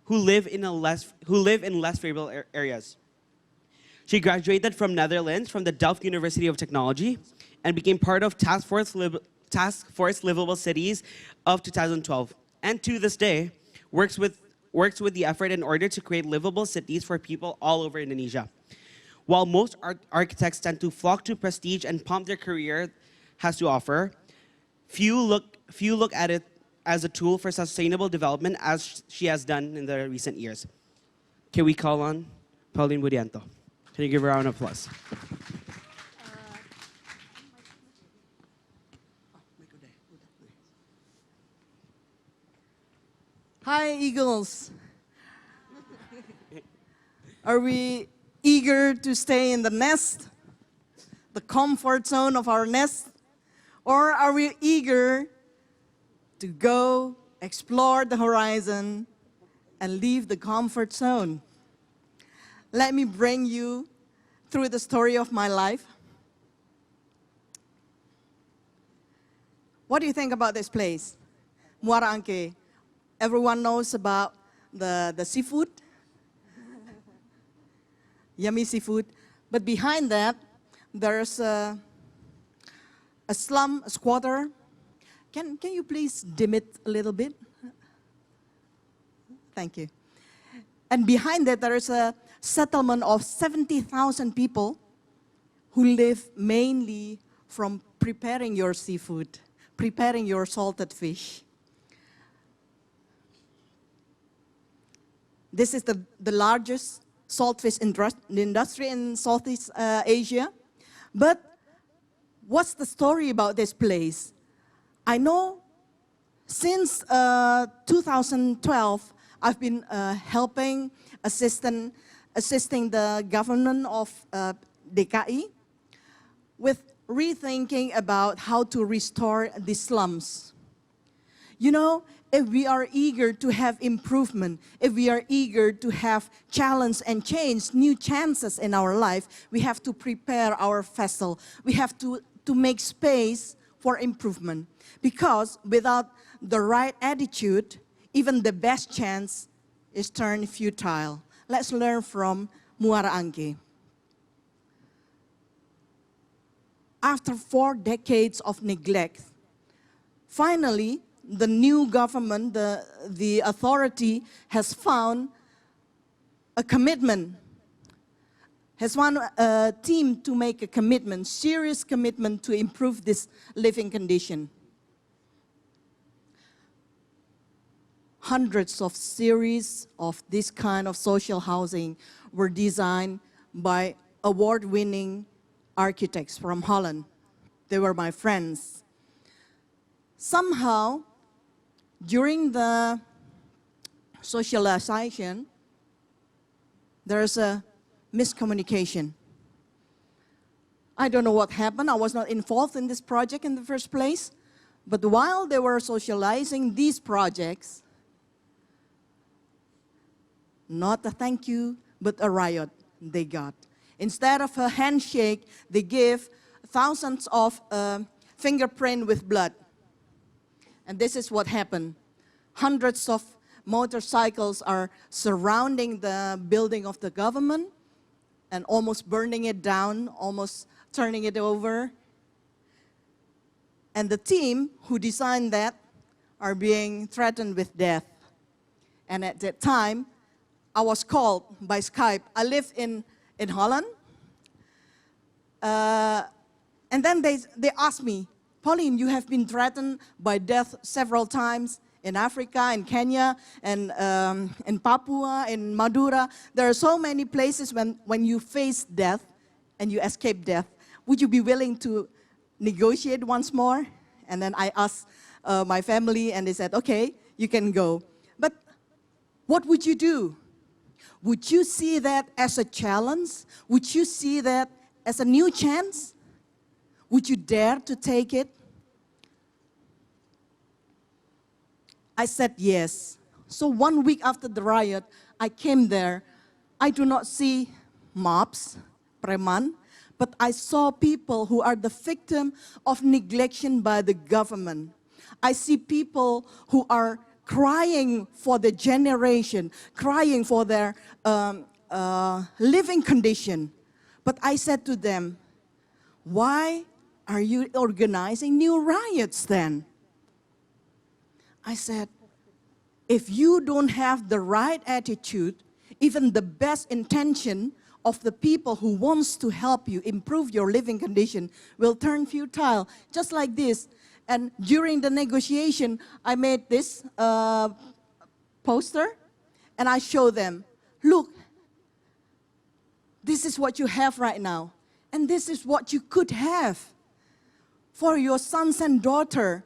who live in less favorable areas. She graduated from Netherlands from the Delft University of Technology and became part of Task Force Livable Cities of 2012, and to this day works with the effort in order to create livable cities for people all over Indonesia. While most architects tend to flock to prestige and pump their career has to offer, Few look at it as a tool for sustainable development, as she has done in the recent years. Can we call on Pauline Budianto? Can you give her a round of applause? Hi, Eagles. Are we eager to stay in the nest, the comfort zone of our nest? Or are we eager to go explore the horizon and leave the comfort zone? Let me bring you through the story of my life. What do you think about this place? Muara Angke. Everyone knows about the seafood, yummy seafood. But behind that, there's a slum, a squatter. Can you please dim it a little bit? Thank you. And behind that, there is a settlement of 70,000 people who live mainly from preparing your seafood, preparing your salted fish. This is the largest saltfish industry in Southeast Asia. But what's the story about this place? I know since 2012, I've been assisting the government of DKI with rethinking about how to restore the slums. You know, if we are eager to have improvement, if we are eager to have challenge and change, new chances in our life, we have to prepare our vessel. We have to make space for improvement. Because without the right attitude, even the best chance is turned futile. Let's learn from Muara Angke. After 4 decades of neglect, finally, the new government, the authority has found a commitment, has found a team to make a commitment, serious commitment to improve this living condition. Hundreds of series of this kind of social housing were designed by award-winning architects from Holland. They were my friends. Somehow, during the socialization, there's a miscommunication. I don't know what happened. I was not involved in this project in the first place. But while they were socializing these projects, not a thank you, but a riot they got. Instead of a handshake, they gave thousands of fingerprints with blood. And this is what happened. Hundreds of motorcycles are surrounding the building of the government and almost burning it down, almost turning it over. And the team who designed that are being threatened with death. And at that time, I was called by Skype. I live in Holland. And then they asked me, Pauline, you have been threatened by death several times in Africa, in Kenya, and in Papua, in Madura. There are so many places when you face death and you escape death. Would you be willing to negotiate once more? And then I asked my family, and they said, okay, you can go. But what would you do? Would you see that as a challenge? Would you see that as a new chance? Would you dare to take it? I said yes. So 1 week after the riot, I came there. I do not see mobs, preman, but I saw people who are the victim of neglection by the government. I see people who are crying for the generation, crying for their living condition. But I said to them, why are you organizing new riots then? I said, if you don't have the right attitude, even the best intention of the people who wants to help you improve your living condition will turn futile. Just like this, And during the negotiation, I made this poster, and I show them, look, this is what you have right now, and this is what you could have for your sons and daughter.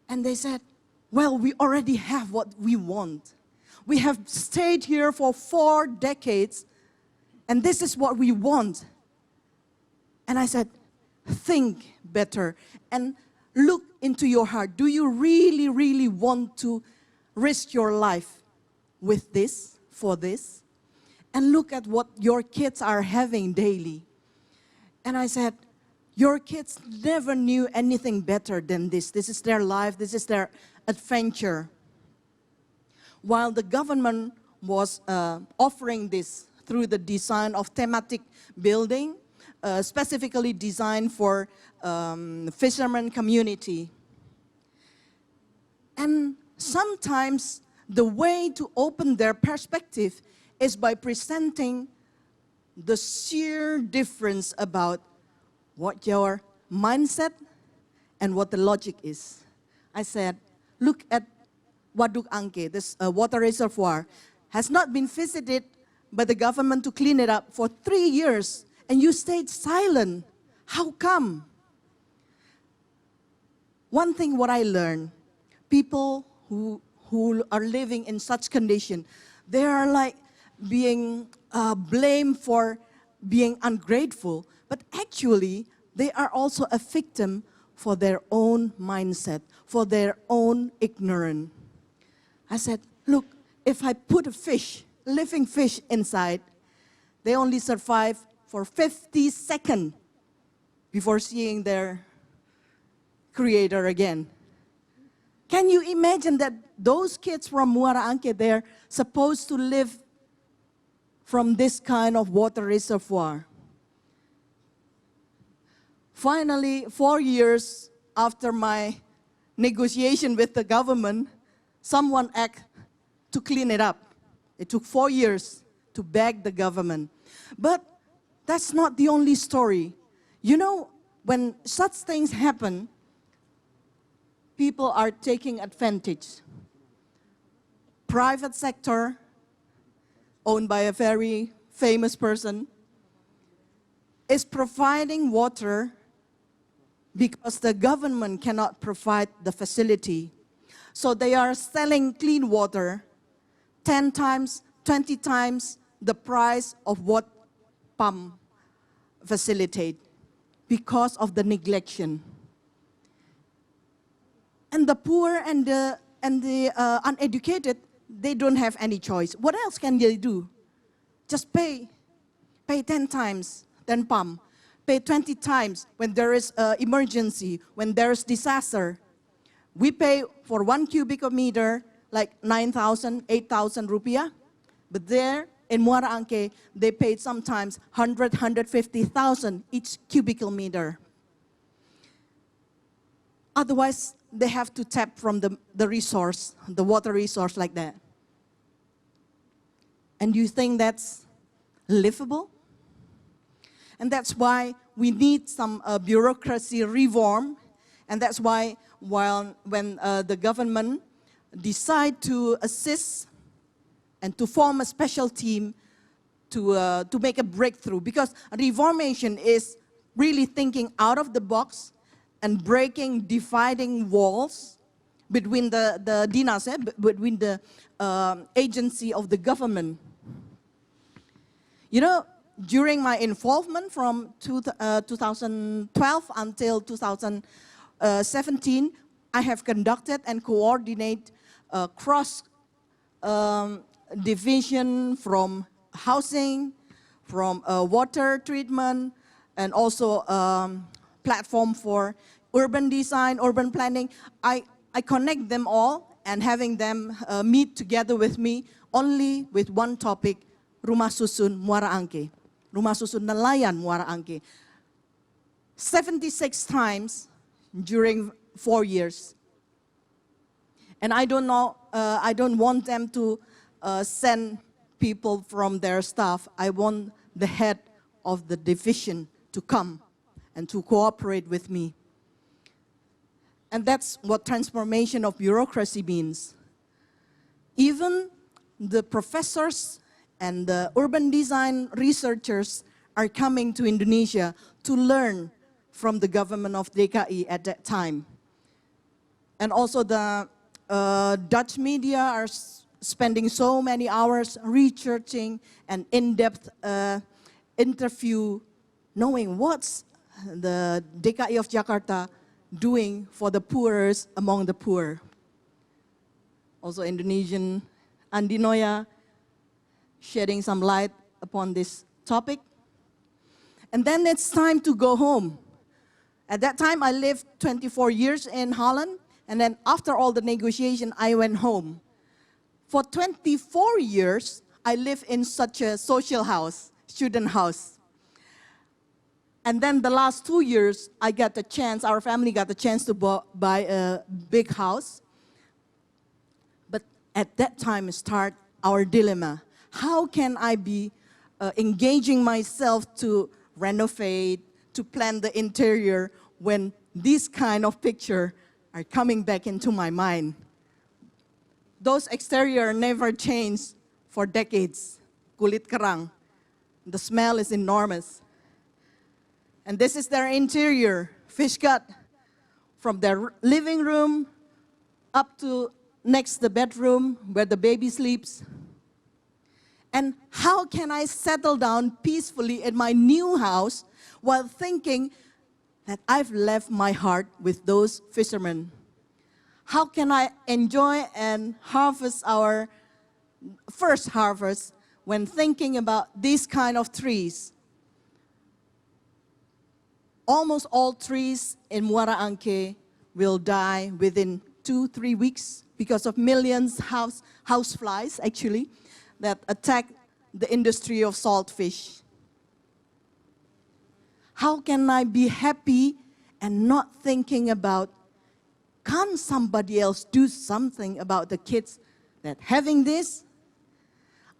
And they said, well, we already have what we want. We have stayed here for 4 decades, and this is what we want. And I said, think better and look into your heart. Do you really, really want to risk your life with this, for this? And look at what your kids are having daily. And I said, your kids never knew anything better than this. This is their life, this is their adventure. While the government was offering this through the design of thematic building, specifically designed for fishermen community. And sometimes the way to open their perspective is by presenting the sheer difference about what your mindset and what the logic is. I said, look at Waduk Angke, this water reservoir, has not been visited by the government to clean it up for 3 years, and you stayed silent. How come? One thing what I learned, people who are living in such condition, they are like being blamed for being ungrateful, but actually they are also a victim for their own mindset, for their own ignorance. I said, look, if I put a fish, living fish inside, they only survive for 50 seconds before seeing their creator again. Can you imagine that those kids from Muara Angke, they're supposed to live from this kind of water reservoir? Finally, 4 years after my negotiation with the government, someone acted to clean it up. It took 4 years to beg the government. But that's not the only story. You know, when such things happen, people are taking advantage. Private sector, owned by a very famous person, is providing water because the government cannot provide the facility. So they are selling clean water 10 times, 20 times the price of what pump facilitate because of the neglection. And the poor and the uneducated, they don't have any choice. What else can they do? Just pay 10 times, then pump. Pay 20 times when there is emergency, when there is disaster. We pay for 1 cubic meter like 9,000, 8,000 rupiah. But there in Muara Angke, they paid sometimes 100, 150,000 each cubical meter. Otherwise, they have to tap from the resource, the water resource like that. And you think that's livable? And that's why we need some bureaucracy reform. And that's why when the government decide to assist and to form a special team to make a breakthrough, because reformation is really thinking out of the box and breaking, dividing walls between the dinas, between the agency of the government. You know, during my involvement from 2012 until 2017, I have conducted and coordinated cross division from housing, from water treatment, and also platform for urban design, urban planning. I connect them all and having them meet together with me only with one topic, Rumah Susun Muara Angke. Rumah Susun Nelayan Muara Angke. 76 times during 4 years. And I don't know, I don't want them to send people from their staff. I want the head of the division to come and to cooperate with me. And that's what transformation of bureaucracy means. Even the professors and the urban design researchers are coming to Indonesia to learn from the government of DKI at that time. And also the Dutch media are spending so many hours researching an in-depth interview, knowing what's the DKI of Jakarta doing for the poorest among the poor. Also Indonesian Andi Noya shedding some light upon this topic. And then it's time to go home. At that time, I lived 24 years in Holland, and then after all the negotiation, I went home. For 24 years, I lived in such a social house, student house. And then the last 2 years, I got the chance, our family got the chance to buy a big house. But at that time start our dilemma. How can I be engaging myself to renovate, to plan the interior when these kind of picture are coming back into my mind? Those exterior never changed for decades. Kulit kerang. The smell is enormous. And this is their interior, fish gut, from their living room up to next the bedroom where the baby sleeps. And how can I settle down peacefully in my new house while thinking that I've left my heart with those fishermen? How can I enjoy and harvest our first harvest when thinking about these kind of trees? Almost all trees in Muara Angke will die within 2-3 weeks because of millions house flies, actually, that attack the industry of salt fish. How can I be happy and not thinking about, can't somebody else do something about the kids that having this?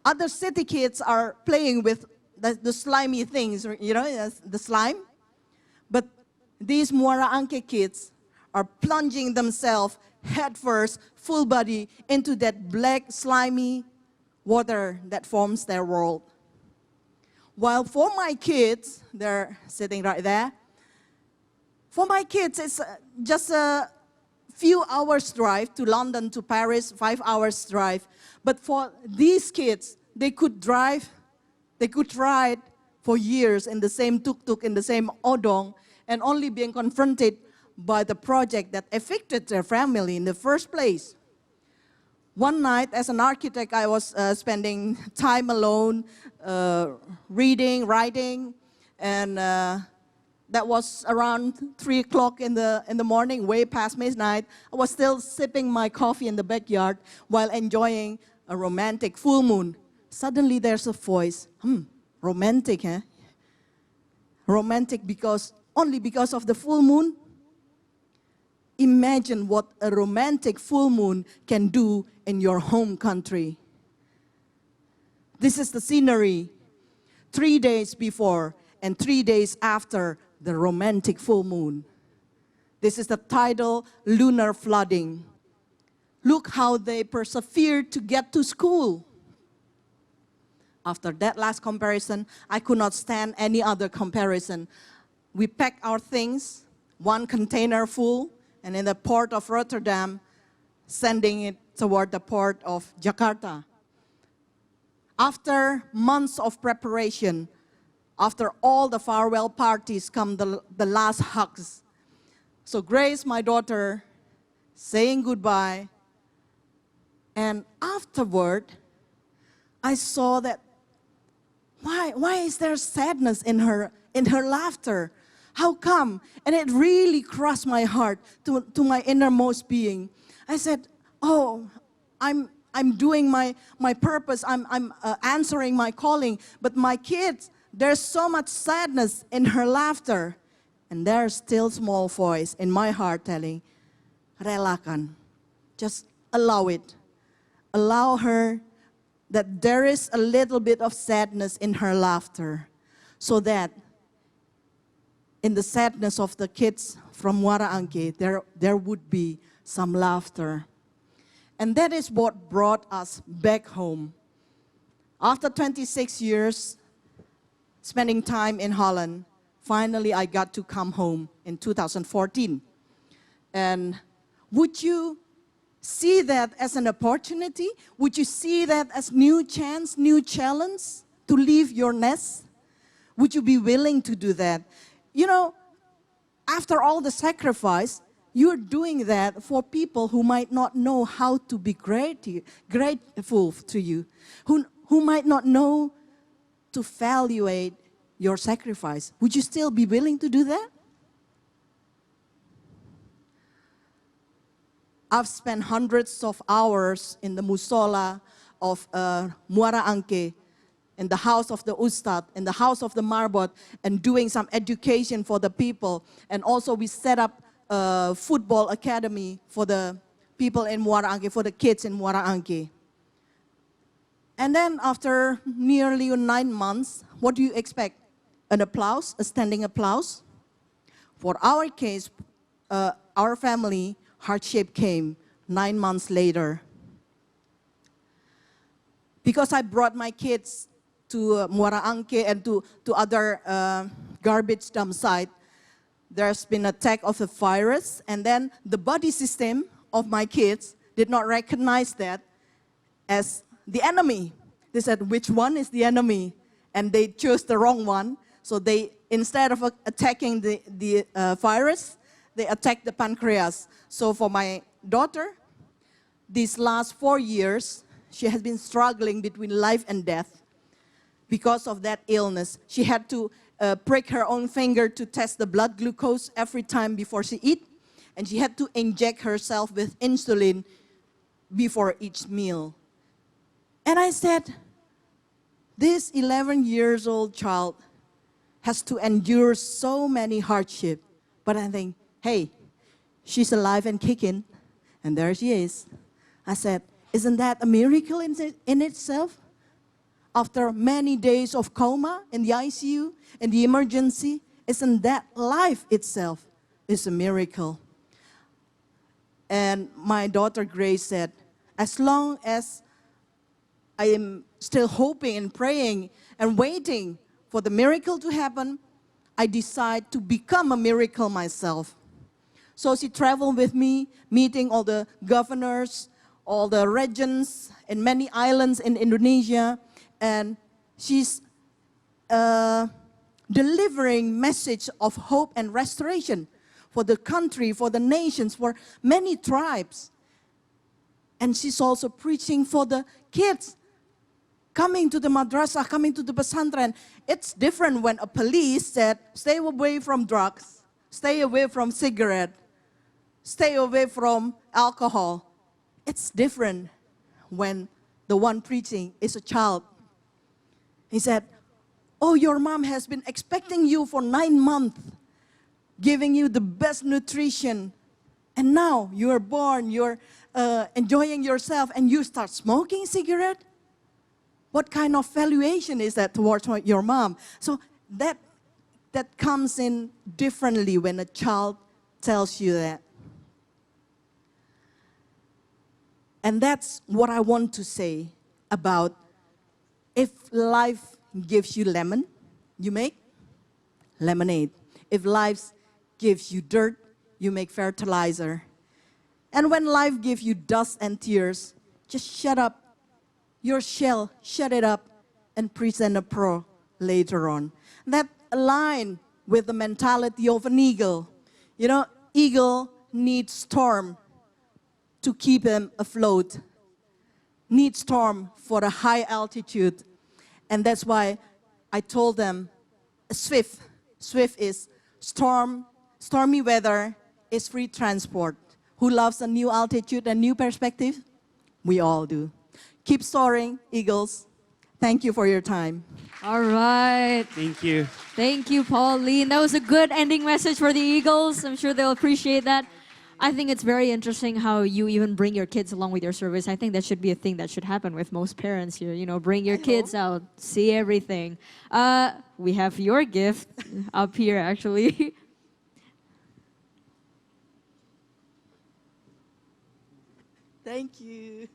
Other city kids are playing with the slimy things, you know, the slime. But these Muara Angke kids are plunging themselves headfirst, full body, into that black, slimy water that forms their world. While for my kids, they're sitting right there, for my kids, it's just a few hours drive to London, to Paris, 5 hours drive. But for these kids, they could ride for years in the same tuk-tuk, in the same odong, and only being confronted by the project that affected their family in the first place. One night, as an architect, I was spending time alone, reading, writing, and that was around 3 o'clock in the morning, way past midnight. I was still sipping my coffee in the backyard while enjoying a romantic full moon. Suddenly there's a voice, romantic, eh? Romantic only because of the full moon? Imagine what a romantic full moon can do in your home country. This is the scenery 3 days before and 3 days after the romantic full moon. This is the tidal lunar flooding. Look how they persevered to get to school. After that last comparison, I could not stand any other comparison. We packed our things, 1 container full, and in the port of Rotterdam, sending it toward the port of Jakarta. After months of preparation, after all the farewell parties come the last hugs. So Grace, my daughter, saying goodbye, and afterward, I saw that, why is there sadness in her laughter? How come? And it really crushed my heart to my innermost being. I said, oh, I'm doing my purpose, I'm answering my calling, but my kids, there's so much sadness in her laughter. And there's still small voice in my heart telling, relakan, just allow it. Allow her that there is a little bit of sadness in her laughter so that in the sadness of the kids from Muara Angke, there would be some laughter. And that is what brought us back home. After 26 years spending time in Holland, finally I got to come home in 2014. And would you see that as an opportunity? Would you see that as new chance, new challenge to leave your nest? Would you be willing to do that? You know, after all the sacrifice, you're doing that for people who might not know how to be grateful to you, who might not know to evaluate your sacrifice. Would you still be willing to do that? I've spent hundreds of hours in the musola of Muara Angke, in the house of the Ustad, in the house of the Marbot, and doing some education for the people. And also we set up a football academy for the people in Muara Angke, for the kids in Muara Angke. And then after nearly 9 months, what do you expect? An applause, a standing applause? For our case, our family, hardship came 9 months later. Because I brought my kids to Muara Angke and to other garbage dump site, there's been an attack of a virus, and then the body system of my kids did not recognize that as the enemy. They said, which one is the enemy? And they chose the wrong one. So they, instead of attacking the virus, they attacked the pancreas. So for my daughter, these last 4 years, she has been struggling between life and death because of that illness. She had to prick her own finger to test the blood glucose every time before she eat, and she had to inject herself with insulin before each meal. And I said, this 11-year-old child has to endure so many hardships, but I think, hey, she's alive and kicking, and there she is. I said, isn't that a miracle in itself? After many days of coma in the ICU, in the emergency, isn't that life itself is a miracle? And my daughter Grace said, as long as I am still hoping and praying and waiting for the miracle to happen, I decide to become a miracle myself. So she traveled with me, meeting all the governors, all the regions in many islands in Indonesia, and she's delivering message of hope and restoration for the country, for the nations, for many tribes. And she's also preaching for the kids coming to the madrasah, coming to the pesantren. It's different when a police said, stay away from drugs, stay away from cigarette, stay away from alcohol. It's different when the one preaching is a child. He said, oh, your mom has been expecting you for 9 months, giving you the best nutrition, and now you're born, you're enjoying yourself, and you start smoking cigarette? What kind of valuation is that towards your mom? So that comes in differently when a child tells you that. And that's what I want to say about if life gives you lemon, you make lemonade. If life gives you dirt, you make fertilizer. And when life gives you dust and tears, just shut up your shell, shut it up, and present a pro later on. That aligns with the mentality of an eagle. You know, eagle needs storm to keep him afloat, needs storm for a high altitude. And that's why I told them, swift is stormy weather is free transport. Who loves a new altitude and new perspective? We all do. Keep soaring, eagles. Thank you for your time. All right. Thank you. Thank you, Pauline. That was a good ending message for the Eagles. I'm sure they'll appreciate that. I think it's very interesting how you even bring your kids along with your service. I think that should be a thing that should happen with most parents here. You know, bring your kids out, see everything. We have your gift up here, actually. Thank you.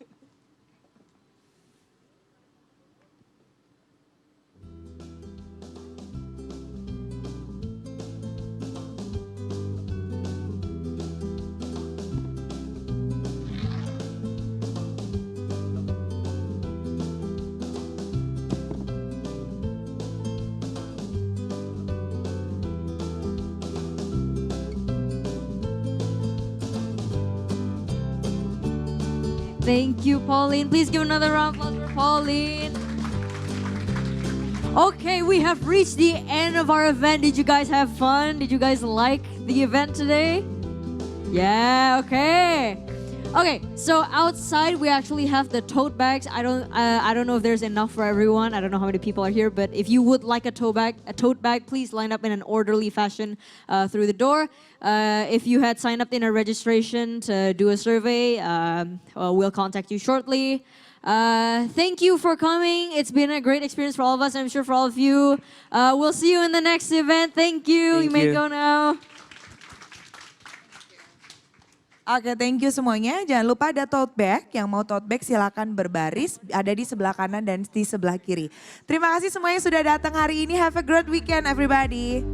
Thank you, Pauline. Please give another round of applause for Pauline. Okay, we have reached the end of our event. Did you guys have fun? Did you guys like the event today? Yeah, okay. Okay, so outside we actually have the tote bags. I don't know if there's enough for everyone. I don't know how many people are here, but if you would like a tote bag, please line up in an orderly fashion through the door. If you had signed up in a registration to do a survey, we'll contact you shortly. Thank you for coming. It's been a great experience for all of us. I'm sure for all of you. We'll see you in the next event. Thank you. You may go now. Oke, thank you semuanya. Jangan lupa ada tote bag. Yang mau tote bag silakan berbaris. Ada di sebelah kanan dan di sebelah kiri. Terima kasih semuanya sudah datang hari ini. Have a great weekend everybody.